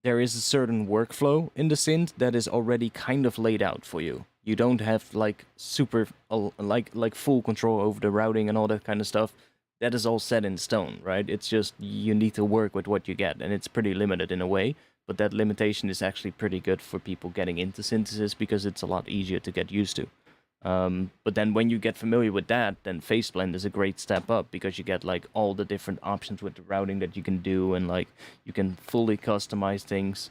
there is a certain workflow in the synth that is already kind of laid out for you. You don't have like super like full control over the routing and all that kind of stuff. That is all set in stone, right? It's just you need to work with what you get, and it's pretty limited in a way. But that limitation is actually pretty good for people getting into synthesis because it's a lot easier to get used to. But then when you get familiar with that, then phase blend is a great step up because you get like all the different options with the routing that you can do, and like you can fully customize things.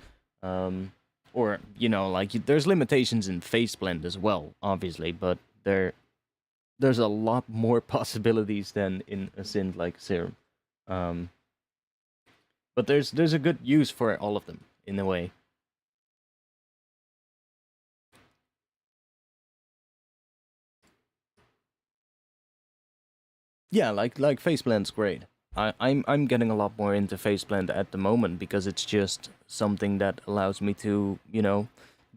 Or you know, like there's limitations in phase blend as well, obviously, but there's a lot more possibilities than in a synth like Serum. But there's a good use for all of them in a way. Yeah, like phase blend's great. I'm getting a lot more into phase blend at the moment because it's just something that allows me to, you know,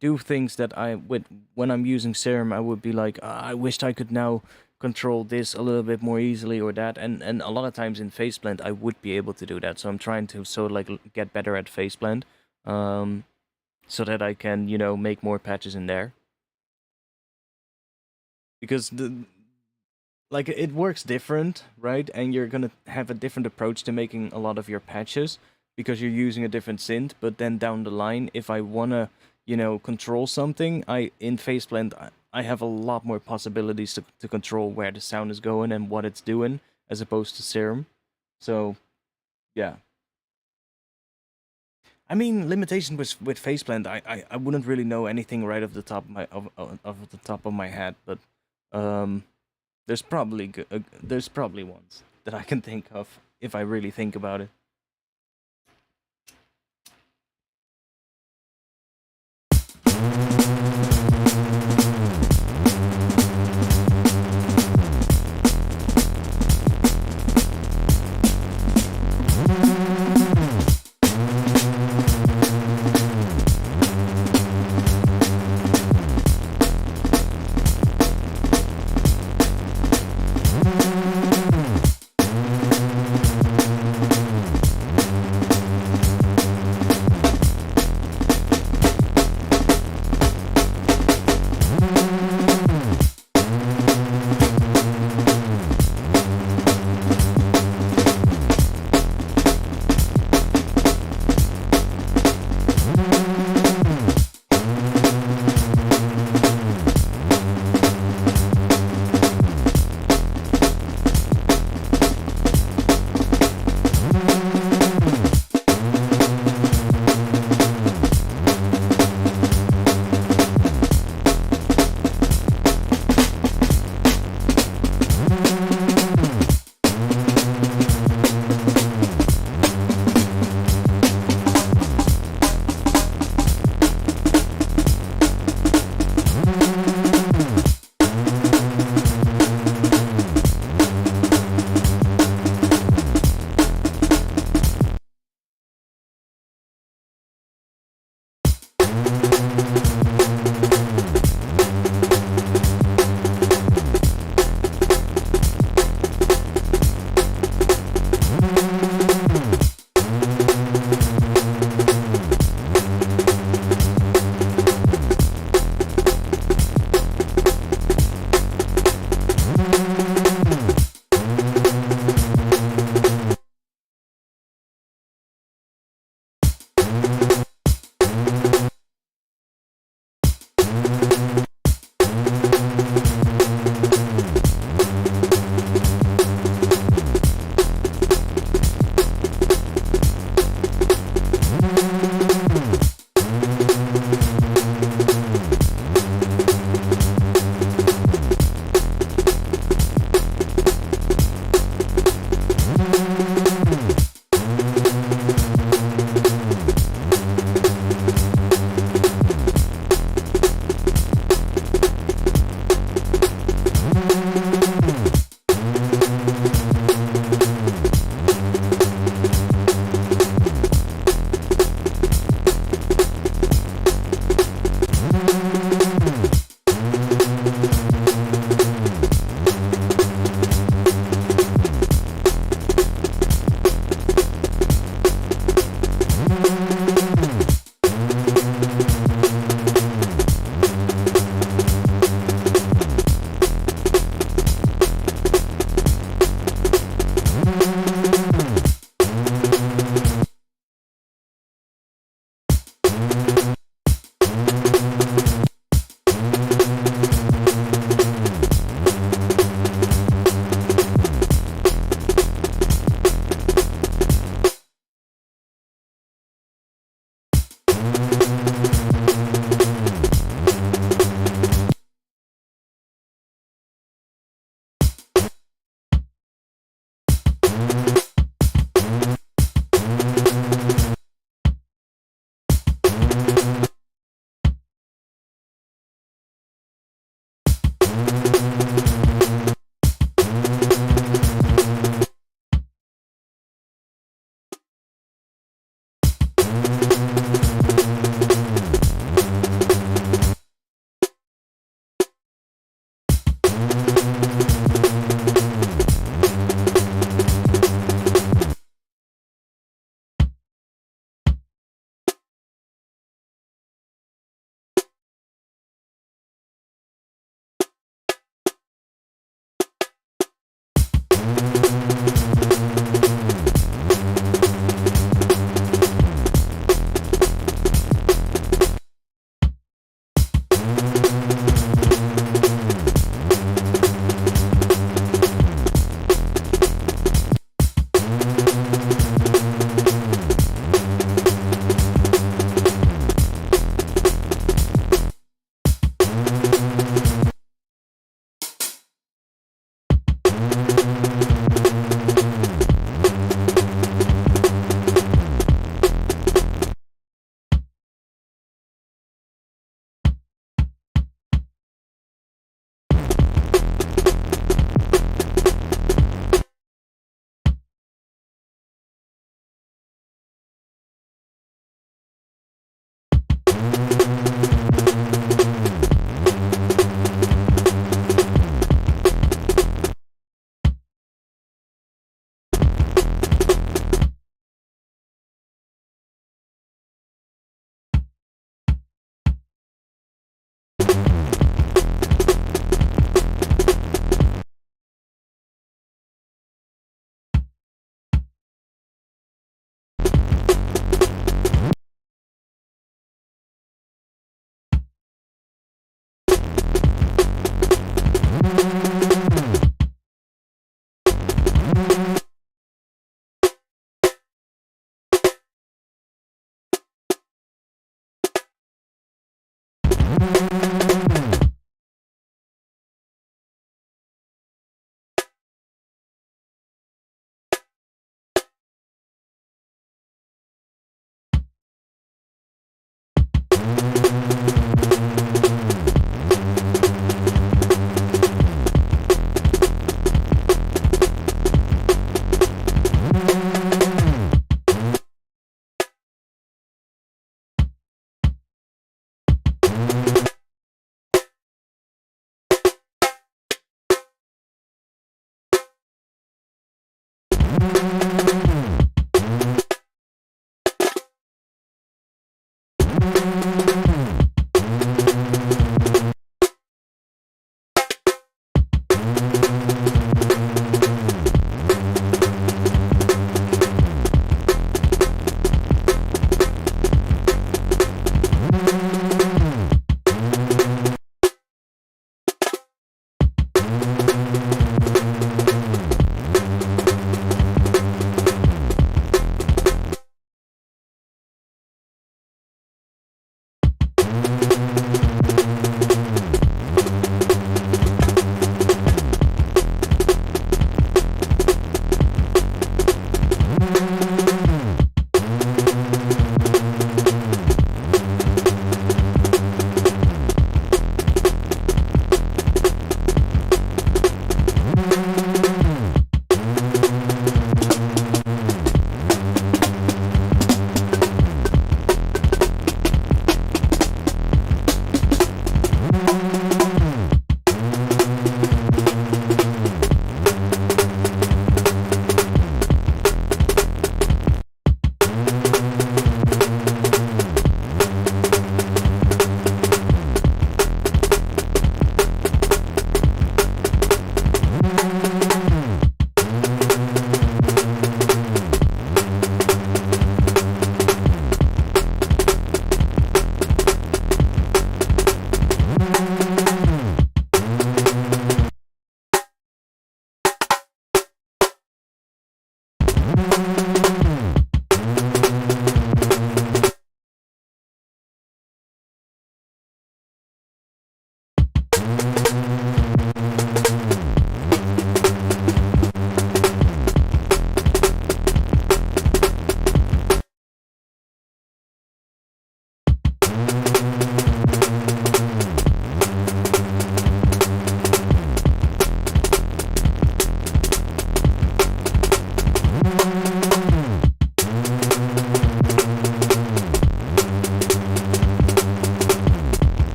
do things that I would when I'm using Serum I would be like, I wished I could now control this a little bit more easily or that, and a lot of times in phase blend I would be able to do that. So I'm trying to like get better at phase blend, so that I can, you know, make more patches in there. Because like it works different, right? And you're gonna have a different approach to making a lot of your patches because you're using a different synth. But then down the line, if I wanna, you know, control something, I in phase blend I have a lot more possibilities to control where the sound is going and what it's doing as opposed to Serum. So yeah. I mean, limitation with phase blend, I wouldn't really know anything right off the top of my of the top of my head, but um, there's probably there's probably ones that I can think of if I really think about it.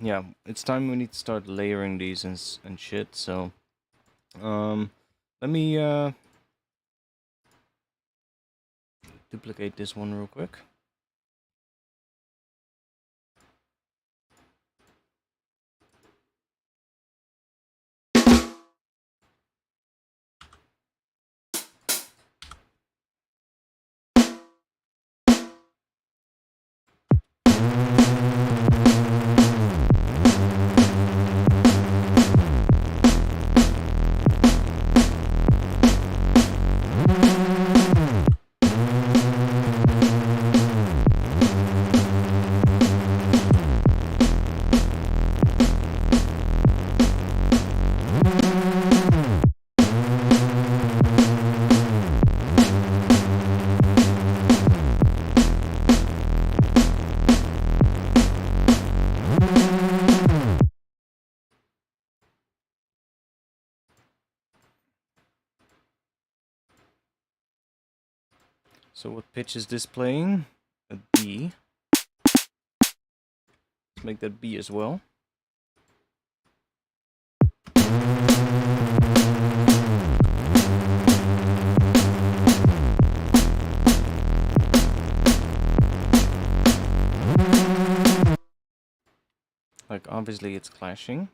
yeah, it's time we need to start layering these and shit. So, let me duplicate this one real quick. So what pitch is this playing? A D. Let's make that B as well. Like, obviously it's clashing.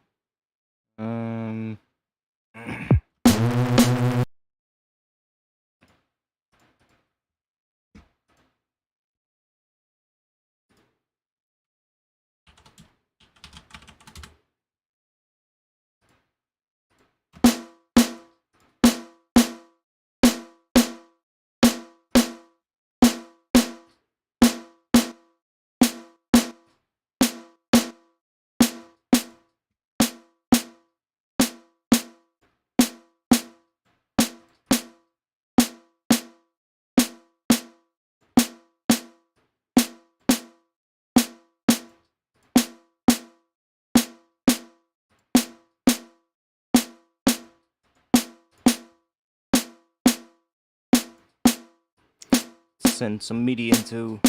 Send some MIDI into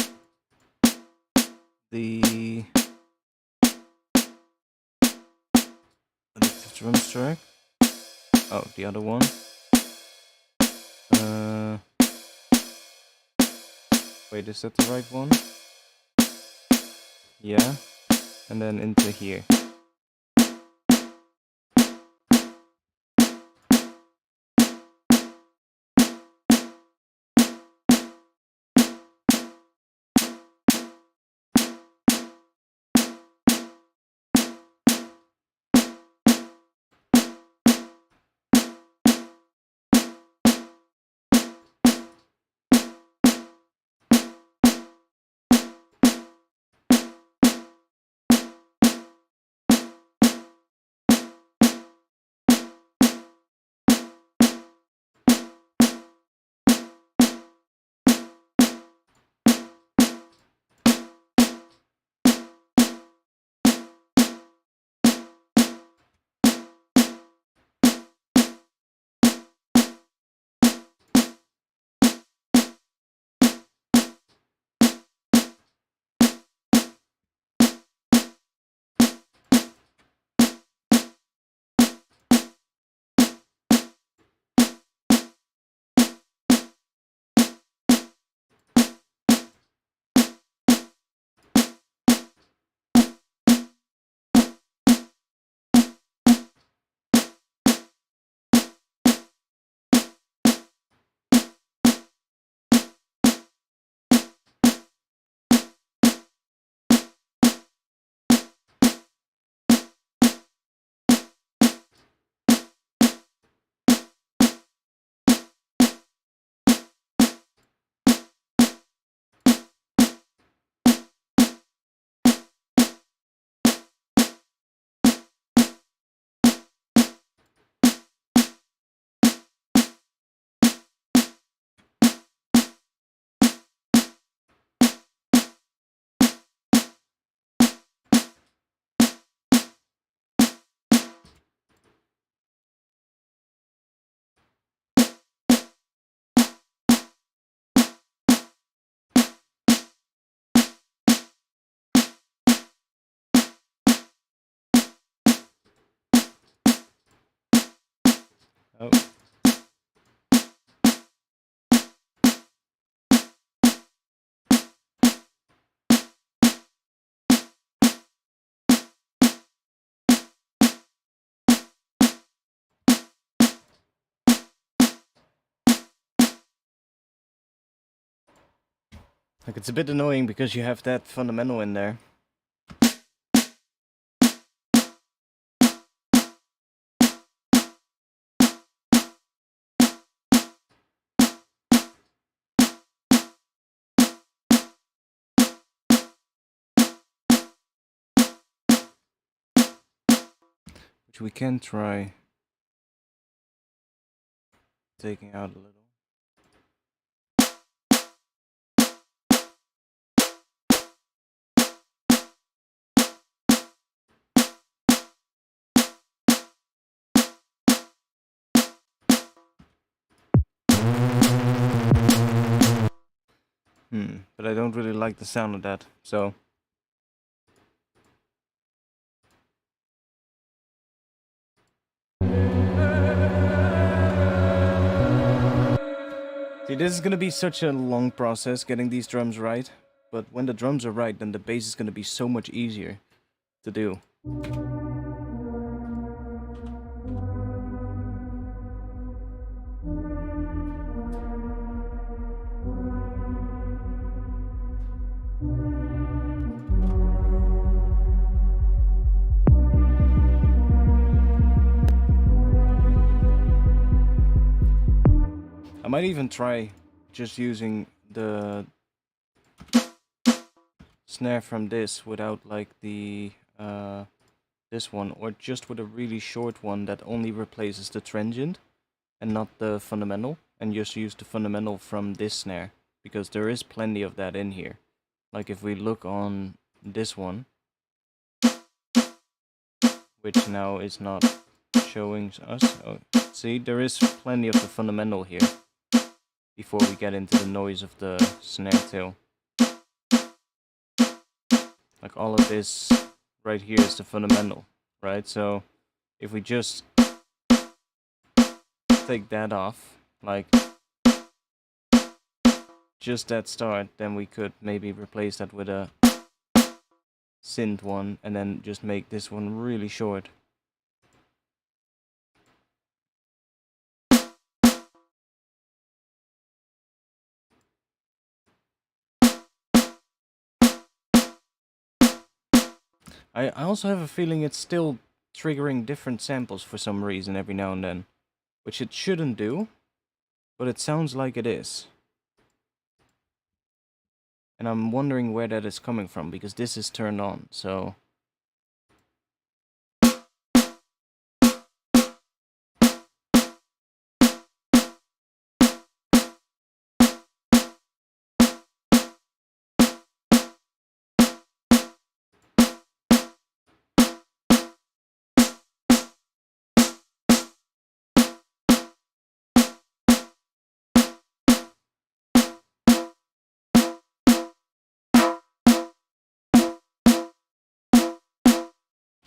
the addictive drums track. Oh, the other one. Wait, is that the right one? Yeah. And then into here. Oh. Like, it's a bit annoying because you have that fundamental in there. Which we can try taking out a little. But I don't really like the sound of that, so... See, this is gonna be such a long process, getting these drums right. But when the drums are right, then the bass is gonna be so much easier to do. I might even try just using the snare from this without like the this one, or just with a really short one that only replaces the transient and not the fundamental, and just use the fundamental from this snare, because there is plenty of that in here. Like if we look on this one, which now is not showing us, oh, see, there is plenty of the fundamental here before we get into the noise of the snare tail. Like all of this right here is the fundamental, right? So if we just take that off, like just that start, then we could maybe replace that with a synth one and then just make this one really short. I also have a feeling it's still triggering different samples for some reason every now and then, which it shouldn't do, but it sounds like it is. And I'm wondering where that is coming from, because this is turned on, so...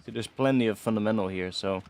See, there's plenty of fundamental here, so...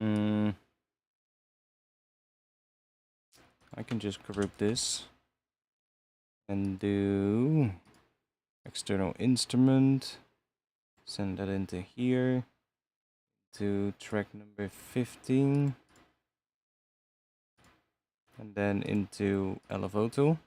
I can just group this and do external instrument, send that into here, to track number 15, and then into Elevoto.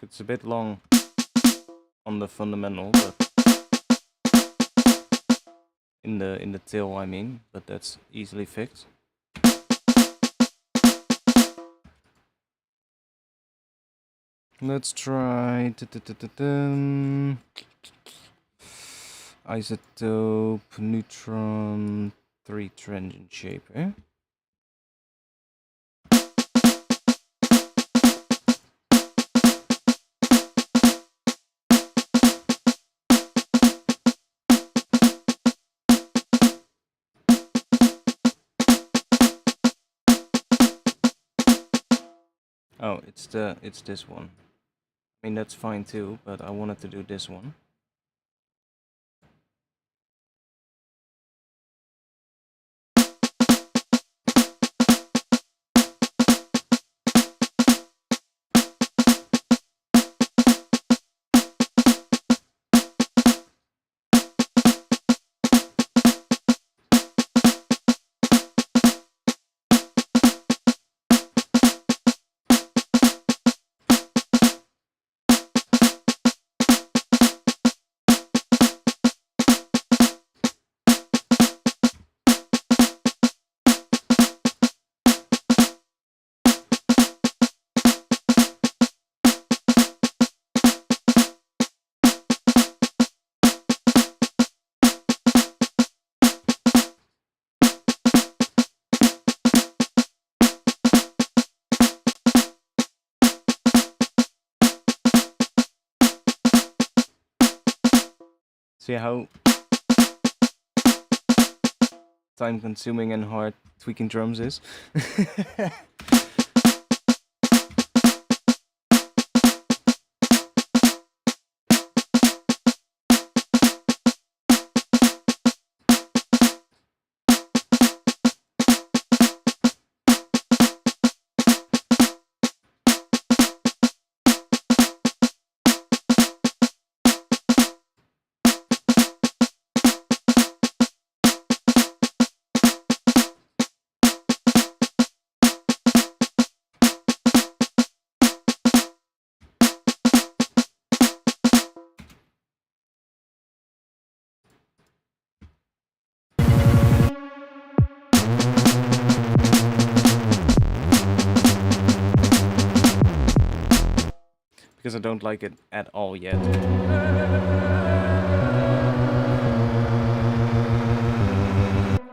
It's a bit long on the fundamental, but in the tail, I mean, but that's easily fixed. Let's try isotope neutron 3 transient shape, eh? Oh, it's this one. I mean, that's fine too, but I wanted to do this one. See how time consuming and hard tweaking drums is? Because I don't like it at all yet.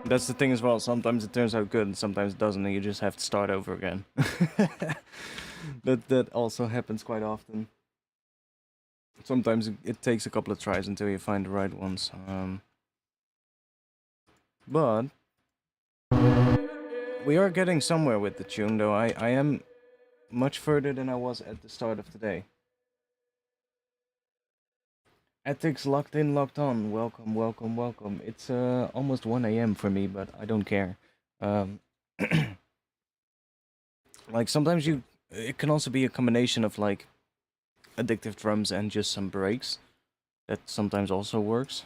That's the thing as well, sometimes it turns out good and sometimes it doesn't and you just have to start over again. That also happens quite often. Sometimes it takes a couple of tries until you find the right ones. But we are getting somewhere with the tune though. I am much further than I was at the start of today. Ethics locked in, locked on. Welcome, welcome, welcome. It's almost 1 AM for me, but I don't care. Like sometimes it can also be a combination of like addictive drums and just some breaks. That sometimes also works.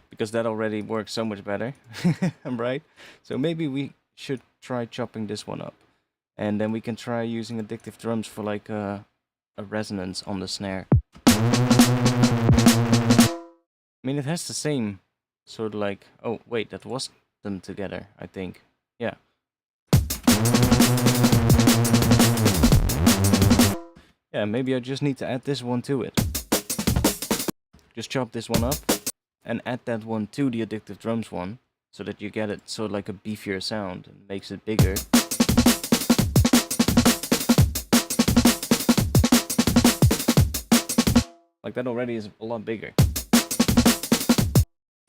Because that already works so much better, right? So maybe we should try chopping this one up. And then we can try using addictive drums for like a resonance on the snare. I mean, it has the same sort of like... Oh, wait, that was them together, I think. Yeah. Yeah, maybe I just need to add this one to it. Just chop this one up and add that one to the addictive drums one, so that you get it sort of like a beefier sound and makes it bigger. Like that already is a lot bigger.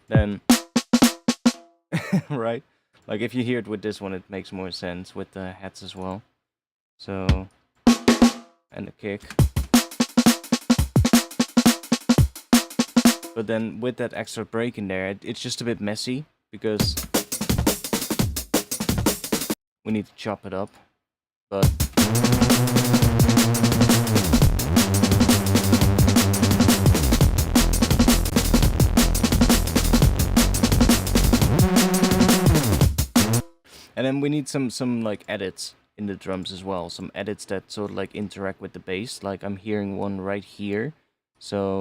Then, right? Like if you hear it with this one, it makes more sense with the hats as well. So, and the kick. But then with that extra break in there, it's just a bit messy because we need to chop it up. But and then we need some like edits in the drums as well. Some edits that sort of like interact with the bass. Like I'm hearing one right here. So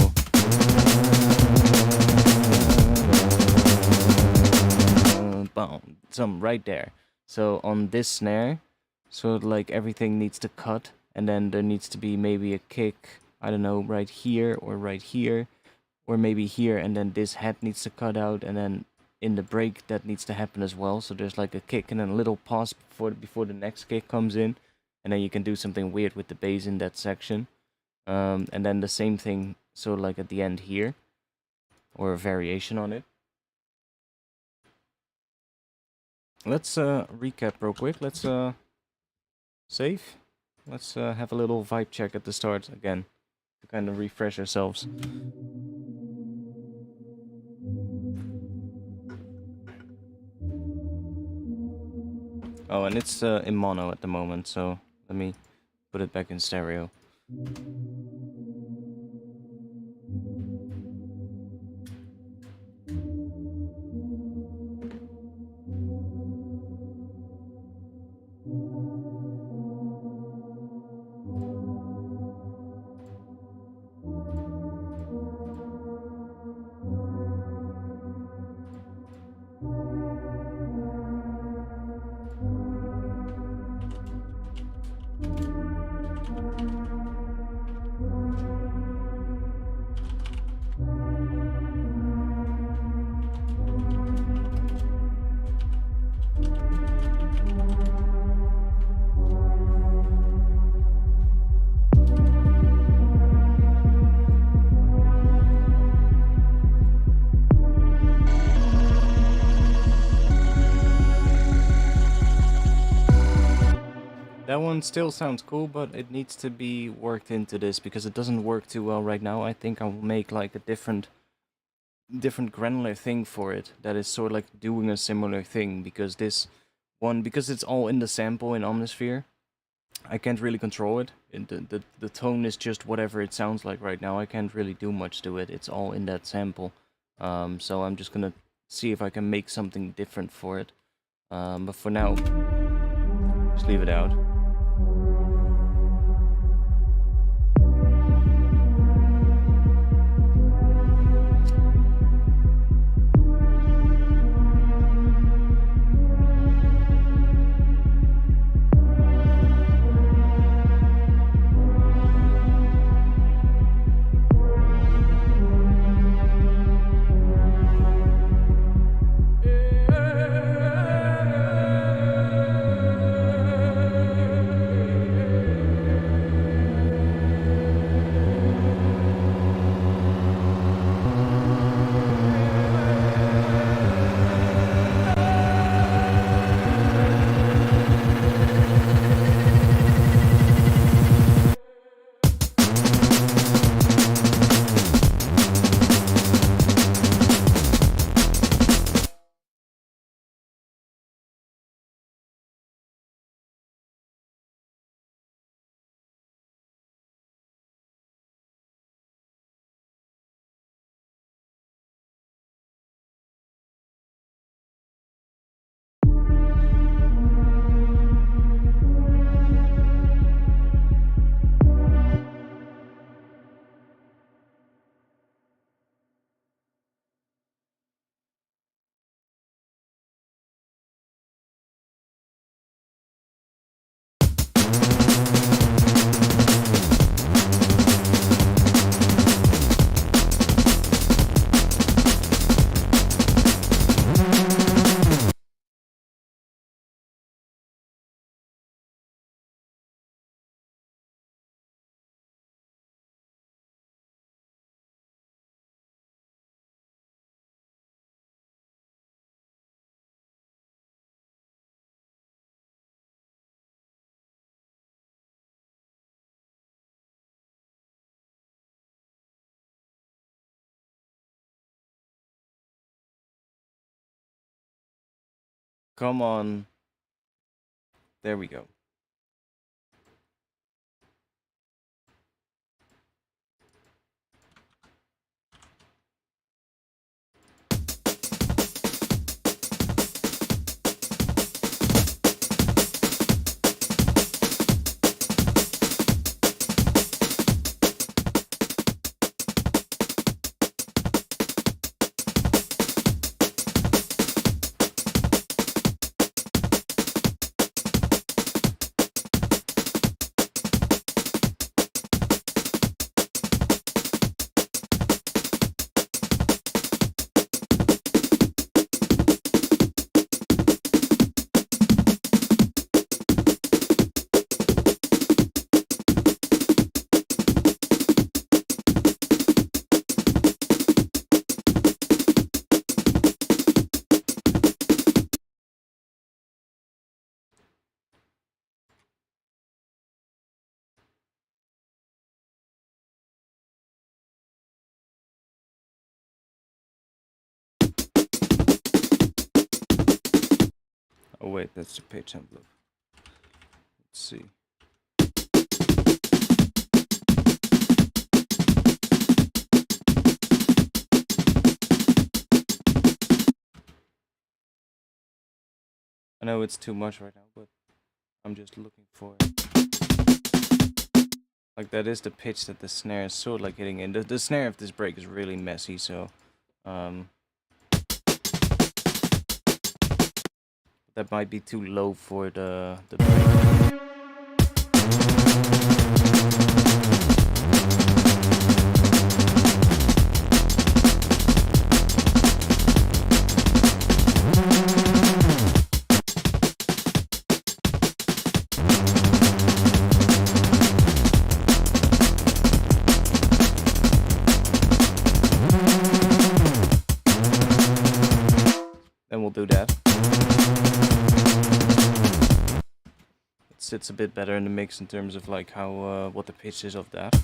boom, some right there. So on this snare, sort of like everything needs to cut, and then there needs to be maybe a kick, I don't know, right here, or maybe here, and then this head needs to cut out, and then in the break that needs to happen as well. So there's like a kick and then a little pause before the next kick comes in, and then you can do something weird with the bass in that section. And then the same thing sort of like at the end here, or a variation on it. Let's recap real quick. Let's save. Let's have a little vibe check at the start again to kind of refresh ourselves. Oh, and it's in mono at the moment, so let me put it back in stereo. That one still sounds cool, but it needs to be worked into this because it doesn't work too well right now. I think I'll make like a different granular thing for it that is sort of like doing a similar thing, because this one, because it's all in the sample in Omnisphere, I can't really control it. The tone is just whatever it sounds like right now. I can't really do much to it. It's all in that sample. So I'm just gonna see if I can make something different for it. But for now, just leave it out. come on. There we go. Oh wait, that's the page envelope. Let's see. I know it's too much right now, but I'm just looking for it. Like, that is the pitch that the snare is sort of like hitting in. The snare of this break is really messy, so that might be too low for the break. Then we'll do that. It sits a bit better in the mix in terms of like how what the pitch is of that.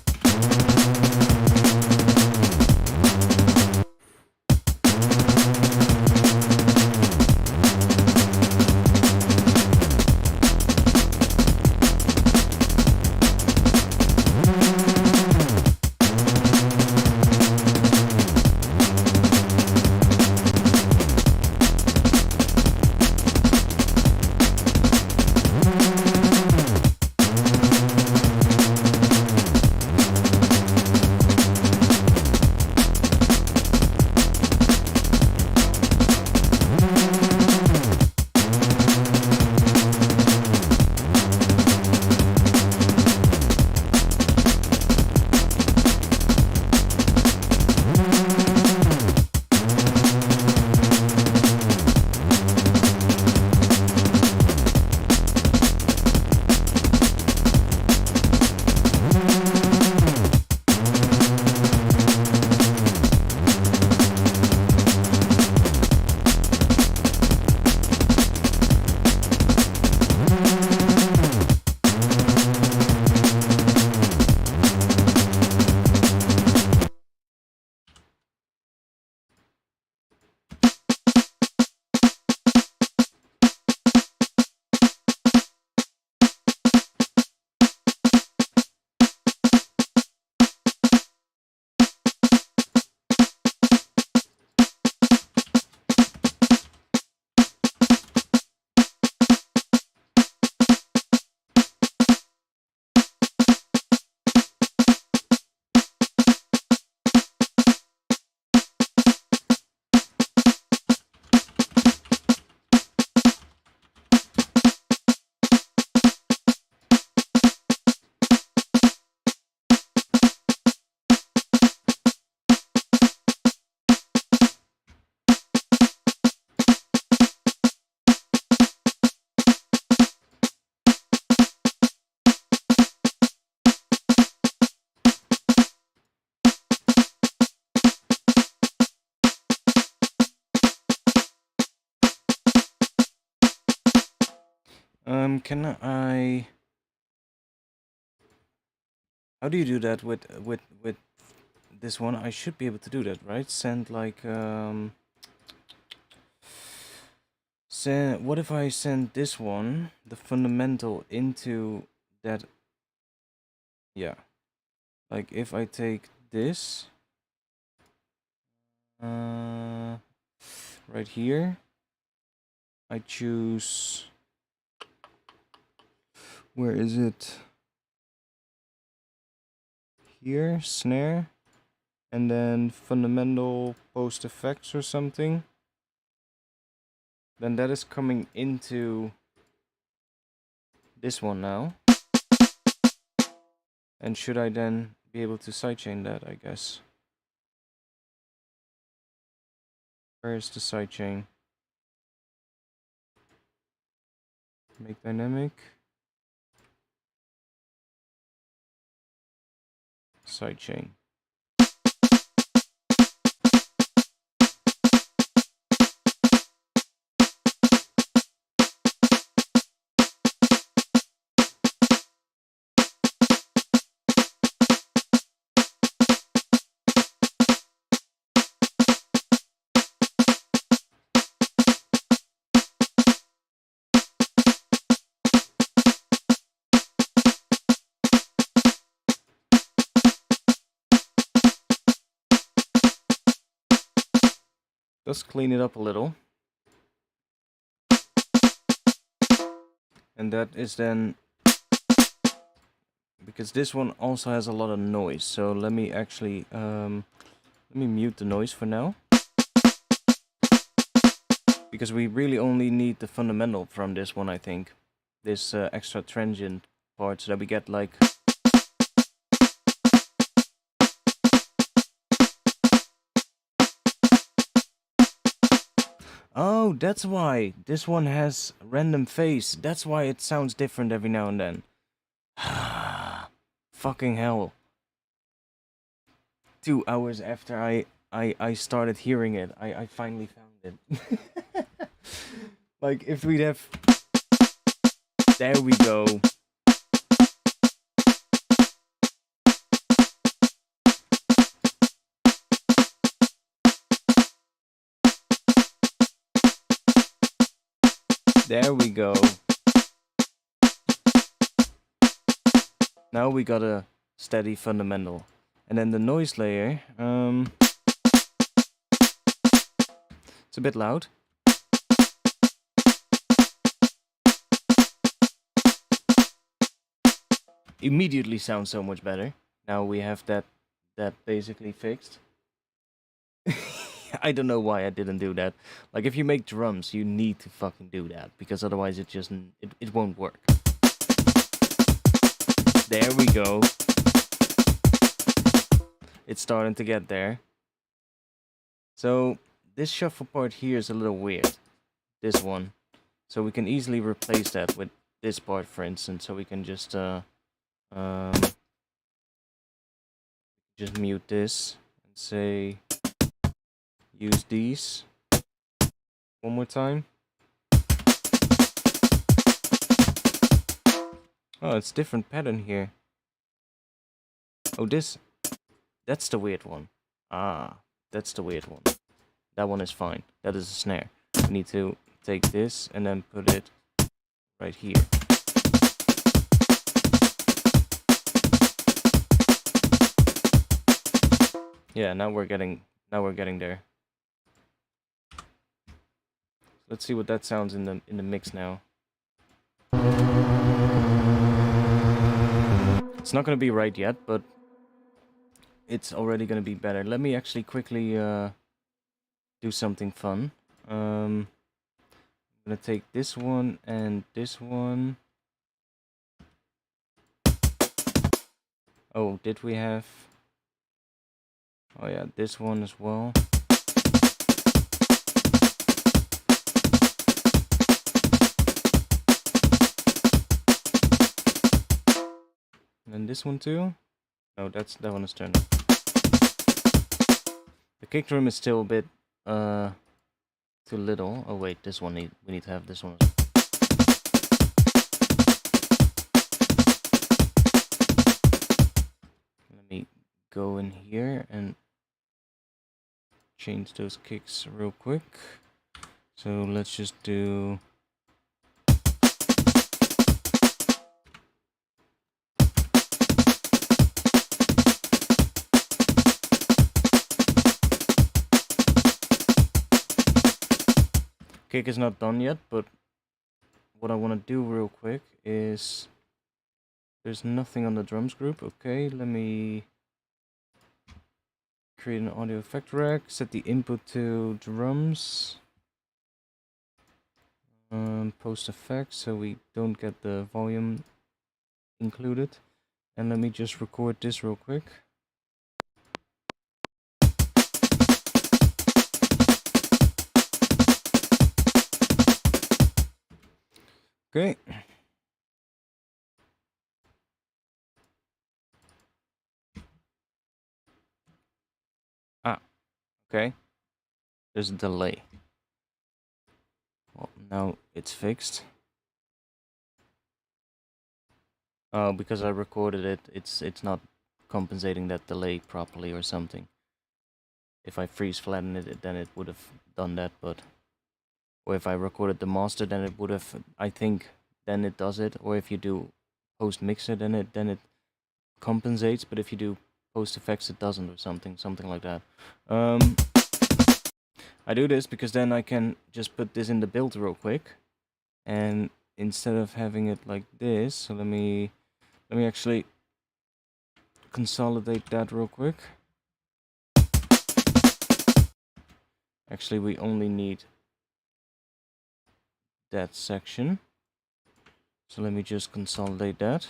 Can I? How do you do that with this one? I should be able to do that, right? Send like what if I send this one, the fundamental, into that? Yeah, like if I take this right here, I choose, where is it? Here, snare, and then fundamental post effects or something. Then that is coming into this one now. And should I then be able to sidechain that, I guess? Where is the sidechain? Make dynamic. Sidechain. Let's clean it up a little. And that is then, because this one also has a lot of noise, so let me actually let me mute the noise for now, because we really only need the fundamental from this one, I think, this extra transient part, so that we get like oh, that's why this one has random phase. That's why it sounds different every now and then. Fucking hell. 2 hours after I started hearing it, I finally found it. Like, if we'd have... There we go. There we go. Now we got a steady fundamental. And then the noise layer, it's a bit loud. Immediately sounds so much better. Now we have that basically fixed. I don't know why I didn't do that. Like, if you make drums, you need to fucking do that, because otherwise it just it won't work. There we go. It's starting to get there. So this shuffle part here is a little weird. This one. So we can easily replace that with this part, for instance. So we can just mute this and say use these one more time. Oh, it's different pattern here. Oh, that's the weird one. Ah, that's the weird one. That one is fine. That is a snare. We need to take this and then put it right here. Yeah, now we're getting there. Let's see what that sounds in the mix now. It's not gonna be right yet, but it's already gonna be better. Let me actually quickly do something fun. I'm gonna take this one and this one. Oh, did we have? Oh yeah, this one as well. And then this one too? No, that one is turned up. The kick drum is still a bit too little. Oh wait, this one we need to have this one. Let me go in here and change those kicks real quick. So let's just do... Kick is not done yet, but what I want to do real quick is... There's nothing on the drums group. Okay, let me create an audio effect rack, set the input to drums, post effects so we don't get the volume included, and let me just record this real quick. Okay. Okay. There's a delay. Well, now it's fixed. Because I recorded it, it's not compensating that delay properly or something. If I freeze flatten it, then it would have done that, but... Or if I recorded the master, then it would have... I think then it does it. Or if you do post mixer, then it compensates, but if you do post effects, it doesn't, or something like that. I do this because then I can just put this in the build real quick, and instead of having it like this, so let me actually consolidate that real quick. Actually, we only need that section, so let me just consolidate that.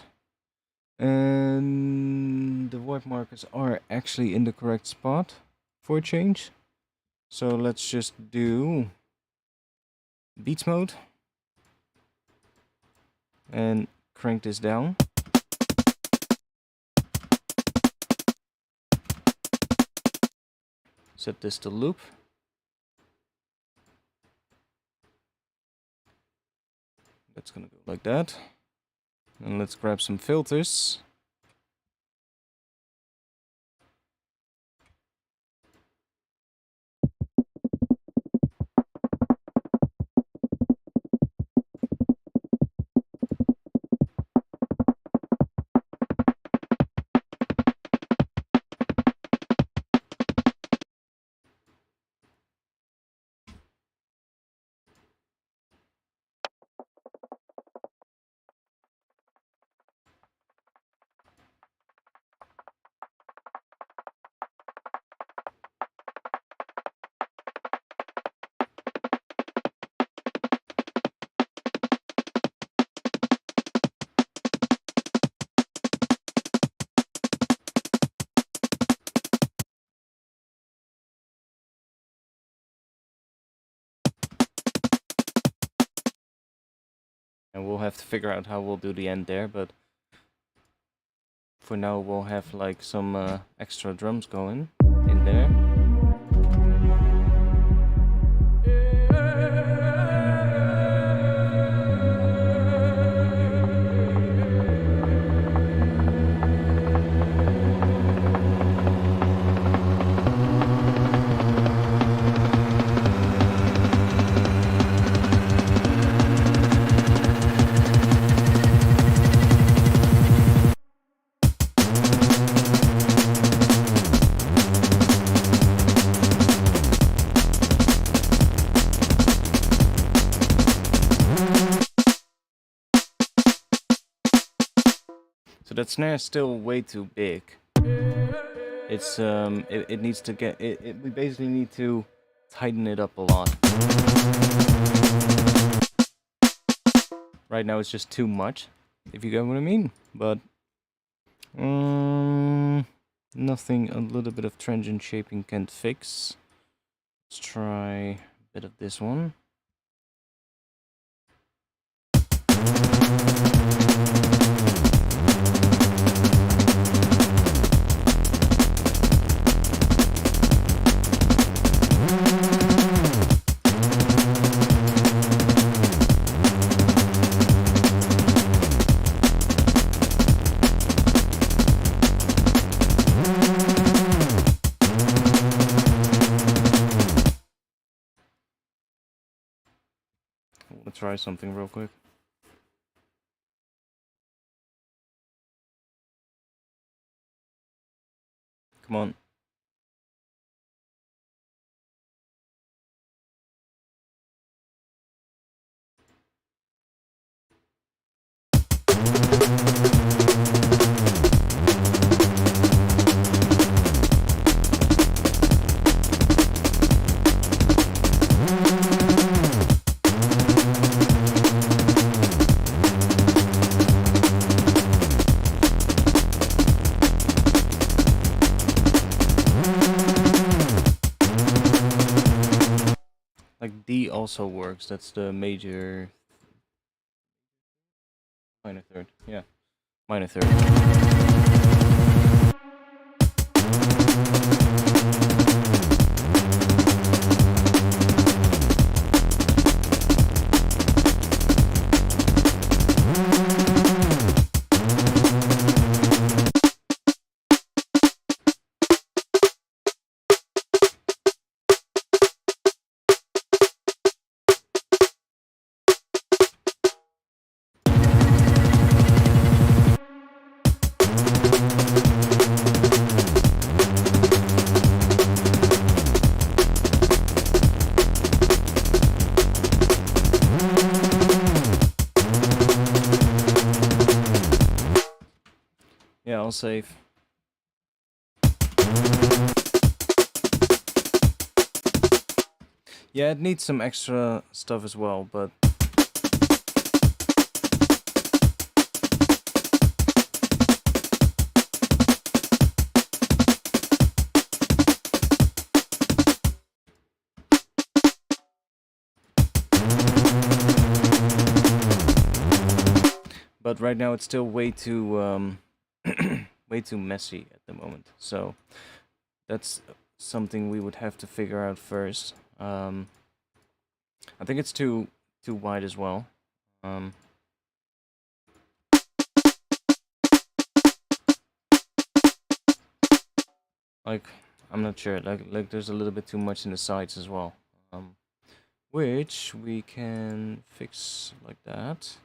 And the white markers are actually in the correct spot for a change. So let's just do beats mode and crank this down. Set this to loop. That's gonna go like that. And let's grab some filters. And we'll have to figure out how we'll do the end there, but for now we'll have like some extra drums going in there. So that snare is still way too big. It's it needs to get we basically need to tighten it up a lot. Right now it's just too much, if you get what I mean. But nothing a little bit of transient shaping can't fix. Let's try a bit of this one. try something real quick. Come on. Like D also works. That's the major minor third. Yeah, minor third. Yeah, I'll save. Yeah, it needs some extra stuff as well, but right now it's still way too way too messy at the moment. So that's something we would have to figure out first. I think it's too wide as well. Like, I'm not sure. Like there's a little bit too much in the sides as well. Which we can fix like that.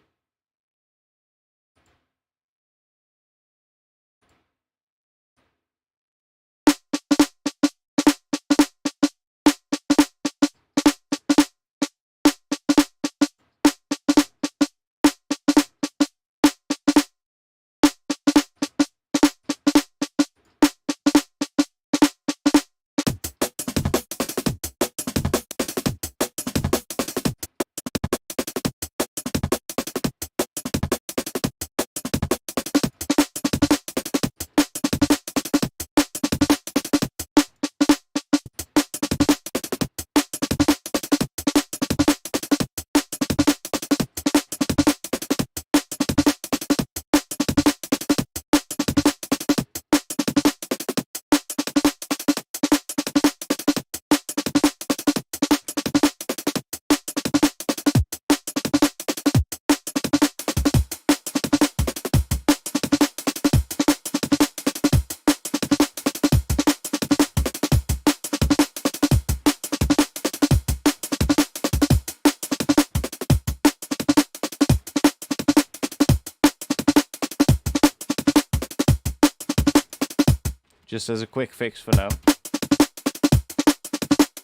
Just as a quick fix for now.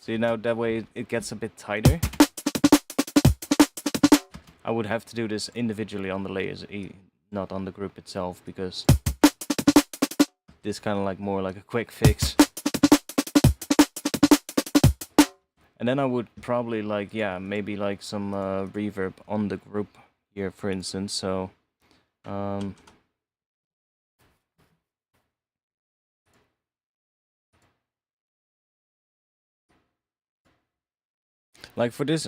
See, now that way it gets a bit tighter. I would have to do this individually on the layers, not on the group itself, because this kind of like more like a quick fix. And then I would probably like, yeah, maybe like some reverb on the group here, for instance. So like for this,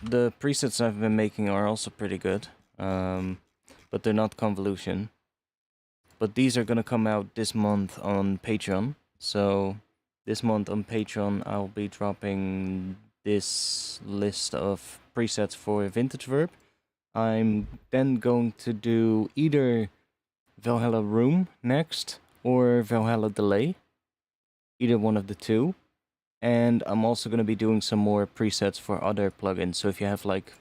the presets I've been making are also pretty good, but they're not convolution. But these are gonna come out this month on Patreon. So this month on Patreon, I'll be dropping this list of presets for Vintage Verb. I'm then going to do either Valhalla Room next or Valhalla Delay, either one of the two. And I'm also going to be doing some more presets for other plugins. So if you have like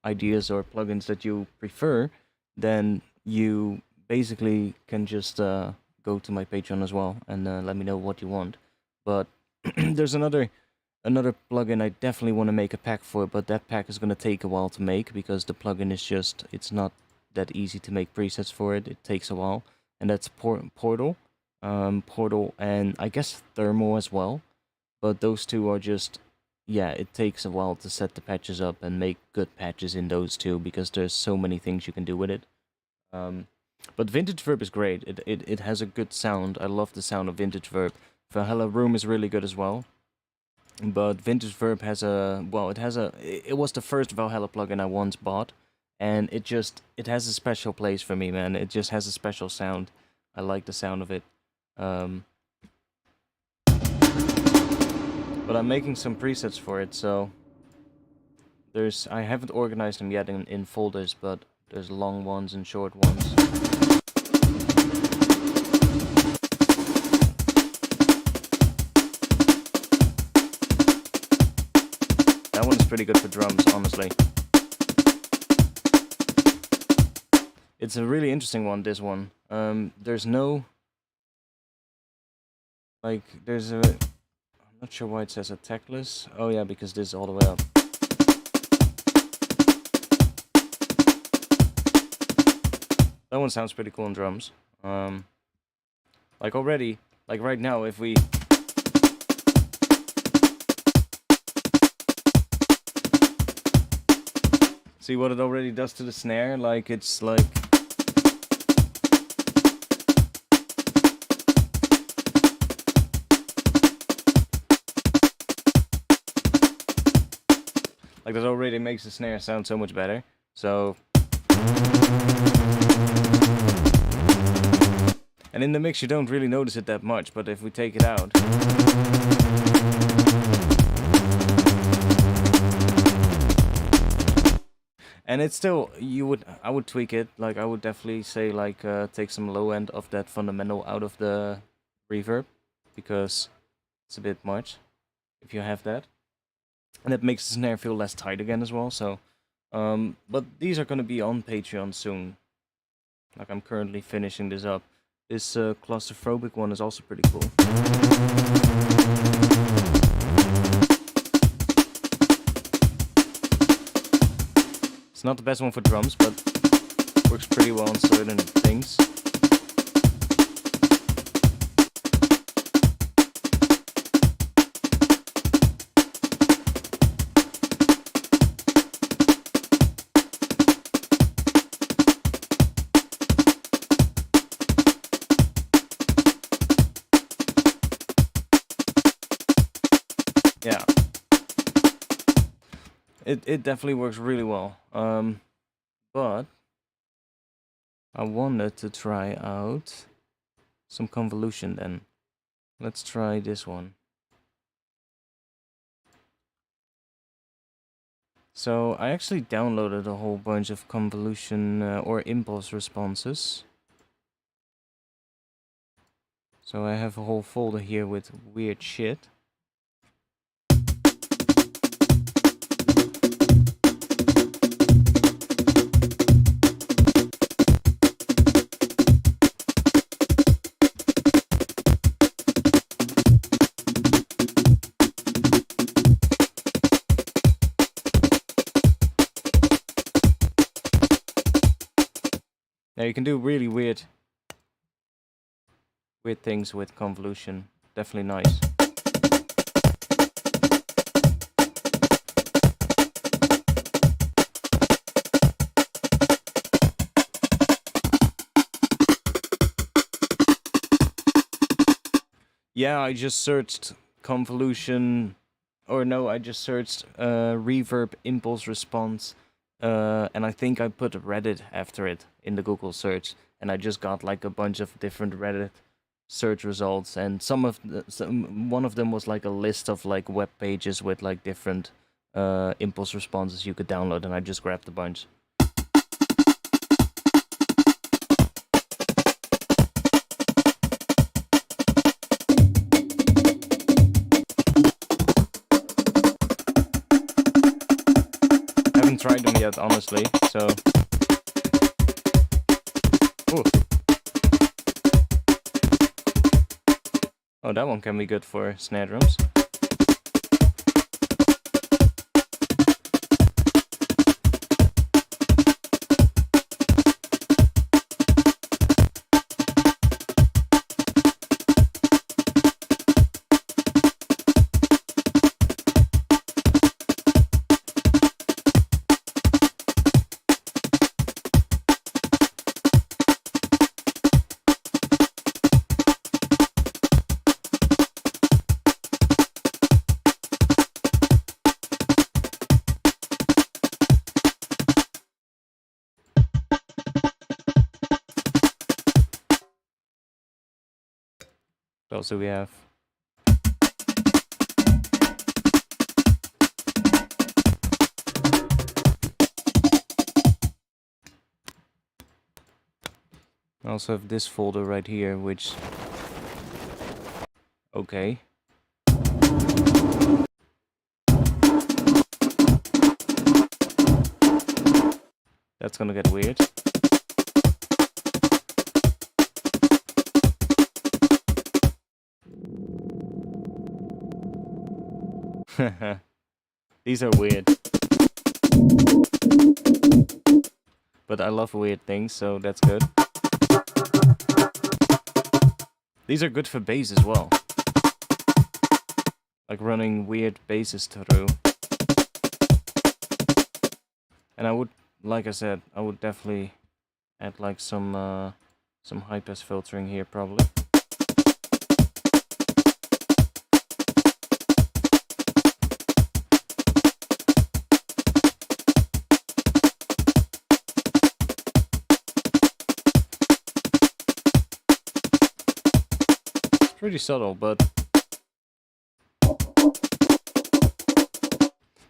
ideas or plugins that you prefer, then you basically can just go to my Patreon as well and let me know what you want. But there's another plugin I definitely want to make a pack for, but that pack is going to take a while to make because the plugin is just, it's not that easy to make presets for it. It takes a while, and that's Portal. Portal and I guess Thermal as well. But those two are just, yeah, it takes a while to set the patches up and make good patches in those two because there's so many things you can do with it. But Vintage Verb is great. It has a good sound. I love the sound of Vintage Verb. Valhalla Room is really good as well. But Vintage Verb has a, well, it was the first Valhalla plugin I once bought. And it has a special place for me, man. It just has a special sound. I like the sound of it. But I'm making some presets for it, so I haven't organized them yet in folders, but there's long ones and short ones. That one's pretty good for drums, honestly. It's a really interesting one, this one. There's no... Like, there's a... I'm not sure why it says attackless. Oh yeah, because this is all the way up. That one sounds pretty cool on drums. Like already, like right now, if we... See what it already does to the snare? Like, it's like... Like, that already makes the snare sound so much better. So... And in the mix you don't really notice it that much, but if we take it out... And it's still, I would tweak it, like I would definitely say like take some low end of that fundamental out of the reverb, because it's a bit much if you have that. And it makes the snare feel less tight again as well, so... but these are going to be on Patreon soon. Like, I'm currently finishing this up. This claustrophobic one is also pretty cool. It's not the best one for drums, but works pretty well on certain things. Yeah, it definitely works really well. But I wanted to try out some convolution then. Let's try this one. So I actually downloaded a whole bunch of convolution or impulse responses. So I have a whole folder here with weird shit. Now you can do really weird things with convolution. Definitely nice. Yeah, I just searched convolution, or no, I just searched reverb impulse response. And I think I put Reddit after it in the Google search, and I just got like a bunch of different Reddit search results, and one of them was like a list of like web pages with like different impulse responses you could download, and I just grabbed a bunch. yet, honestly. So, ooh. Oh, that one can be good for snare drums. What else do we have? I also have this folder right here, which... Okay. That's gonna get weird. These are weird. But I love weird things, so that's good. These are good for bass as well. Like running weird basses through. And I would, like I said, I would definitely add like some high pass filtering here probably. Pretty subtle, but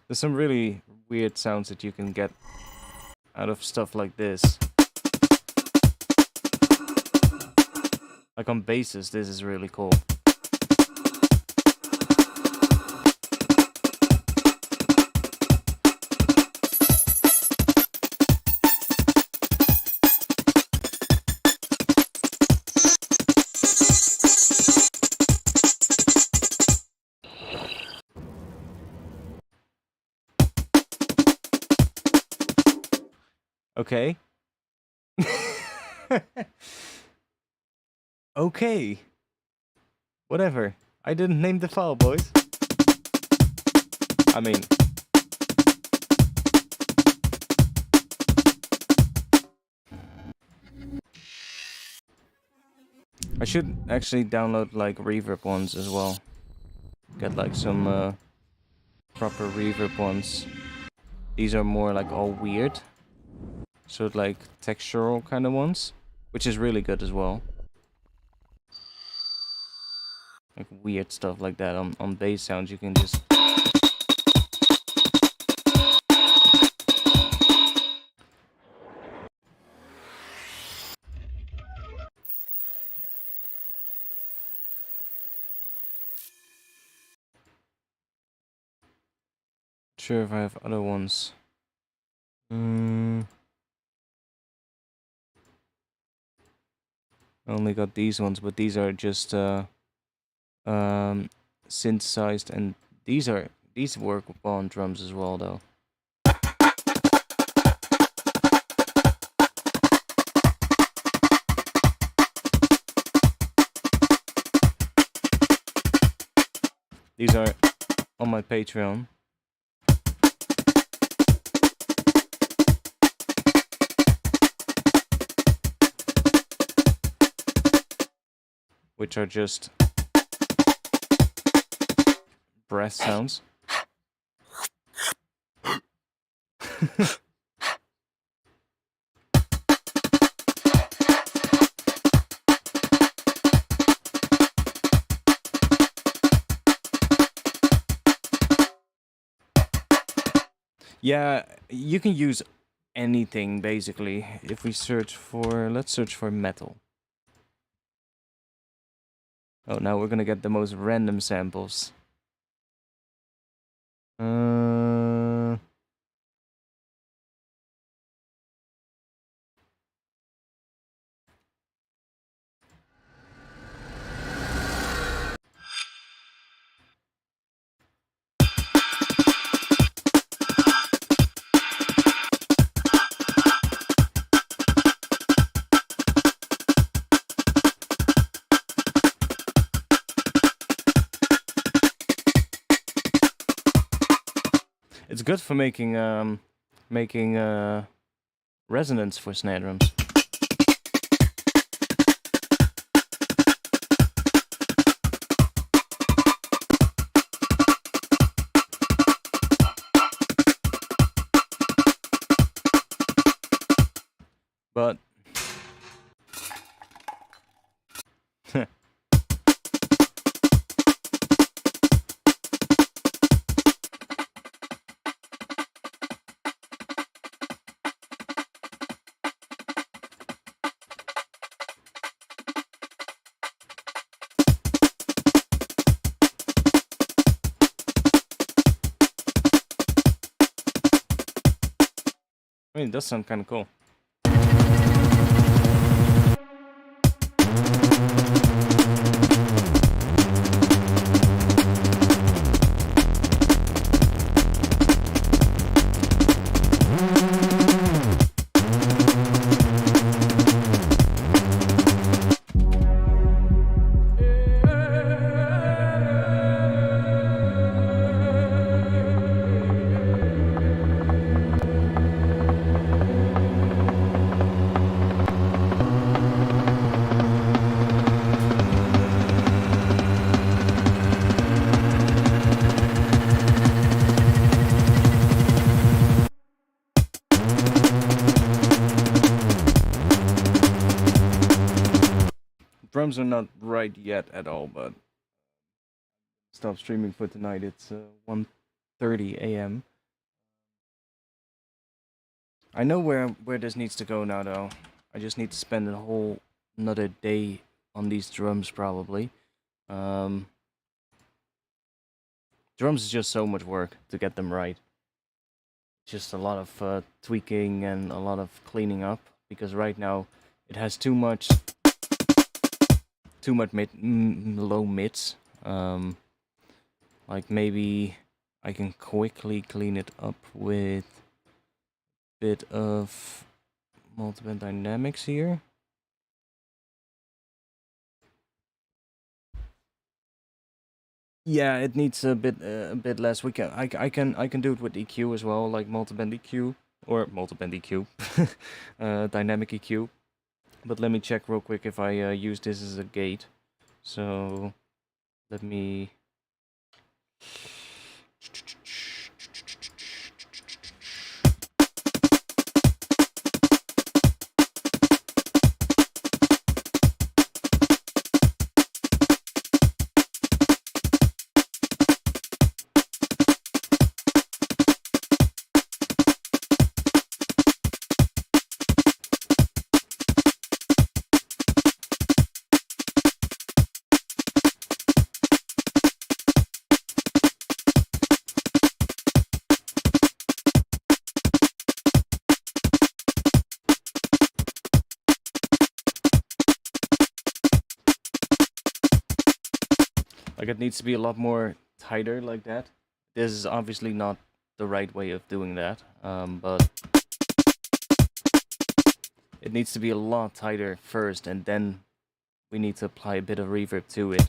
there's some really weird sounds that you can get out of stuff like this. Like on basses, this is really cool. Okay. Okay. Whatever. I didn't name the file, boys. I mean... I should actually download like Reverb ones as well. Get like some proper Reverb ones. These are more like all weird. So like textural kind of ones, which is really good as well. Like weird stuff like that on bass sounds you can just... Sure if I have other ones. I only got these ones, but these are just synthesized, and these work on drums as well though. These are on my Patreon. Which are just breath sounds. Yeah, you can use anything basically. If we search for, let's search for metal. Oh, now we're gonna get the most random samples. It's good for making resonance for snare drums. But I mean, it does sound kind of cool. Drums are not right yet at all, but stop streaming for tonight. It's 1:30 a.m. I know where this needs to go now, though. I just need to spend a whole another day on these drums, probably. Drums is just so much work to get them right. Just a lot of tweaking and a lot of cleaning up, because right now it has too much low mids. Like maybe I can quickly clean it up with a bit of multiband dynamics here. Yeah, it needs a bit less. I can do it with EQ as well, like multiband EQ or multiband EQ, dynamic EQ. But let me check real quick if I use this as a gate. So let me. Like, it needs to be a lot more tighter like that. This is obviously not the right way of doing that, but it needs to be a lot tighter first, and then we need to apply a bit of reverb to it.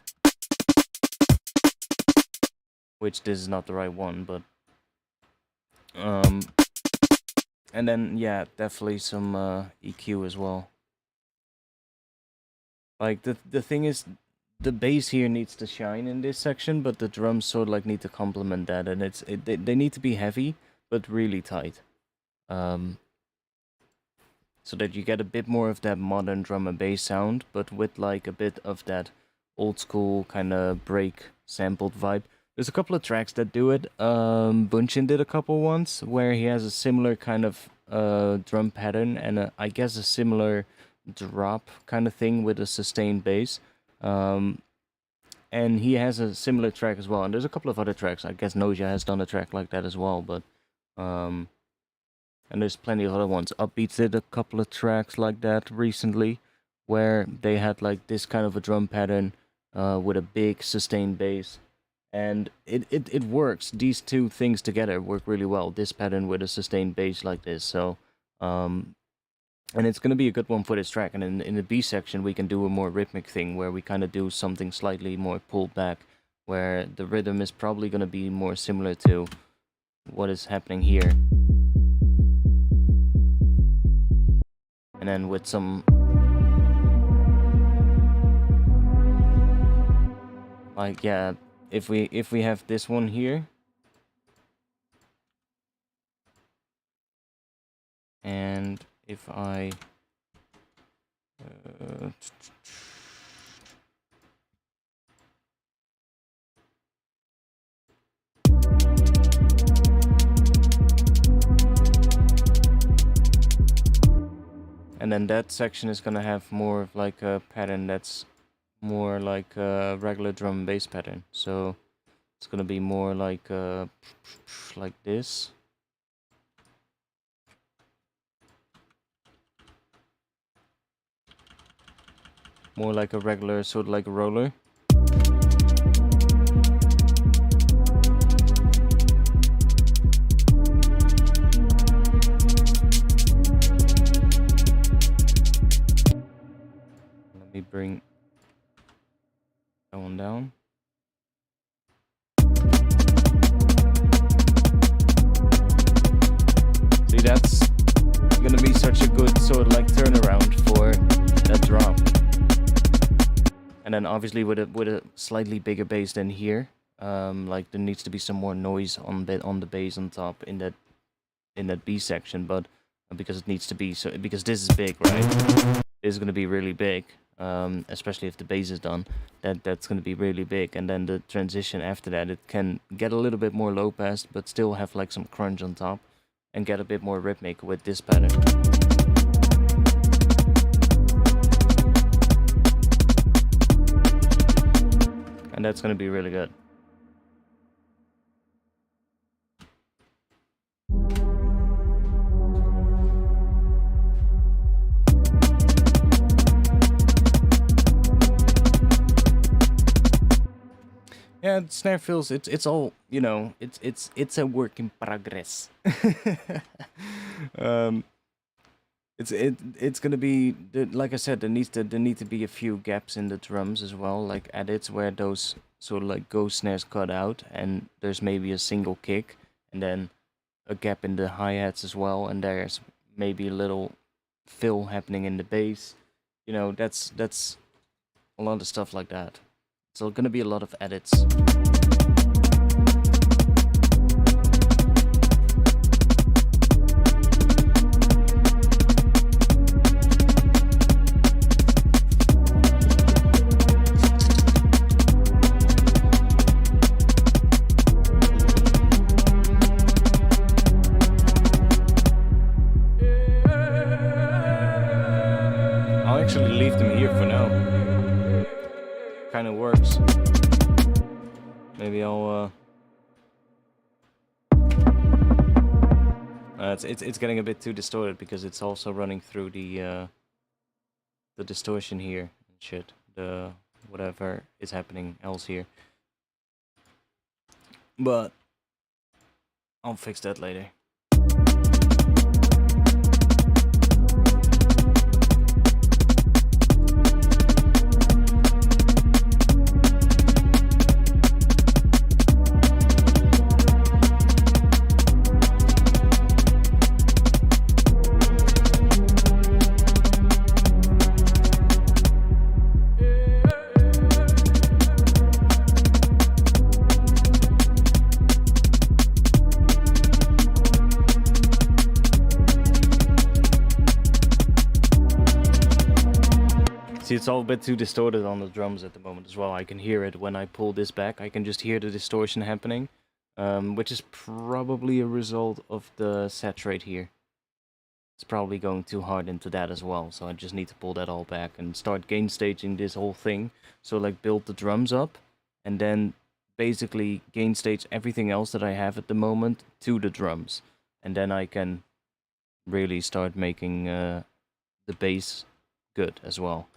Which this is not the right one, but and then yeah, definitely some EQ as well. Like the thing is, the bass here needs to shine in this section, but the drums sort of like need to complement that, and they need to be heavy but really tight, so that you get a bit more of that modern drum and bass sound, but with like a bit of that old school kind of break sampled vibe. There's a couple of tracks that do it. Bunchin did a couple once where he has a similar kind of drum pattern and I guess a similar drop kind of thing with a sustained bass. And he has a similar track as well. And there's a couple of other tracks. I guess Noja has done a track like that as well. But and there's plenty of other ones. Upbeats did a couple of tracks like that recently, where they had like this kind of a drum pattern with a big sustained bass. And it works. These two things together work really well. This pattern with a sustained bass like this. So, and it's going to be a good one for this track. And in the B section, we can do a more rhythmic thing where we kind of do something slightly more pulled back, where the rhythm is probably going to be more similar to what is happening here. And then with some like, yeah, if we have this one here, and if I and then that section is gonna have more of like a pattern that's more like a regular drum and bass pattern. So it's gonna be more like this. More like a regular, sort of like a roller. Let me bring that one down. See, that's gonna be such a good sort of like turnaround for that drum. And then obviously with a slightly bigger bass than here, like there needs to be some more noise on the bass on top in that B section, but because it needs to be so, because this is big, right? This is gonna be really big, especially if the bass is done. That's gonna be really big, and then the transition after that, it can get a little bit more low pass, but still have like some crunch on top, and get a bit more rhythmic with this pattern. And that's gonna be really good. Yeah, snare fills. It's all, you know. It's a work in progress. It's gonna be, like I said, there need to be a few gaps in the drums as well, like edits where those sort of like ghost snares cut out, and there's maybe a single kick, and then a gap in the hi-hats as well, and there's maybe a little fill happening in the bass. You know, that's a lot of stuff like that. So gonna be a lot of edits. I'll actually leave them here for now. Kind of works. Maybe I'll it's getting a bit too distorted because it's also running through the distortion here and shit, the whatever is happening else here. But I'll fix that later. See, it's all a bit too distorted on the drums at the moment as well. I can hear it when I pull this back. I can just hear the distortion happening, which is probably a result of the saturate here. It's probably going too hard into that as well, so I just need to pull that all back and start gain staging this whole thing. So like build the drums up, and then basically gain stage everything else that I have at the moment to the drums. And then I can really start making the bass good as well.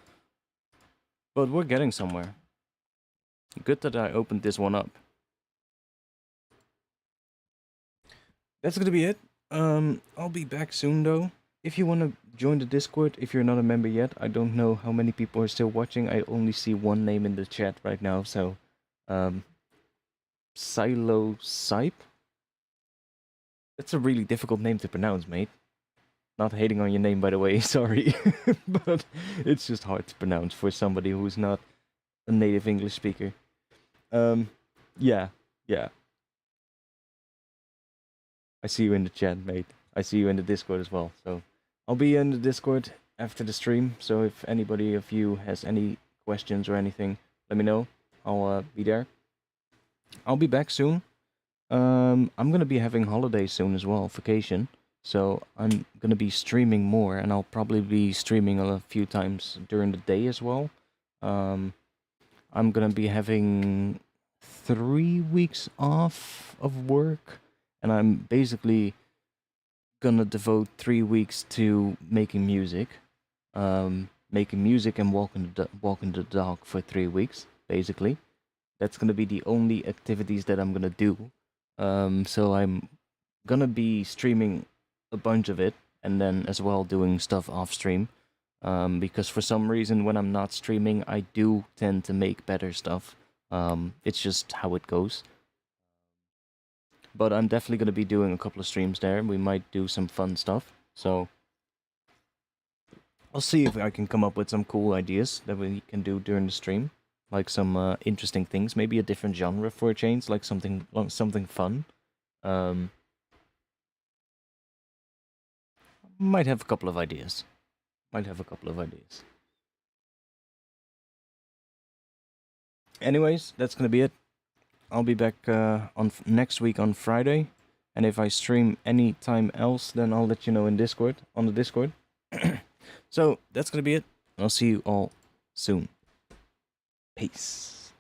But we're getting somewhere. Good that I opened this one up. That's gonna be it. I'll be back soon though. If you wanna join the Discord, if you're not a member yet, I don't know how many people are still watching. I only see one name in the chat right now, so Silo Sipe. That's a really difficult name to pronounce, mate. Not hating on your name, by the way, sorry. But it's just hard to pronounce for somebody who's not a native English speaker. Yeah, yeah. I see you in the chat, mate. I see you in the Discord as well. So I'll be in the Discord after the stream. So if anybody of you has any questions or anything, let me know. I'll be there. I'll be back soon. I'm gonna be having holidays soon as well, vacation. So I'm gonna be streaming more, and I'll probably be streaming a few times during the day as well. I'm gonna be having 3 weeks off of work, and I'm basically gonna devote 3 weeks to making music. Making music and walking the dog for 3 weeks, basically. That's gonna be the only activities that I'm gonna do. So I'm gonna be streaming a bunch of it, and then as well doing stuff off stream. Because for some reason, when I'm not streaming, I do tend to make better stuff. It's just how it goes. But I'm definitely gonna be doing a couple of streams there. We might do some fun stuff. So I'll see if I can come up with some cool ideas that we can do during the stream, like some interesting things, maybe a different genre for a change, like something fun. Might have a couple of ideas. Anyways, that's gonna be it. I'll be back on next week on Friday, and if I stream any time else, then I'll let you know in Discord on the Discord. So that's gonna be it. I'll see you all soon. Peace.